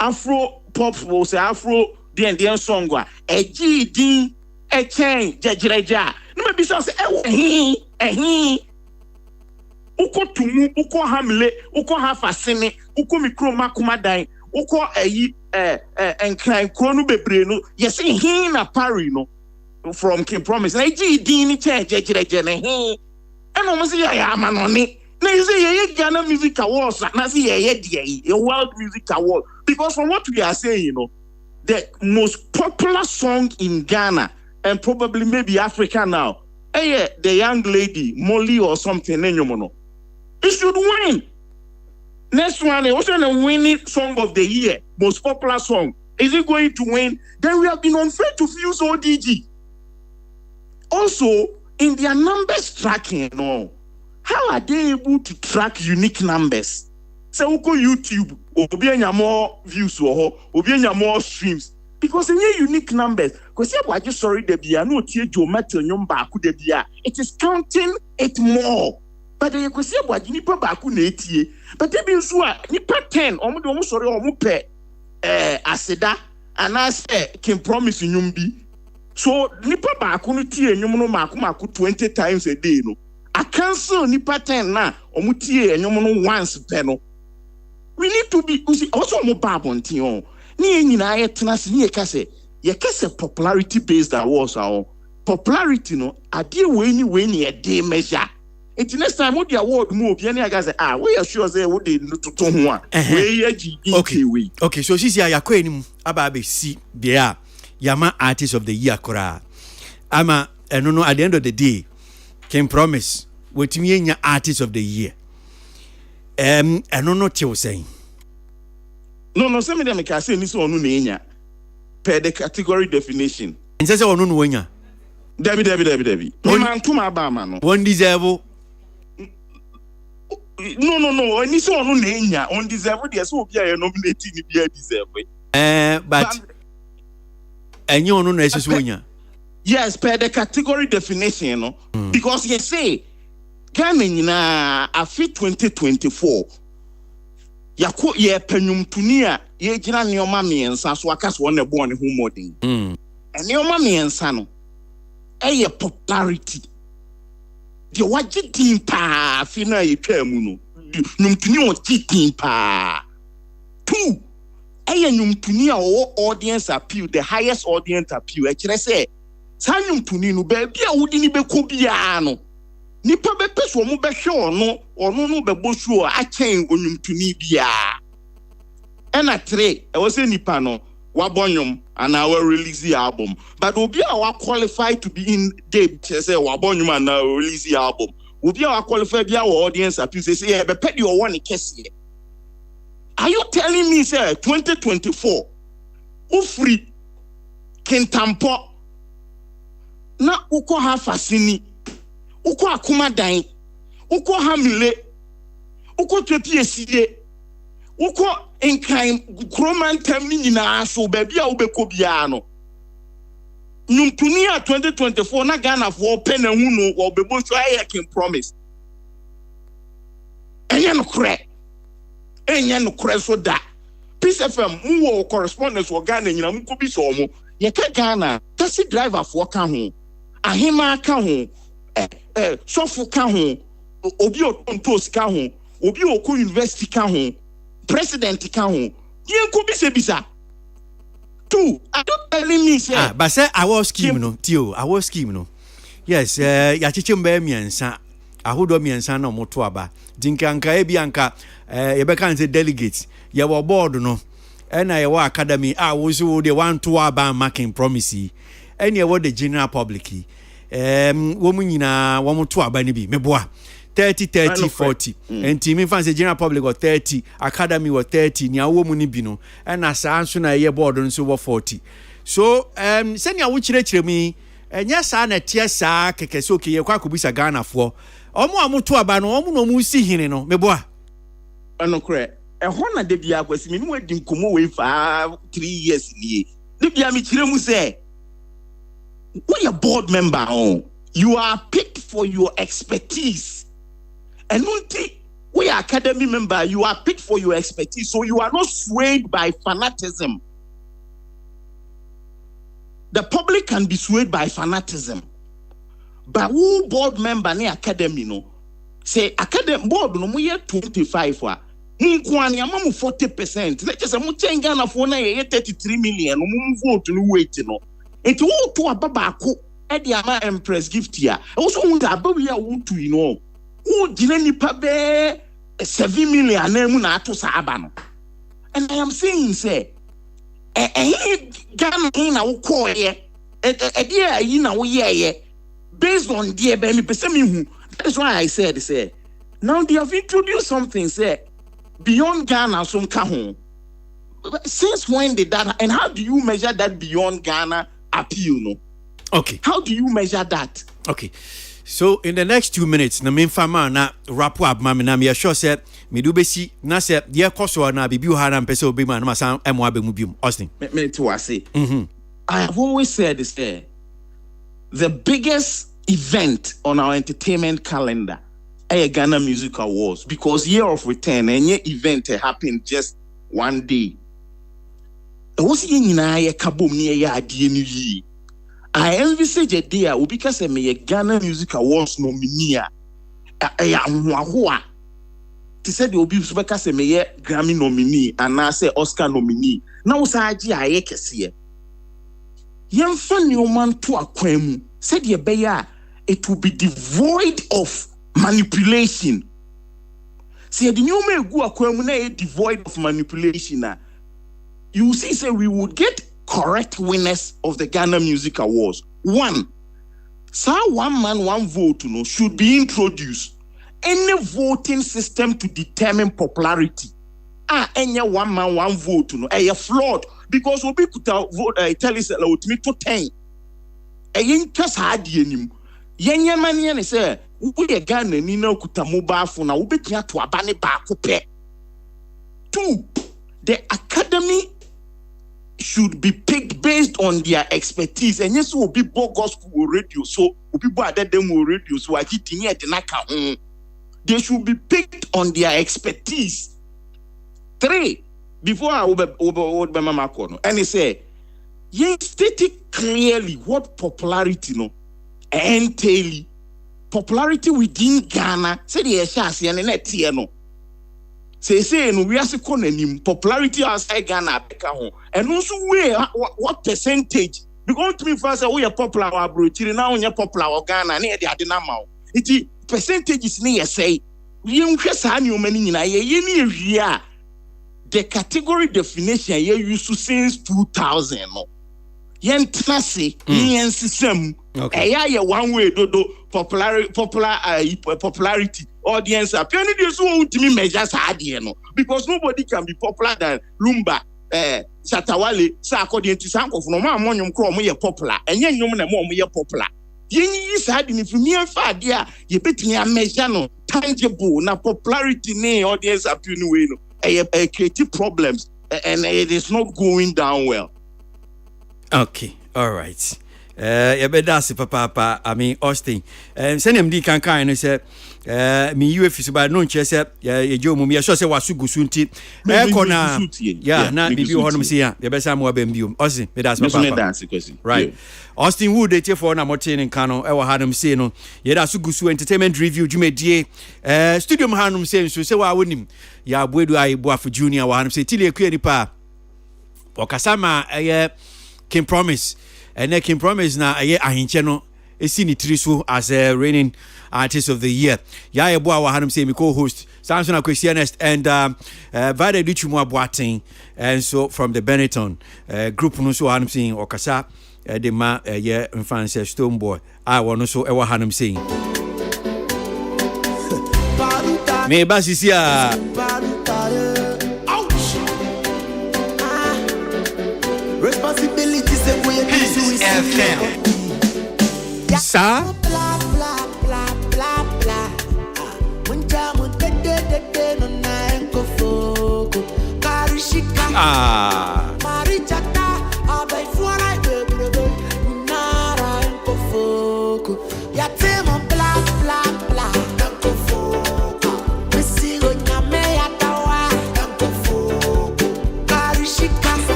Afro pop will say Afro the song, a G, a chain, Jajaja. No, maybe so say, Uko tumu, uko hamle, uko hafasene, uko mikro makumadai, uko enkran kronu bebreno. Yes, he na Paris no. From King Promise. Na dini change he. And almost ya manoni. Na say Ghana Music Awards. Na say World Music Award. Because from what we are saying, the most popular song in Ghana and probably maybe Africa now, the young lady Molly or something. It should win. Next one, also the winning song of the year, most popular song. Is it going to win? Then we have been unfair to Fuse ODG. Also, in their numbers tracking, how are they able to track unique numbers? So, YouTube, obianya more views or obianya more streams. Because in your unique numbers, because you just sorry the bia no tie geometry nyomba ku de bia. It is counting it more. But you could see what you need per baku na etie. But they be so nipa 10 omo sorry omo pe aseda and I say can promise nyumbi. So nipa baako no tie enyum no maako 20 times a day no. I cancel nipa 10 na omu tie enyum no once per no. We need to be also omu babonti on. Ni nyina ye tenase ni ye kase popularity based awards our popularity no ade we ni e dey measure. It next time what the award mo obi na ga say we are sure say we dey to ho a we ye okay so sisi ayakọ enim aba be si bia Yama Artist of the Year kora. Ama eno no at the end of the day can promise wetimi enya Artist of the Year. Eno no te saying. No say me dem ka say ni so onu na enya per the category definition. Nse say onu no enya. Debi. Man tuma ba ma no. One deserve. No. Ni so onu na enya. On deserve there so obi a nominate ni bia deserve. But and you know yes, per the category definition, no? Because you say, Ghana na afi 2024. Yako ye penum tunia ye jina nioma miensa so aka so na bo ne ho modern. Nioma miensa no eye popularity. De waje din pa afi na ye twa mu no. Num tuni o tin pa. 2 nyumtuni a audience appeal, the highest audience appeal. Actually say, sa nyumtuni no baby a wudi ni beko bia no. Nipa be peso mo be hwe no be bosu a chen onyumtuni bia. Na 3, e was say nipa no wabonyum and our release the album. But obi a wa qualify to be in date say wabonyum and our release the album. Obi a wa qualify bia audience appeal say e be pedi o one kese. Are you telling me, sir, 2024, Ufri, Kentampo, na uko ha fasini, uko akuma dain, uko hamile, uko tepiesiye, uko enkaim, kroman termini na aso, baby a ubeko biano. Numtunia 2024, na Ghana for pen and uno, or bebo so I can promise. And you no correct. Enya no kreso da Peace FM mu correspondence wo Ghana nyina mu ko bi so mo ye ka Ghana taxi driver fo ka ho ahema ka ho sofu ka ho obi o tontos ka ho obi o ko university ka ho president ka ho ye ko bi se bisa 2 I don't telling me say but say our scheme no tio our scheme no yes ya chichimba miensa ahodo miensa na moto aba dinkanka e bianka ye be kan say delegates ye wo board no na ye wo academy wo so de want to aba making promise and ye wo the general public wo mu nyina wo moto aba ni bi meboa 30-40 and team fan general public or 30 academy or 30 nya wo mu ni bi no na saa nso na ye board no so wo 40 so senia wo chire mi enya saa na tie saa keke so ke ye kwa kubisa Ghana fo omo amoto aba no omo no mu si hine no meboa anokre ehona de bia kwasi mi no adi nkomo we fa 3 years nie de bia mi chire mu say we are board member on you are picked for your expertise and until we are academy member you are picked for your expertise so you are not swayed by fanatism. The public can be swayed by fanatism. But who board member ni academy no say academy board no mo ye 25 wa nkwani amamu 40%. Let's just mo chenga na for na ye 33 million no mo vote no wait no. Enti wo to ababa ko e de ama empress gift ya. Wo so wo da abawi ya wo tu no. Wo gina nipa be 7 million na mu na ato sa aba no. And I am saying say Ghana na wo koye dia yi na wo ye based on the me person hu. That is why I said say now they have introduced something say beyond Ghana some ka ho. Since when did that and how do you measure that beyond Ghana appeal no? Okay. How do you measure that? Okay. So in the next 2 minutes na me fama na wrap up ma me na me sure say me do besi na say de koso na bibi ha na mpese obi ma na masan emo abemu biom Austin. Me to say. I have always said this there. The biggest event on our entertainment calendar Ghana Music Awards because Year of Return and your event happened just one day. Was in ye kabum near ya adie. I envisage a day will because me a Ghana Music Awards nominee. They said you will be because me a Grammy nominee and I say Oscar nominee. Now Saji I kesiye. Young funny man to a quem said ye beya it will be devoid of manipulation. See the new me go a quem devoid of manipulation. You see, say we would get correct winners of the Ghana Music Awards. One, one man, one vote, should be introduced. Any voting system to determine popularity. Any one man, one vote, flawed because we could vote. Tell us about me to 10. Ain't just hard yenim. Yenya man say we a Ghana ni no kuta mobile phone. We be to abane back. 2, the academy should be picked based on their expertise. And yes, will be gospel radio. So people are them radio. So I get in here they should be picked on their expertise. 3, before I would be Mama Kono, and he say, you stated clearly what popularity entail. Popularity within Ghana. Say the Eshasi and the no. Say no, we are saying popularity outside Ghana, and also what percentage? Because to me first, we are popular abroad. Now we are popular Ghana. Near the Adinamau. It percentages near say we don't any many the category definition you used to since 2000. Yen trase yen system. Okay. One way do popularity audience apparently there's one to me measures hard because nobody can be popular than Lumba Shatawale sa according to some of no man call me popular and yen no more popular. Yen is hard in me and fa dia you bet me a measure no tangible na popularity ne audience appealing way creative problems and it is not going down well. Okay, all right. That's papa. I mean, Austin. Send him the can kind. Say, me you if you buy no chess. You mumi. I say was sugu sunti. Kona. Yeah, na bibi honum siya. You better more bembium. Austin, that's papa. Right. Austin Wood they for na motin in Kano. I will have them say no. Yeah, that's sugu entertainment review. Jume die. Studio hanum say so. Say wa wonim. Ya bwedu ai boafu junior wa hanum say tili ekwe nipa. Wakasama King Promise. And King Promise na ahinche no esi ni triso as a reigning artist of the year. Ya ebo wa hanum say me co-host Samson Akwesi Ernest and Vade Duchumu Boateng and so from the Benetton group no so hanum saying okasa de ma influence Stone Boy I want so e wa hanum saying me basisia responsibility say we FM. Sa?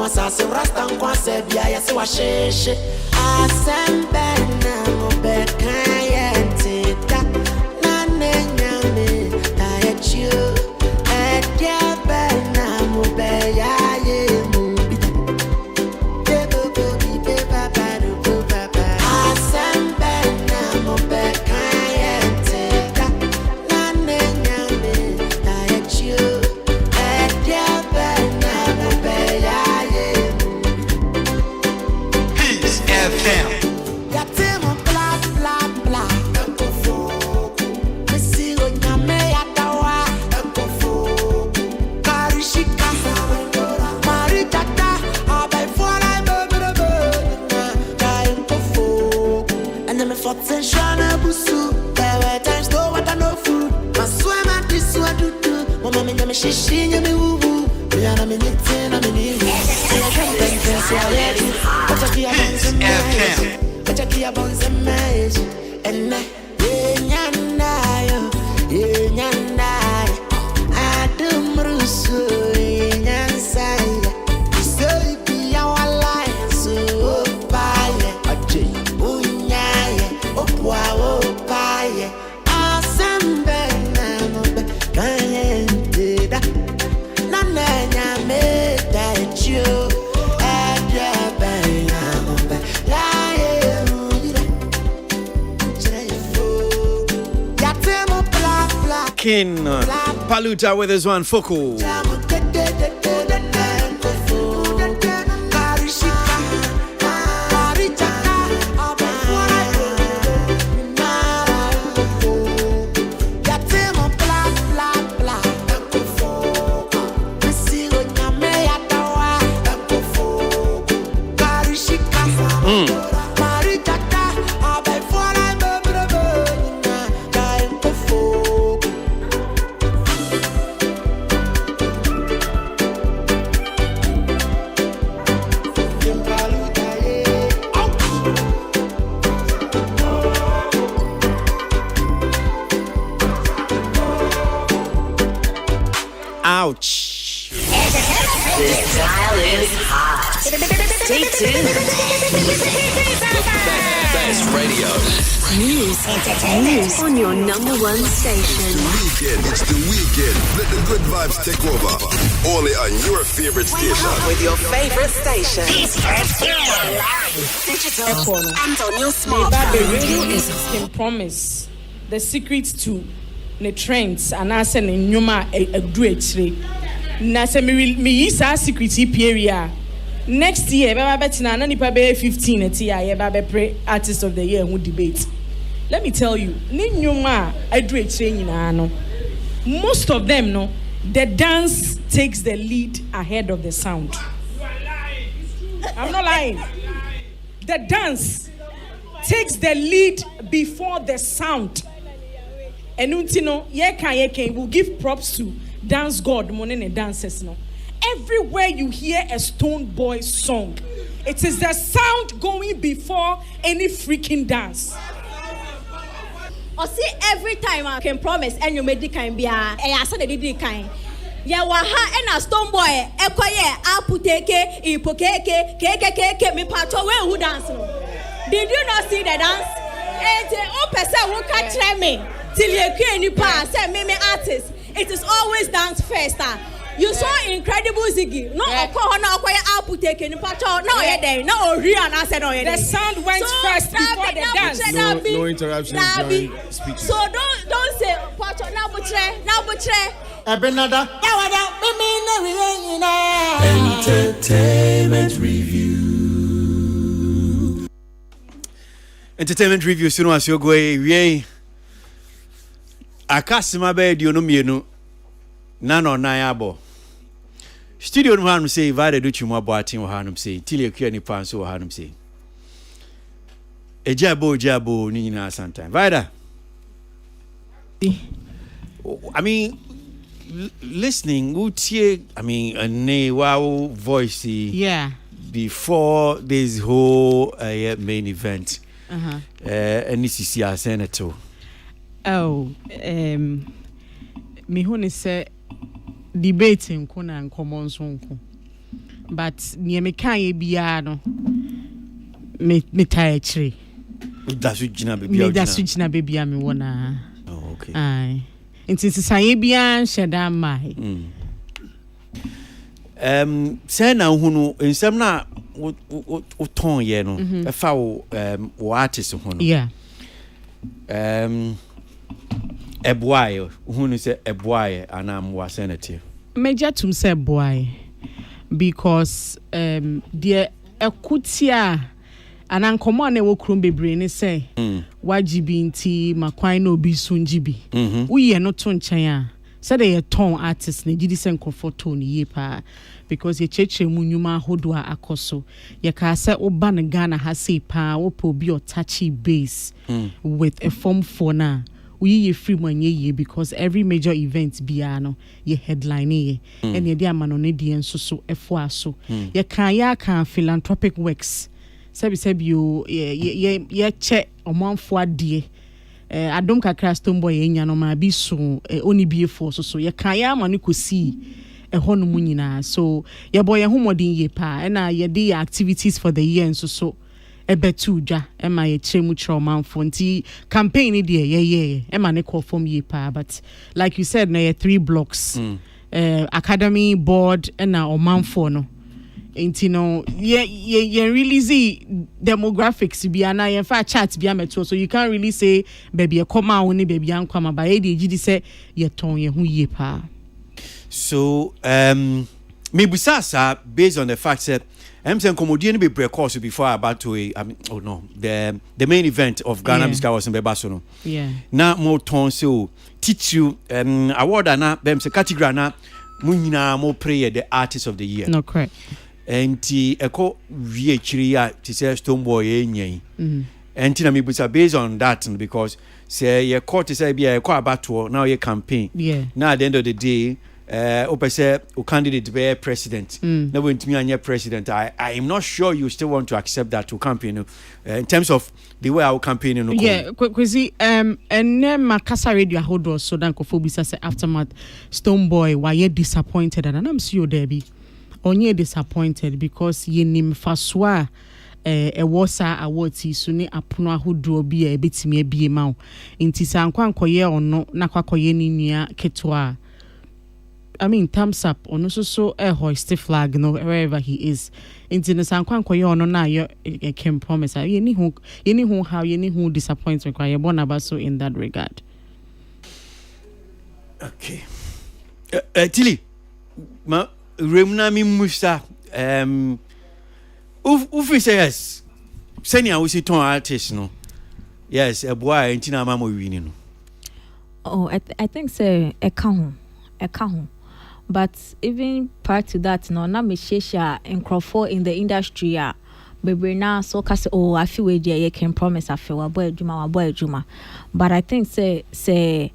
Asase rasta nkwase bia yase wa sheshe asembe na mobeka yentita na nenyame ta yachu edia be na mobeya yemu bebo bi be baba do baba asembe na mobeka yentita na nenyame ta yachu edia be na mobeya Kin Paluta with his one Foko. Ouch. This dial is hot. Stay tuned. Best radio. News, entertainment on your number one station. It's the weekend. Let the good vibes take over. Only on your favorite station. With your favorite station. Digital and on your smartphone. The radio is in promise. The secret to the trends and I send in Numa a great na se me use our security period next year baba betina na nipa be 15 etia ye baba pre artist of the year who debate. Let me tell you ni Numa a great nyina no most of them no the dance takes the lead ahead of the sound. I'm not lying. The dance takes the lead before the sound. And untino ye can will give props to dance god money and dancers no. Everywhere you hear a Stone Boy song, it is the sound going before any freaking dance. Or see every time I can promise and you make the kind be I said they did kind. Ya wa ha and a Stone Boy ekoye aputeke ipokeke keke me pato when who dance no. Did you not see the dance? And o person who can try me till you can you pass say me artist. It is always dance first. You saw Incredible Ziggy. No, aputeke ni pato. No, no, Rihanna said no. The sound went first before the dance. No interruptions during speech. So don't say pato na butre. Ebenada. Entertainment review. Entertainment review sunu asiogo wie. Akasima be di onu mienu. Na no nan abo. Studio no hanum say vare do chimu abo atin hanum say tile kua ni pan so hanum say. Ejabo ni nyina sometime. Vida. I mean listening utie a wow voice before this whole main event. And this is your senator. Oh, me who say debating kuna and common sonko. But near me can be no me tie tree. That's which na baby I me wanna. Oh, okay. Aye. Into Saibia Shada Mai. Say now who in some na ton ye no a foul artist who yeah. A boy who say a boy and I'm was senator. Major to say boy because dear a kutia and uncommon a walk be brain say wajibi nti makwan no bi sunjibi we are not ton chaya said they a ton artist ne didi sen comfort tone ye pa because ye cheche mu nyuma hodwa akoso ye ka say oba ne Ghana ha say pa wo po bi o touchy bass with a form for na we free when ye because every major event biano ye headline ye and ye dia manonedi and so so ye can philanthropic works sabi you ye check omanfo ade adom kakra Stonebwoy enya no ma bi so oni biefo so ye kan ya ma ne kosi ho no mu nyina so ye boy ye homodin ye pa na ye dey activities for the year and so ebetu dwa ema ye chemu chromanfo nti campaign ni de ye ema ne call form ye pa but like you said na ye 3 blocks academy board na omanfo no nti no ye release demographics bi na ye fa chart bi ameto so you can't really say baby e come out ni baby ankwama ba ye dey gidi say ye ton ye hu ye pa so me busasa based on the fact that MSN Komodie no be break course before about to the main event of Ghana Music Awards in Bebaso yeah na mo ton so teach you award na bem se category na mo nyina mo pray the artist of the year no correct enti eko wie chiri ya ti say Stonebwoy enyen enti na me busa based on that because say your court say bia e kwa abato now your campaign now at the end of the day opese o candidate be president na when me anya president I am not sure you still want to accept that to campaign in terms of the way our campaign kwezi enne makasa radio hold so dan kofobisa say aftermath Stonebwoy why you disappointed and I'm sure there be onye disappointed because ye nim faswa wosa awoti so ne apono ahodo bi a betimi abie ma nti sankwankoye ono na kwakoye ni nua ketwa I mean thumbs up ono so hoist flag no wherever he is nti ne sankwankoye ono na yo can promise ye ni hu how ye ni hu disappointment kwa ye bona baso in that regard. Okay Tilly ma remna mi musa Ufi says senior we see ton artist no yes a boy entina mama wini no oh I think so e ka ho but even prior to that no na me shesha enkrofo in the industry bebre na so ka say oh I feel we dey you can promise I feel boy adwuma but I think say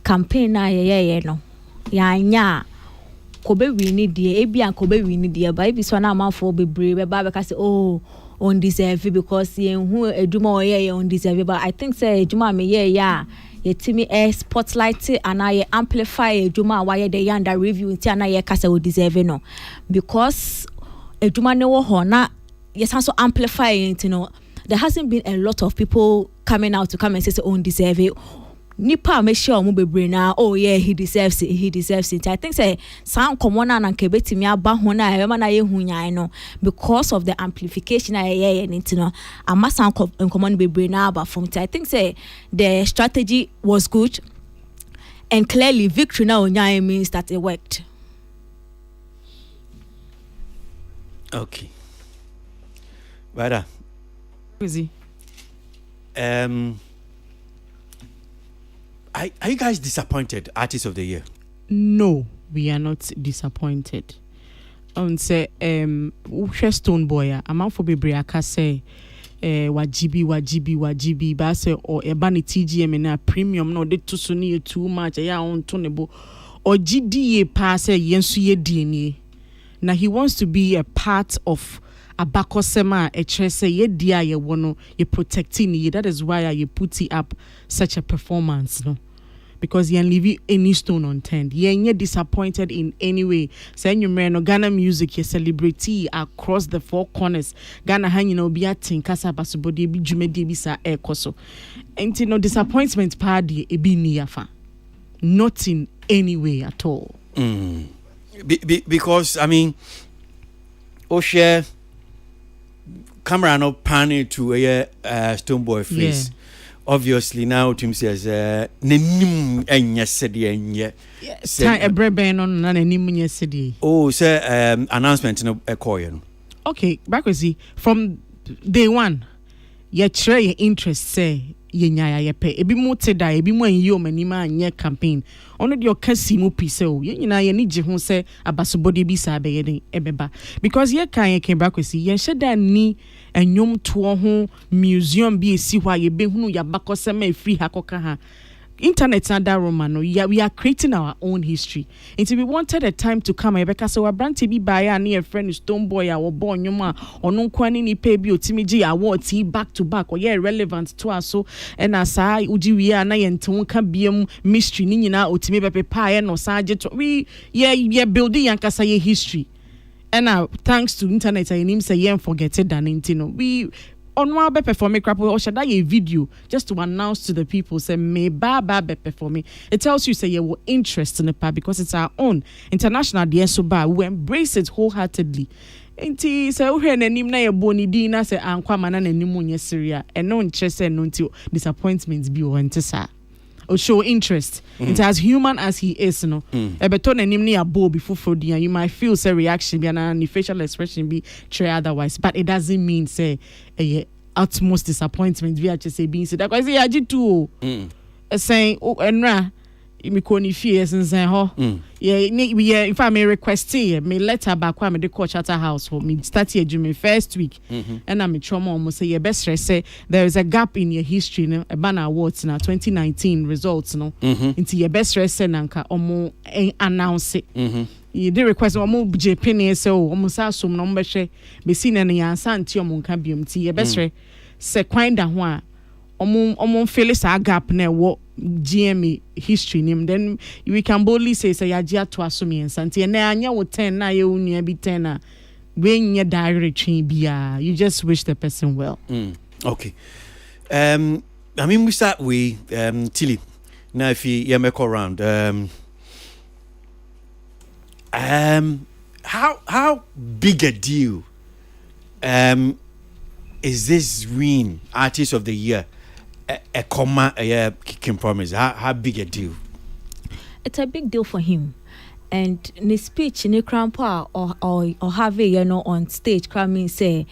campaign na ye no ya nya kobe wini die ebia kobe wini die ba ebi so na amanfo bebre be ba say oh on deserve because ye hu adwuma oye on deserve but I think say adwuma me ye yetimi spotlight and I amplify adwuma wa ye the yanda review nti ana ye ka say o deserve no because adwuma ne wo ho na yes also amplify it there hasn't been a lot of people coming out to come and say on deserve it nipa me sure mo bebre na oh yeah he deserves it I think say sound common na nke betimi aba ho na e ma na ye hunyan no because of the amplification ama sound common bebre na aba from I think say the strategy was good and clearly victory now onyan means that it worked. Okay Bada busy Are you guys disappointed artist of the year? No, we are not disappointed. Say Stonebwoy amanfo bebre aka say wajibi ba say or eba ne TGM na premium no de to so ne too much ya on to ne bo or GDA pa say yensu ye die na he wants to be a part of abakosema say ye dia ye wono ye protecting ye that is why you put it up such a performance no because you leave any stone unturned ye disappointed in any way say you no Ghana music ye celebrity across the 4 corners Ghana han obi atin kasa basobode bi dwumade bi sa ekoso enti no disappointment party e bi ni yafa not in any way at all because I mean share camera no panning to a Stonebwoy face. Obviously now Tim says nenim enya sede enye time ebrebe no na nenim nya sede oh say announcement no ekoye no okay bakwesi from day one ye chere your interest say ye nya ya pe ebi mu te da ebi mu anyi o manima anye campaign ono de okasi mu pise o ye nyina ye ni je ho say abasobode bi sa be ye den ebeba because ye kan ye ken bakwesi ye hyeda ni enyom to ho museum bi esi hwa ye behunu ya bakosema free hakoka ha internet na that Roman, we are creating our own history. And so we wanted a time to come. Rebecca, so our brand to be by a near friend Stonebwoy, our born Yuma, or no quantity pay bio Timiji awards, he back to back, or yeah, relevant to us. So, and as I Uji, we are and Tonka Bium mystery, Nina, or Timibe Pie, no Sergeant. We, yeah, building Yankasa history. And now, thanks to internet, I name say, yeah, forget it, than Intino. We on one be performing crap or should I a video just to announce to the people say me ba be performing. It tells you say you were interest in the part because it's our own international DSO bar. We embrace it wholeheartedly. Enti say we hear nanim na ye boni di na say ankwa mana nanim onye Syria and no interest and no disappointments be o ntisa. Or show interest. It's as human as he is, you know. Ebeton and nimni abo before Frodian, you might feel say reaction be and facial expression be try otherwise. But it doesn't mean say utmost disappointment we actually say being said. That because I did too. Saying oh enra me koni fears and say ho. Yeah, if I may request me letter back when me the coach at a house for me start here during first week. And I'm trauma almost say your best say there is a gap in your history, no a banner awards now 2019 results no into your best say nanka omo announce it. You did request omo JP so almost assume no mbehwe be seen and yansa anti omo nka biom ti your best say kwan da ho a omo feel sa gap na wo GME history name then we can boldly say yagia to assume and santi na anya wo 10 na ye unia bi 10 na when you direct bia you just wish the person well. Okay. I mean we start with Tilly. Now if you make around how big a deal is this win Artist of the Year? A comma, King Promise. How big a deal? It's a big deal for him. And in his speech, in Krampa or have on stage, Krami say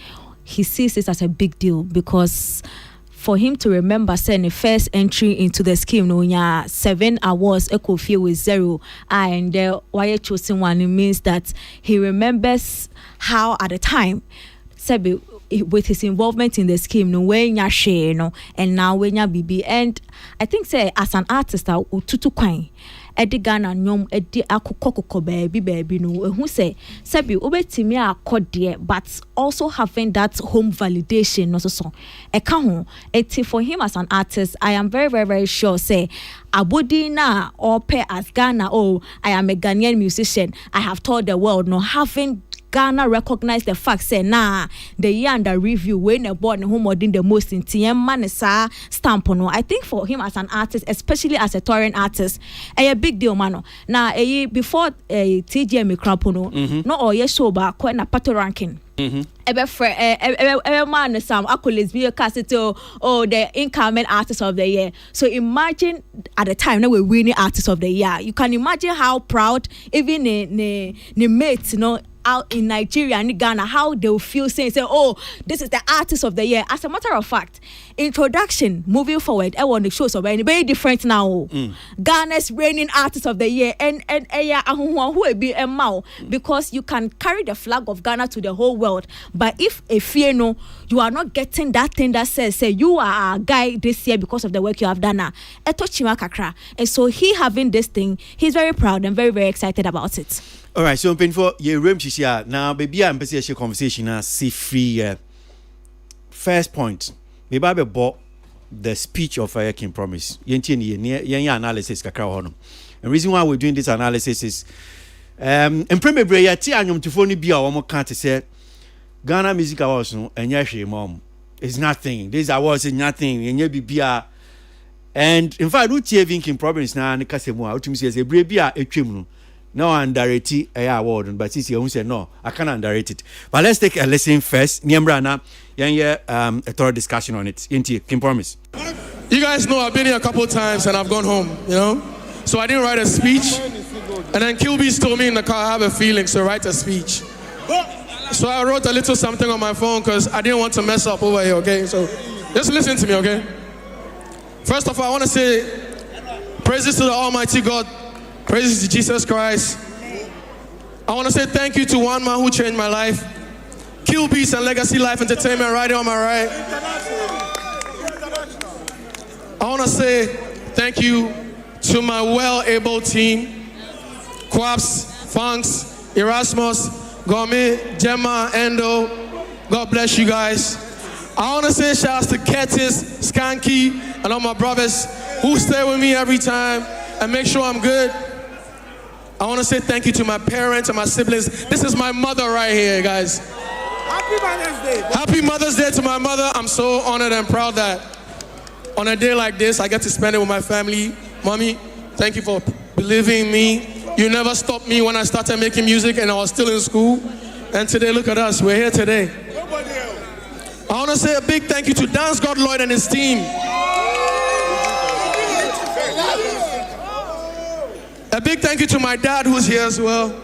he sees this as a big deal because for him to remember saying the first entry into the scheme, 7 awards, equal feel with 0, and why you choosing one, it means that he remembers how at the time, Sebi, with his involvement in the scheme, no way nya share, no, and now when nya BB. And I think say as an artist, tutu kwai, Eddie Ghana nyom Eddie akukoko baby no. Who say Sebi ubetimi akode, but also having that home validation, no so. Ekaho, eti for him as an artist, I am very very very sure say Abudina or pay as Ghana. Oh, I am a Ghanaian musician. I have told the world, no having. Ghana recognize the fact say the year under review when a board who more the most in TM manesa stamp no. I think for him as an artist, especially as a touring artist, a big deal mano. Now before TGM Crampono, no or yes show back when a pato ranking. Man some accolades be a cassette or the incoming artist of the year. So imagine at the time that we're winning artist of the year. You can imagine how proud even the mates, out in Nigeria and Ghana, how they'll feel saying, oh, this is the artist of the year. As a matter of fact, introduction, moving forward, I want to show something very different now. Ghana's reigning artist of the year and who will be a mao because you can carry the flag of Ghana to the whole world. But if you are not getting that thing that says, say you are a guy this year because of the work you have done now. And so he having this thing, he's very proud and very, very excited about it. All right, so I'm paying for your room to now, baby. I'm busy a conversation. See free. First point, maybe I bought the speech of King Promise. Yen analysis kakra hono. The reason why we're doing this analysis is, in premier breya ti anyom tifoni bia omo kan te say Ghana Music Awards no enya hwe mom. It's nothing. These awards is nothing. Enya bibia. And in fact, we King Promise na ne kasemu a utumi say bre bia etwem no. No, underrate a award, but it's you say no, I can't underrate it. But let's take a listen first. Niembrana, a thorough discussion on it. King Promise. You guys know I've been here a couple of times and I've gone home, So I didn't write a speech. And then Kilby's told me in the car I have a feeling, so write a speech. So I wrote a little something on my phone because I didn't want to mess up over here, okay? So just listen to me, okay? First of all, I want to say praises to the Almighty God. Praises to Jesus Christ. I want to say thank you to one man who changed my life. Kill Beats and Legacy Life Entertainment right here on my right. I want to say Thank you to my well-able team, Quaps, Funks, Erasmus, Gourmet, Gemma, Endo. God bless you guys. I want to say shout out to Ketis, Skanky, and all my brothers who stay with me every time and make sure I'm good. I want to say thank you to my parents and my siblings. This is my mother right here, guys. Happy Mother's Day. Happy Mother's Day to my mother. I'm so honored and proud that on a day like this, I get to spend it with my family. Mommy, thank you for believing in me. You never stopped me when I started making music and I was still in school. And today, look at us. We're here today. I want to say a big thank you to Dance God Lloyd and his team. A big thank you to my dad who's here as well.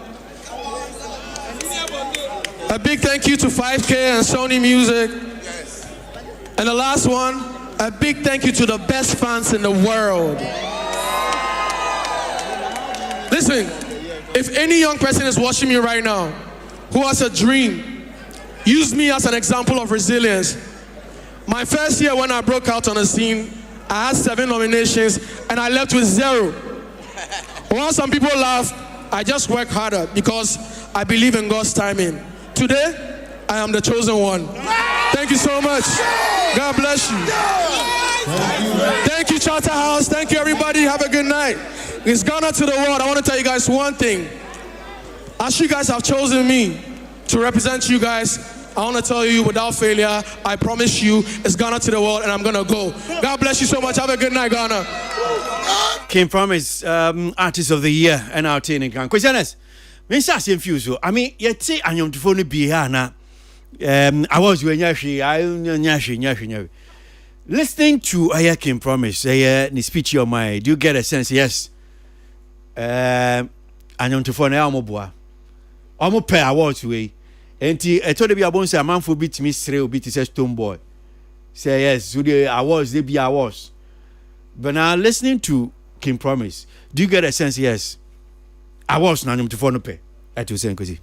A big thank you to 5K and Sony Music. And the last one, a big thank you to the best fans in the world. Listen, if any young person is watching me right now who has a dream, use me as an example of resilience. My first year when I broke out on the scene, I had 7 nominations and I left with 0. While some people laugh, I just work harder because I believe in God's timing. Today, I am the chosen one. Thank you so much. God bless you. Thank you, Charterhouse. Thank you, everybody. Have a good night. It's Ghana to the world. I want to tell you guys one thing. As you guys have chosen me to represent you guys, I want to tell you without failure, I promise you, it's Ghana to the world and I'm going to go. God bless you so much. Have a good night, Ghana. King Promise, Artist of the Year, and our team in Ghana. Questioners, Mr. Infuse, I mean, yet say I'm on the phone Biana. I was when Yashi. Listening to Aya King Promise, the speech of my, do you get a sense? Yes. I'm on the phone, I'm pay awards way. And I told you about a man for beat me straight, beat his stone boy. Say yes, so the awards, they be awards. But now listening to King Promise, do you get a sense? Yes. Awards now to phone pay. I to say because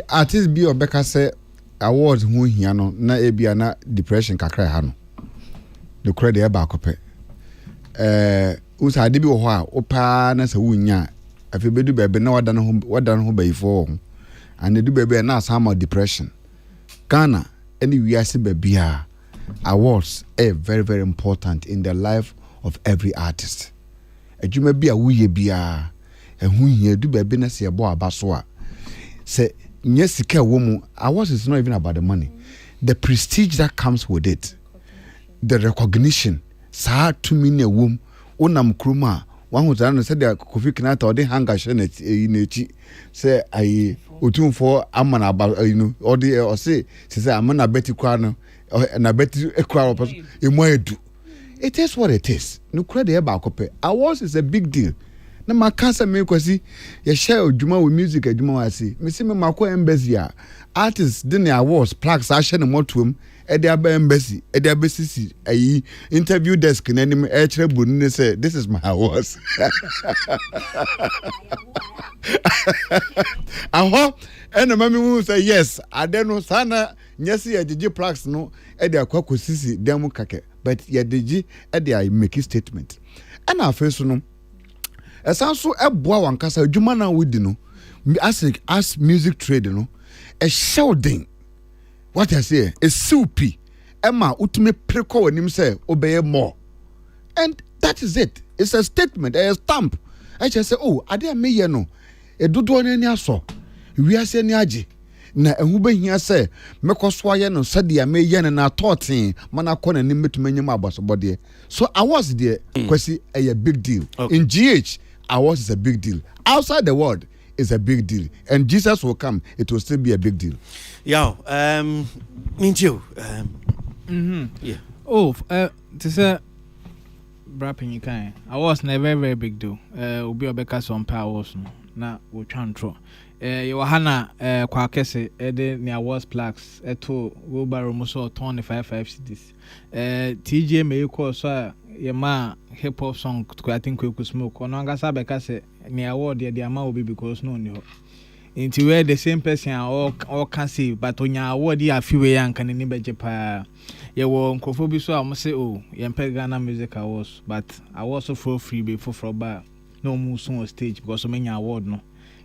artist be Obeka say awards who here no na ebia na depression kakra ha no. The credit eba akope. Usa de bi wo ho a opa na se wunya afebedu bebe na wada no ho bayifo and they do baby na some depression. Ghana any wiase babia awards are very very important in the life of every artist. Adwuma bia wuye bia ehu hia du baby na se ebo abaso a say nyesika wo mu awards is not even about the money. The prestige that comes with it. The recognition sa to me na wom onam kruma one who no said the Kofi Kinata or the hanga shenet in say I utum for amana about or the or say amana betty crano and I bet you a crowd of edu. It is what it is. No credit about copy. Awards is a big deal. Na makasa me kwasi ye share odwuma with music adwuma wasi. Me see me makọ embassy a artists the awards plaques a share no motum e dey aba embassy e dey abesisi ayi interview desk na nim e kire bonu say this is my awards. Aho and mama who say yes adeno sana nyesi ye digi plaques no e dey akwa dem kake but ye digi e dey make a statement. And afeso no esanso eboa wankasa adwuma na wodi no as music trade no a shouting what I say a soupy Emma ultimate preco when him say obey more and that is it. It's a statement, a stamp. I just say oh I didn't me no e dodo na ni aso wi ase ni age na ehu behia say mekoswa ye no sadia me ye na totin mana kọ na ni metumanyam abosobode so I was there kwasi a big deal. Okay. In GH awards is a big deal. Outside the world is a big deal. And Jesus will come, it will still be a big deal. Yeah, Minju. Yeah. Oh, to say, Brapping you can. I was never very, very big deal. Ubi Obeka some powers na we chantro. Yohana Kwakese, Ede near was plaques, Eto, Wilbaro Muso, 25 cities. TJ may call so Yama hip hop song, I think we could smoke. On Angasa Becase, near award, the amount will be because no new. Into where the same person all can see, but on your award, you are few young can in Japan. You were Kofobi, so I must say, oh, Yampe Ghana Music Awards, but I was also for free before for bar. No more on stage because so many award no.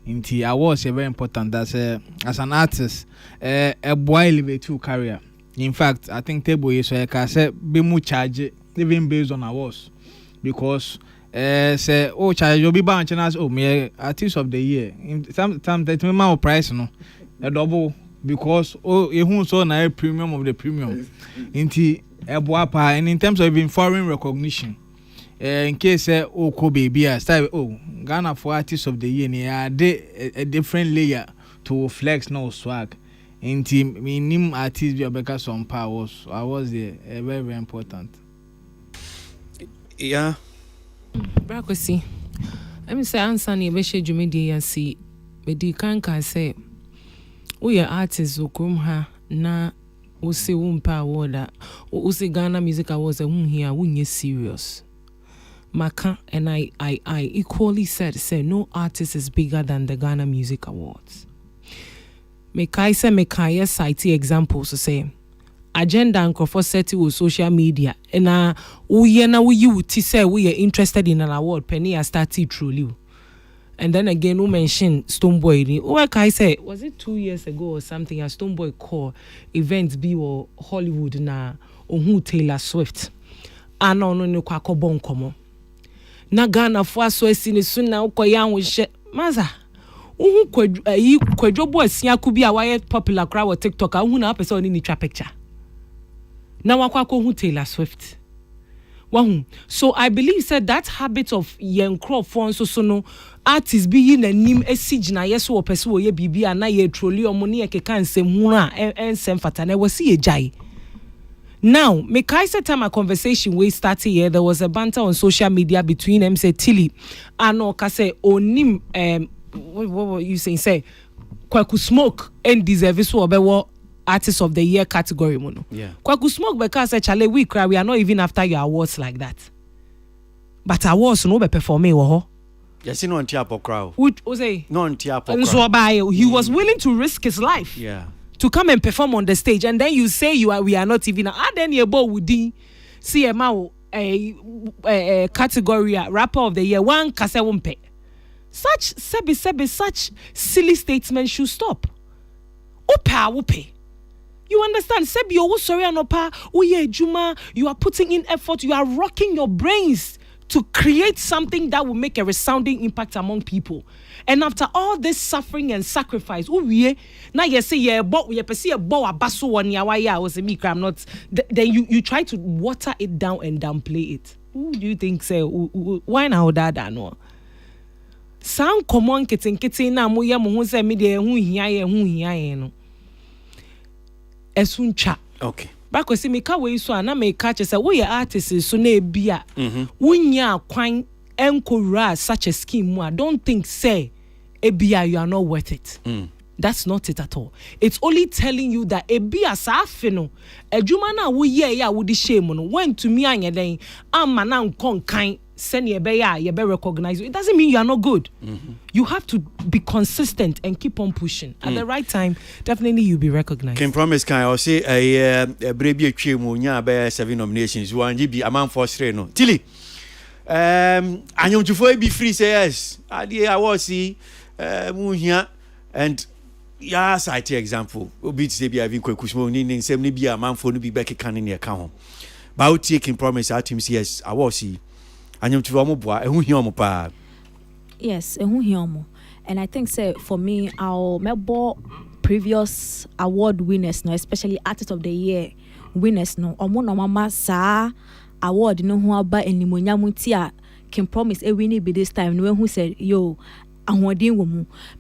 Into awards are very important. That's as an artist, a boy elevate to career. In fact, I think table is so I can say be more charge even based on awards because. Say oh charge you be bound as oh me artist of the year some that me my price no a double because oh you so na premium of the premium inti eboapa and in terms of even foreign recognition in case oh ko baby style oh Ghana for artist of the year near a different layer to flex no swag inti minim artist be because some powers I was there very very important. Yeah. Brakwesi. Let me say answer ni be she dwumedi ya si medi kan say we are artists okrom ha na wo se wo mpa award wo se Ghana Music Awards here wunye serious. Maka and I equally said say no artist is bigger than the Ghana Music Awards. Mekai cite examples to say agenda and for set with social media and we say we are interested in an award penny I started truly and then again we mentioned Stonebwoy like I say was it 2 years ago or something a Stonebwoy call events be or Hollywood na who Taylor Swift and no kwako bon komo na Ghana for so esini so na ukoya wo hye maza who kwadwobo asia ku bi a why popular crowd on TikTok who na person ni twa picture. Now who Taylor Swift. So I believe said that habit of young crop for so no artists being a name a siege na yes or person ye bibi and na ye trolley or money e can say muna and sem fatane was see a jai. Now, make I set time a conversation we started here. There was a banter on social media between them say Tilly and Okase onim what were you saying? Say Kwaku Smoke and deserve so about Artist of the Year category mono. Yeah. Kwaku Smoke because chale we cry we are not even after your awards like that. But awards no be perform wo. Yes, no antiapo crowd. Would say no antiapo. He was willing to risk his life. Yeah. To come and perform on the stage and then you say we are not even then you bow with the CMA a category rapper of the year one kase wumpe. Such such silly statements should stop. Upe. You understand? Sebi owo sorry anopa oye juma you are putting in effort, you are rocking your brains to create something that will make a resounding impact among people. And after all this suffering and sacrifice, now you say yeah, but we see a bow abaso one ya I was a me I'm not. Then you try to water it down and downplay it. Who do you think say why now that no? Sound common kitten na mo ya mo hu say me de hu hia no. Esuncha. Okay. Bakwesi me ka we so ana me ka che say we artists so na ebia. Wunya kwan enkora such a scheme mu. Don't think say ebia you are not worth it. That's not it at all. It's only telling you that ebia sa afe no adwuma na wo ye ya wo di shame no when to me anya den amma na nkon kan send ye be recognize you. It doesn't mean you are not good. You have to be consistent and keep on pushing. At the right time, definitely you'll be recognized. Can promise can I say a brave chemo nya be 7 nominations. One GB a man for straight no. Tilly. Anyom to be free say yes. I was see here and yeah, cite example. Obi say be having Kwaku ni same ni be a man for no be back can in the account. But taking promise at him yes, I was see. Anyom to mo boa ehun hia mo pa. Yes, ehun hia mo. And I think say for me our member previous award winners no, especially artist of the year winners no omo no mama sa award no ho aba enimonyam tia can promise e win be this time no who said yo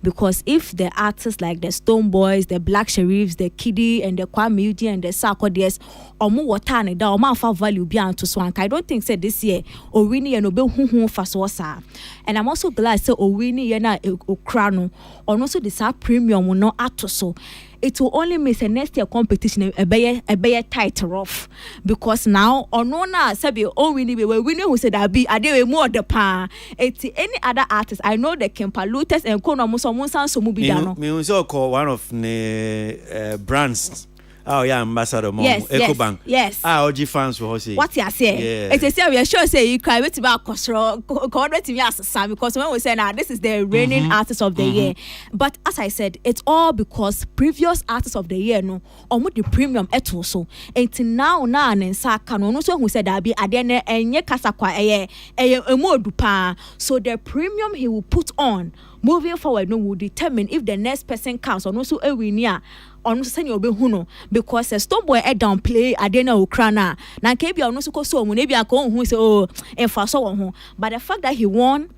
because if the artists like the Stonebwoys, the Black Sheriffs, the Kiddy and the Kwame Udi and the Sarkodie omo water ne da omo fa value bia to swank. I don't think say this year Owini ye no be hu fa so sa. And I'm also glad say Owini ye na okra no ono so the sa premium no ato so it will only miss a next year competition a better tight rough because now or no na sabi oh we winning who said that be ade more the pa any other artist I know the Kempalutas and Kono Musomunsan so mubidano me also call one of the brands. Oh yeah, ambassador mom. EcoBank. Yes. OG fans will say. What you say? It is we are sure say you cry with about Cosro coordinate me as a because when we say now this is the reigning artist of the year. But as I said, it's all because previous artists of the year no omo the premium eto so. Enti now na nsa ka no so who said that be ade na enye kasa kwa eye emodu pa. So the premium he will put on moving forward no will determine if the next person comes or no so a winner on send your behuno because a Stonebwoy downplay adena ukrana na kebi ono so so mu na bia ko hu say oh emfa so won ho but the fact that he won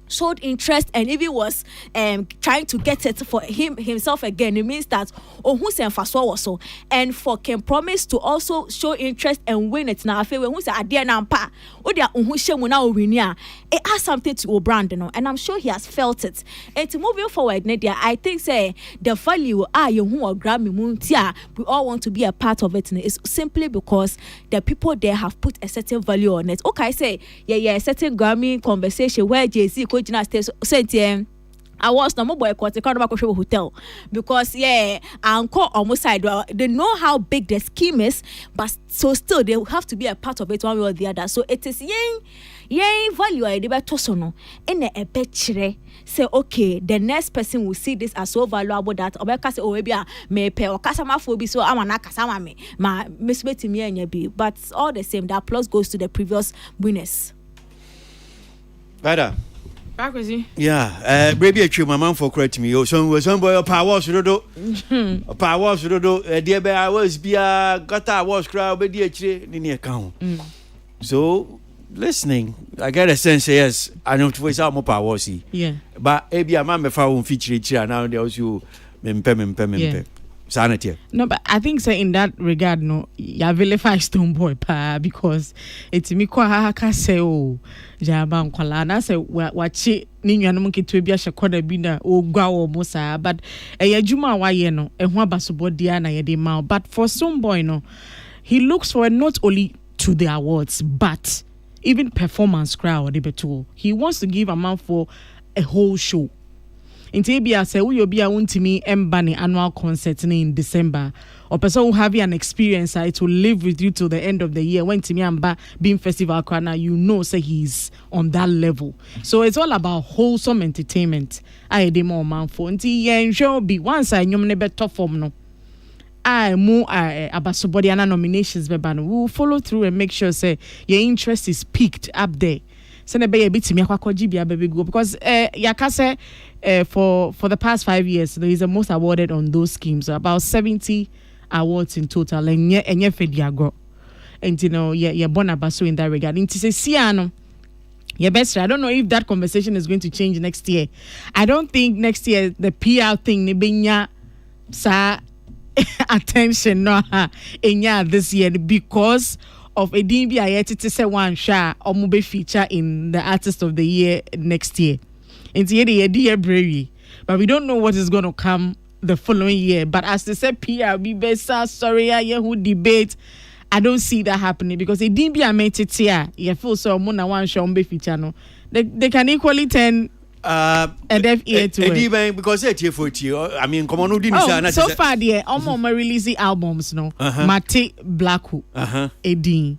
showed interest and even was trying to get it for himself again. It means that who say was so and for Ken Promise to also show interest and win it now. Who say adia nampa it has something to brand, you know, and I'm sure he has felt it. And to moving forward, Nadia, I think say the value you who are Grammy Muntia, we all want to be a part of it. It's simply because the people there have put a certain value on it. Okay, say a certain Grammy conversation where Jay-Z I was no more boycott the Carnival Hotel because Anchor almost side they know how big the scheme is, but so still they will have to be a part of it one way or the other. So it is value I deba tosono ene ebechire say okay the next person will see this as so valuable that obeka say oh bia me pe okasama fo bi so amana kasama me ma mesbeti me anya bi, but all the same the applause goes to the previous winners. Better. Yeah, baby, a true man for correct me. Some boy power should do. Power should do. Dear bear, I was be a got a was crowd, but dear in account. So, listening, I get a sense, yes, I know to voice out more power. Yeah, but maybe a man found feature now. There was you, mem. Sanity. No, but I think so in that regard, no, ya vilify Stonebwoy pa because it's me kwa haka say oh jaba nkwala na say wachi ni nwanum ketu bia shekoda bi na ogwa wo musa but juma wa ye no ehu abasobodia na ye de ma but for Stonebwoy no he looks for not only to the awards but even performance crowd beto he wants to give a man for a whole show. Inti bia say we obi a wontimi emba ne annual concert in December or person who have an experience it will live with you till the end of the year when timi amba being festival crana you know say he's on that level. So it's all about wholesome entertainment. I dey more man for inti yen show be once I nyom ne better form no I mu abasobody ana nominations be ban we will follow through and make sure say your interest is peaked up there. Send be a bit me akwakoji bia baby go because yakase for the past 5 years there is the most awarded on those schemes, so about 70 awards in total and enye fediago and you know bonabaso in that regard into say siano your best. I don't know if that conversation is going to change next year. I don't think next year the PR thing nibinya sa attention no enya this year because of a DB ayetete say one sha omube feature in the artist of the year next year. It's year bravery, but we don't know what is going to come the following year. But as they said, PRB besa sorry who debate, I don't see that happening because it didn't be a mate here. You feel so mona one show be feature no. They can equally turn a deaf ear to it because it's here for you. I mean, come on, so far there, releasing albums no. Mate Blacko, Edin.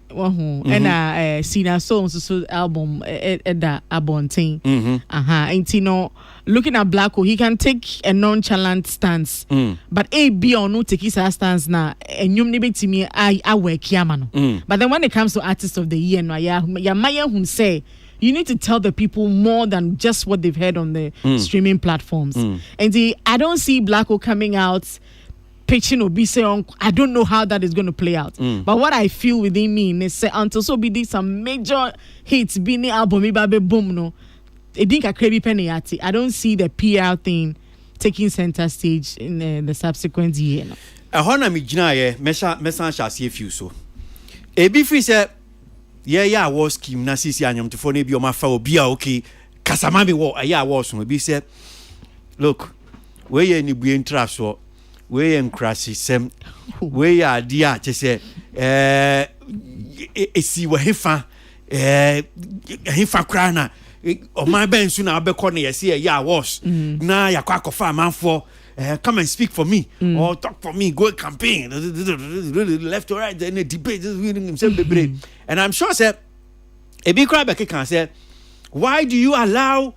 And Sina so album that Abontain. And you know, looking at Blacko, he can take a nonchalant stance. But be or no take his stance now and you maybe to me I work yamano. But then when it comes to artist of the year, no ya Maya who say you need to tell the people more than just what they've heard on the streaming platforms. And I don't see Blacko coming out pitching or be saying, I don't know how that is going to play out. But what I feel within me is say until so be did some major hits, being the album, maybe boom no. I think a crazy penny at it. I don't see the PR thing taking center stage in the subsequent year. A hona mi jina ye mesa shall see if you so. A beefy said, yeah, was scheme na sisi anyam to phone be o ma fa obi a okay. Kasamami wo aya was no be said, look, where ye ni buen trap so we enkrasi sem we ya dia che se esi wo hefa kra na o ma ben su na abekọ na yesi ya wash na yakọ akọfa amanfo come and speak for me or talk for me, go campaign left or right, then debate and I'm sure say a big crowd can say, why do you allow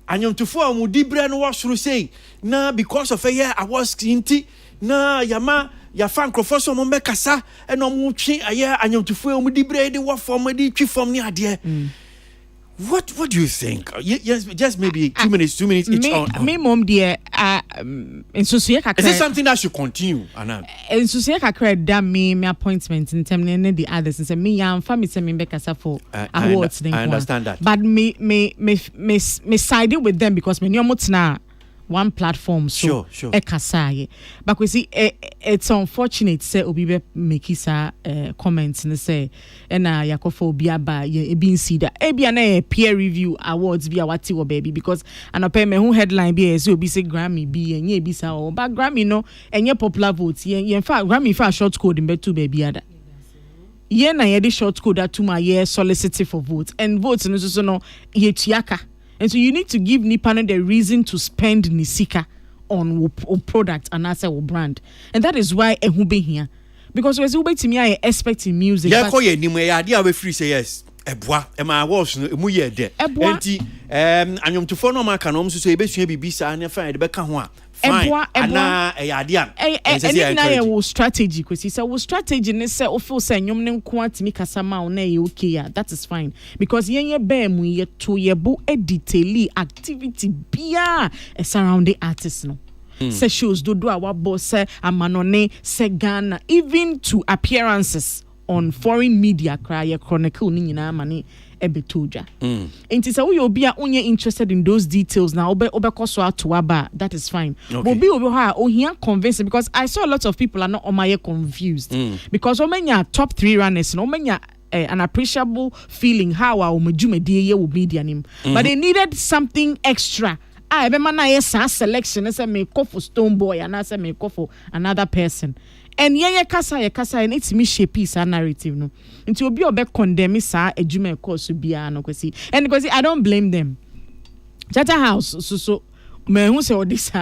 anyam to form dibre no wash through say na because of a year I was inti na yama ya fan crofo mo mekasa e no mo twi aye anyam to form dibre de wa form de twi form ni ade. What do you think? Yes, just maybe 2 minutes each on. Me mom dear is it something that should continue, Anna? In Susia kakra da me appointment in term the others and say me am family say me bekasa for awards. I understand that. But me sided with them because me nyomot na one platform so sure. Ekasaye. But we see it's unfortunate say obi make isa comments and say na yakofo obi aba ye bin see that ebia na peer review awards be awati wo baby because anope me hu headline be say obi say Grammy be enye bi sa o but Grammy no enye popular vote ye in fact Grammy fa short code in betu baby ada ye na ye the short code atuma ye solicit for votes and votes no so no ye tiaka. And so you need to give Nipano the reason to spend Nisika on product and as a brand. And that is why ehube here. Because when you to me I expect in music. Yeah, call you nimu ya dia we free say yes. Eboa e ma was no mu ye de. Enti anyom to no ma kanom so e besua bibi sa na fa de be ka ho a. Fine. Ana e yadia. E wo strategy kwesi say wo strategy ne say o feel say nyom ne nko atimi kasama o na ye okay ya. That is fine because yenye be mu ye to ye bo editeli activity bia surround the artist no. Say shows do our boss say amanone say Ghana even to appearances on foreign media cry chronicle ni nyina mane ebetoja enti say we obi a onye interested in those details now obekọ so atoaba that is fine but obi ha ohia convince because I saw a lot of people are not confused because omenya top 3 runners no omenya an appreciable feeling how our majumedie wo media nim but they needed something extra. I be man na selection say me call for Stone Boy and I say me call for another person. And ye kasa and it's me shape is a narrative no. Until obi obe condemn sa ejuma course bia no kwesi. And because I don't blame them. Chatter House so me who say all this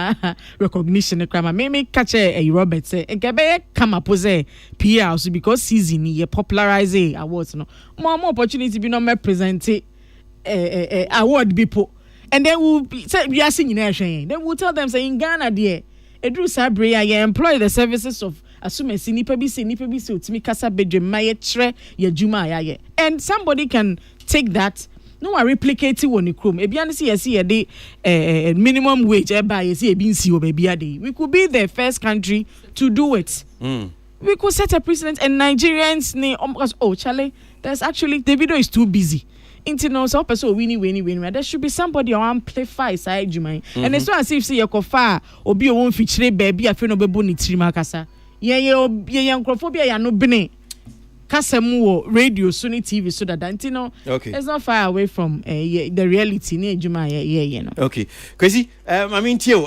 recognition e krama me catch a Robert say nkebe come up say PR also because season ye popularize awards no. More opportunity be no me present award people. And then we'll say we are singing then we'll tell them say in Ghana there Edru Sabre you employ the services of assume si nipa bi se otimi kasa bedwe maye tre ya juma ya and somebody can take that no replicate it on the chrome e bia ne se ye de minimum wage e ba ye se e bi nsi o ba bia de we could be the first country to do it. We could set a precedent and Nigerians Charlie there's actually the video is too busy. Internet so person winning. There should be somebody who amplify side Jumai. And it's not as if say your kofa obi won feature baby afi no bebo ni trima kasa. Ye nkrofobia ya no bene. Kasa mu radio so ni TV so that it's not far away from the reality ni Jumai ye no. Okay. Crazy. I mean tio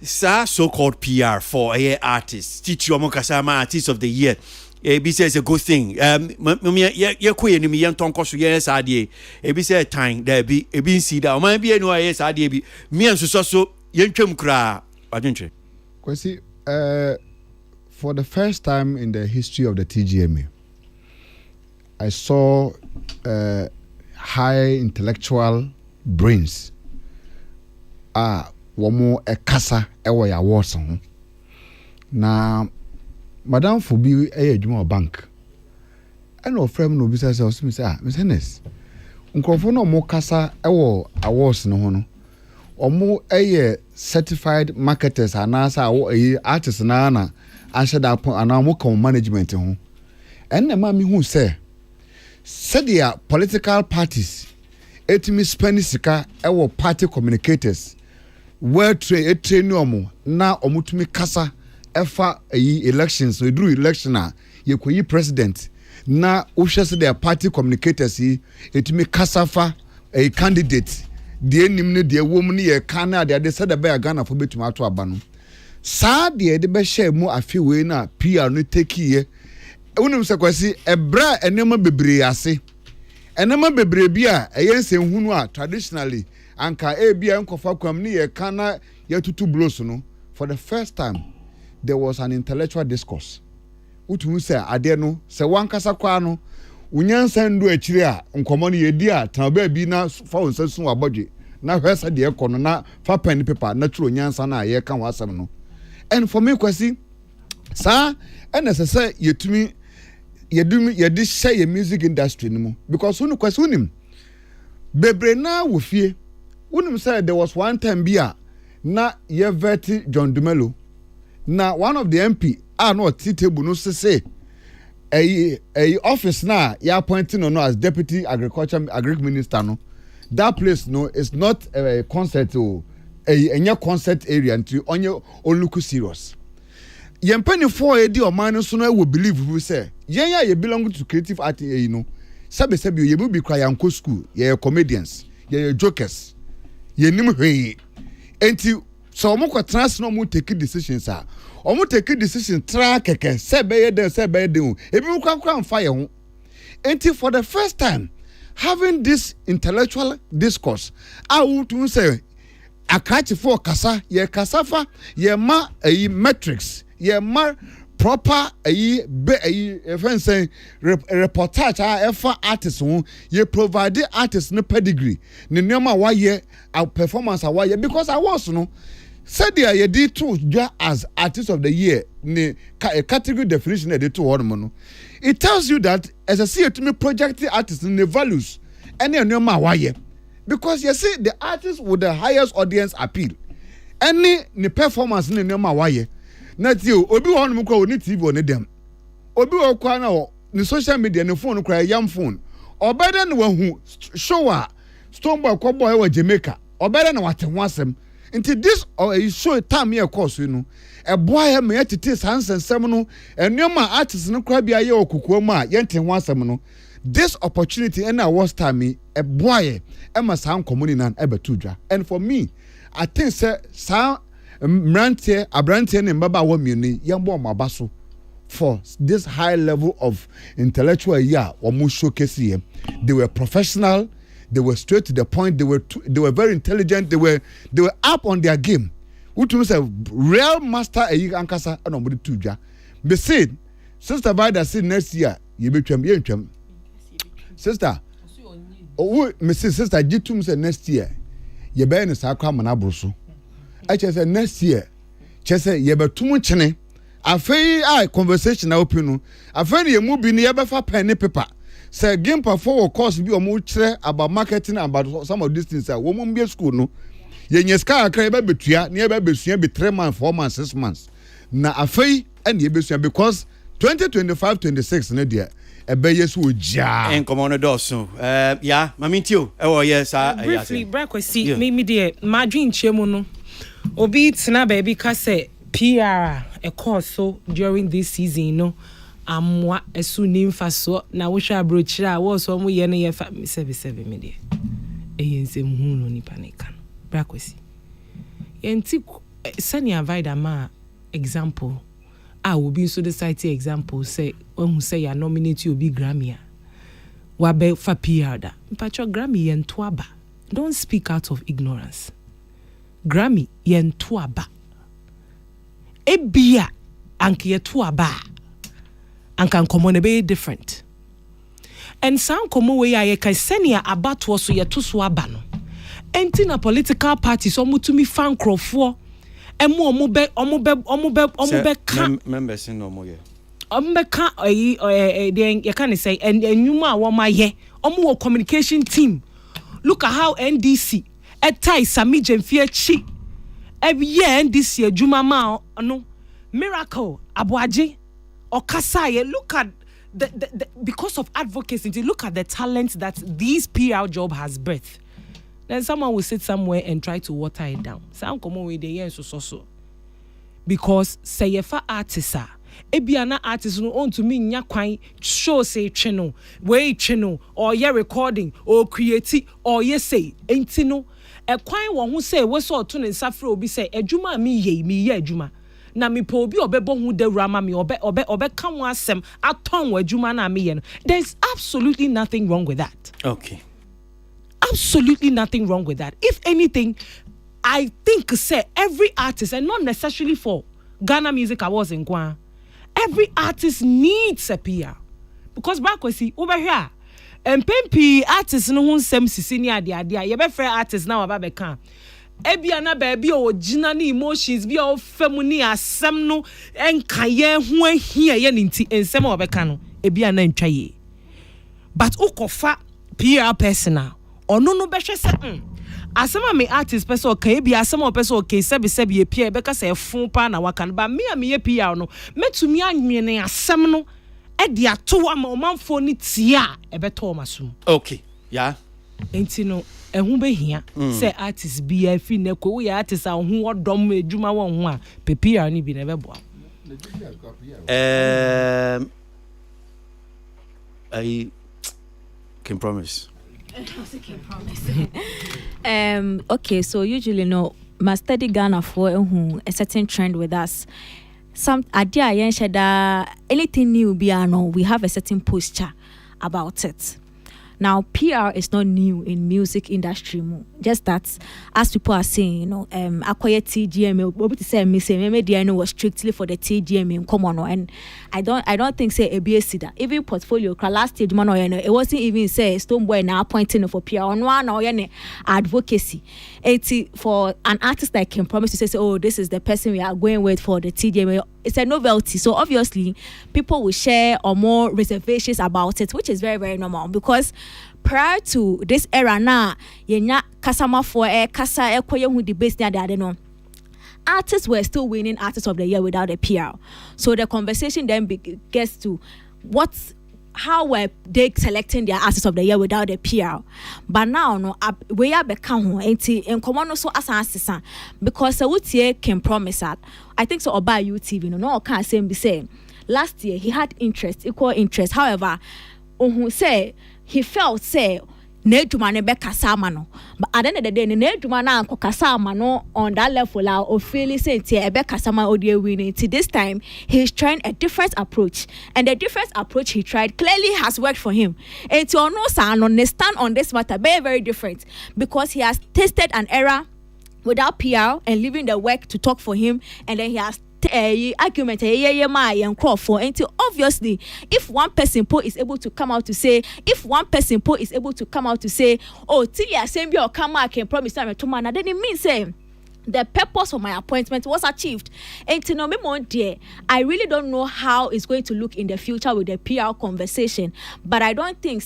so-called PR for artists. Teach you kasa artist of the year. ABC is a good thing. Ye kwe ni mi yan tonko so yes adie. ABC time there be see that. Man be no yes adie bi. Me and so yen twem kra. Adwenche. Kwesi for the first time in the history of the TGMA, I saw high intellectual brains. Womo ekasa ewo ya awards ho. Na Madam Fobi adwuma bank. And of frame no bisa say me say Miss Hennes. Nkrofo no mo kasa ewo awards no ho no. Omo certified marketers anasa artists na answer that point and mo come management ho. And na ma me hu say their political parties etimi spend sika ewo party communicators well trained omo na omutumi kasa efa elections we drew election yekoyi president na uhwese their party communicators etimi kasafa a candidate de enim ne de wom ne ye kan na de said be Ghana for betumi ato aba no saa de de be share mu afi we na PR no take ye wonim se kwasi ebra enema bebre ase enema bebre bia eyense hunu a traditionally anka bia nkofa kwam ni ye kana ye tutu blows no for the first time there was an intellectual discourse utu se ade no se wankasa kwa no unyansa ndu akire a nkomo no ye di a tan ba bi na fa wonsasu abodwe na hwesa de ekono na fa pen paper na tro nyansa na ye kan wasam no and for me kwasi sa nsese yetumi yedi share music industry no because unu kwasi unim bebre na wofie unim say there was one time bia na ye veti John Dumelo na one of the MP no table no say a office na ya appointing no as deputy agric minister no that place no is not a concert or a concert area until onye oluku serious yempani for edi o man so no will believe who say yen ya belong to creative art you know sabe ye mu bi cry yanko school ye comedians ye jokers ye nim hwe enti so mo ko trans no mo take decisions a o mo take decision tra keke sebe ye de ebi mo kwa mfa ye ho enti for the first time having this intellectual discourse I want to say akrati for kasa ye kasafa ye ma metrics ye ma proper reportage efa artist who ye provide artist no pedigree ne nneoma wa ye performance wa ye because I was no said there ye did two as artist of the year ne a category definition they two no it tells you that as a see to me project artist in the values and nneoma wa ye because you see the artist with the highest audience appeal any ne performance ne nneoma wa ye na ti obi won mu kwa oni TV oni dem obi wo kwa na ni social media ne phone kwa yam phone obeda na wahu show a Stonebwoy Koboy wa Jamaica obeda na wate ho asem nti this show time here course you know e boy me yetete sansensem no enema artist no kwa bia ye okukuo mu a yente ho asem no this opportunity and was time e boy e ma san komuni nan e betudwa and for me I think say Abrantie ne mbaba wa miuni yambo mabaso for this high level of intellectual showcase here. They were professional, they were straight to the point, they were very intelligent, they were up on their game. Which means a real master ankasa anomudi tuja. Be said, Sister Vida said next year you be twem. Sister, Mrs. Sister Jitum said next year you be in sakwa manabroso. I just said next year, just say ye be too much ne. Afei conversation na open. Afei ye mu bi ne ye be fa pen ne paper. Say game for course bi o mu kire about marketing about some of these things. Wo mu be school no. Ye nyeska akra ye be betua, ne ye be besua be 3 months, 4 months, 6 months. Na afei and ye besua because 2025-26 ne dia ebe yesu oja en komo no doso ya mamintio e wo yes briefly brakwesi me de ma dwen chemu no obi tina baby ka say PR a course so during this season no amwa esu nimfa so na wo hwa brochira wo so mo ye ne ye fa 77 me de eyense mu no ni panika brakwesi enti Sanya Vida ma example will be so the site example say when who say you nominate you be Grammy wa be for PR da mpacho Grammy yen toaba don't speak out of ignorance Grammy yen toaba ebia anke ye toaba anka nkomo be different and some komo we ya kai senia abato so ye to so aba no enti na political parties omutumi fan crofo emu omube kan members no mo ye ka den you can say enwuma wo maye omo communication team look at how NDC etai Sami Jemfie chi every year NDC adwuma ma no miracle aboaje okasaye look at the because of advocacy look at the talent that this PR job has birthed. Then someone will sit somewhere and try to water it down. Some come with the yen so. Because say if artist ebiana artist no on to me nya kwan show say channel, way channel or ye recording or create or ye say enti no e kwan won hu say we so to ne safre obi say adwuma mi ye adwuma. na me po obi obebo hu de rama me obe ka ho asem aton wadwuma na me ye no. There's absolutely nothing wrong with that. Okay. Absolutely nothing wrong with that. If anything, I think say every artist, and not necessarily for Ghana Music Awards in Gwan, every artist needs a PR. Because back we see over here, and pempi artists no hun sem sisini adia ye be free artists now aba be kan. Ebia na baby original emotions bi o femuni asem no enkaye ho ahia ye nti ensem obeka no ebia na ntwa ye. But ukofa PR personal ono no behwe se asema me artist person okay bi asema person okay sebi ye PR beka se fun pa na waka no ba me ye PR no metumi anwene asem no e de ato ama omanfo ni tia ebeto masum. Okay, yeah. Enti no ehun behia say artist bi afi ne ko we artist a ho odom edwuma won ho a PR ni bi na bebo. I can promise. Okay, so usually no must study Ghana for a certain trend with us. Some idea anything new we have a certain posture about it. Now PR is not new in music industry just that as people are saying acquire TGM what say me say maybe was strictly for the TGM in common and I don't think say ABS that even portfolio last stage man it wasn't even say Stonebwoy now appointing for PR on one or advocacy for an artist that can promise to say oh this is the person we are going with for the TGM. It's a novelty, so obviously people will share or more reservations about it, which is very, very normal because prior to this era now, yenya kasama for kasa ekoye hu the base near the no. Artists were still winning Artist of the Year without a PR. So the conversation then gets to how were they selecting their Artist of the Year without a PR? But now, no, we are become in common so as an because Sawutie can promise that. I think so. About UTV, no, can't say be saying. Last year he had equal interest. However, say he felt say. Nedumane be kasama no but at the end of the day neduma na anko kasama no on that level of feeling say tie be kasama odie winning till this time he's trying a different approach and the different approach he tried clearly has worked for him and to no san understand on this matter very, very different because he has tasted an era without PR and leaving the work to talk for him and then he has argument and obviously if one person is able to come out to say oh Tilia same or come I can promise time to man then it means the purpose of my appointment was achieved. And to know me more dear, I really don't know how it's going to look in the future with the PR conversation. But I don't think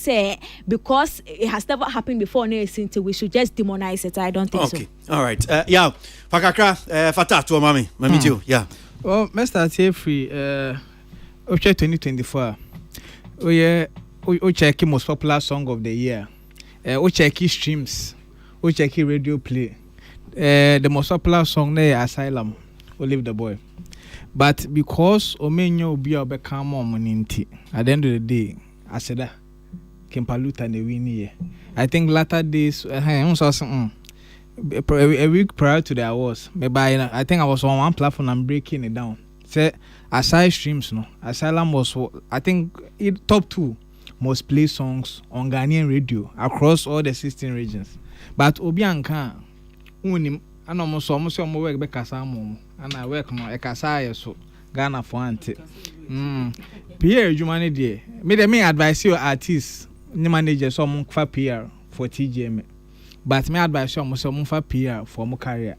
because it has never happened before we should just demonize it. I don't think so. Okay. All right. Yeah. Fakakra Fatatu mami too. Yeah. Well, Mr. Free 2024. We check most popular song of the year. We check streams. We check radio play. The most popular song there Asylum will Leave the Boy. But because Omenyo be a become moninti at the end of the day, I said that Kempaluta and the winnie. I think latter days a week prior to the awards, maybe I think I was on one platform and breaking it down. Say aside streams no. Asylum was I think top 2 most played songs on Ghanaian radio across all the 16 regions. But Obianka unim almost work be kasa mo and I work no e kasa so Ghana for ante PR jumane de me advise your artists ni manager so mo fa PR for TGM but me advise you mo so mo fa PR for mo career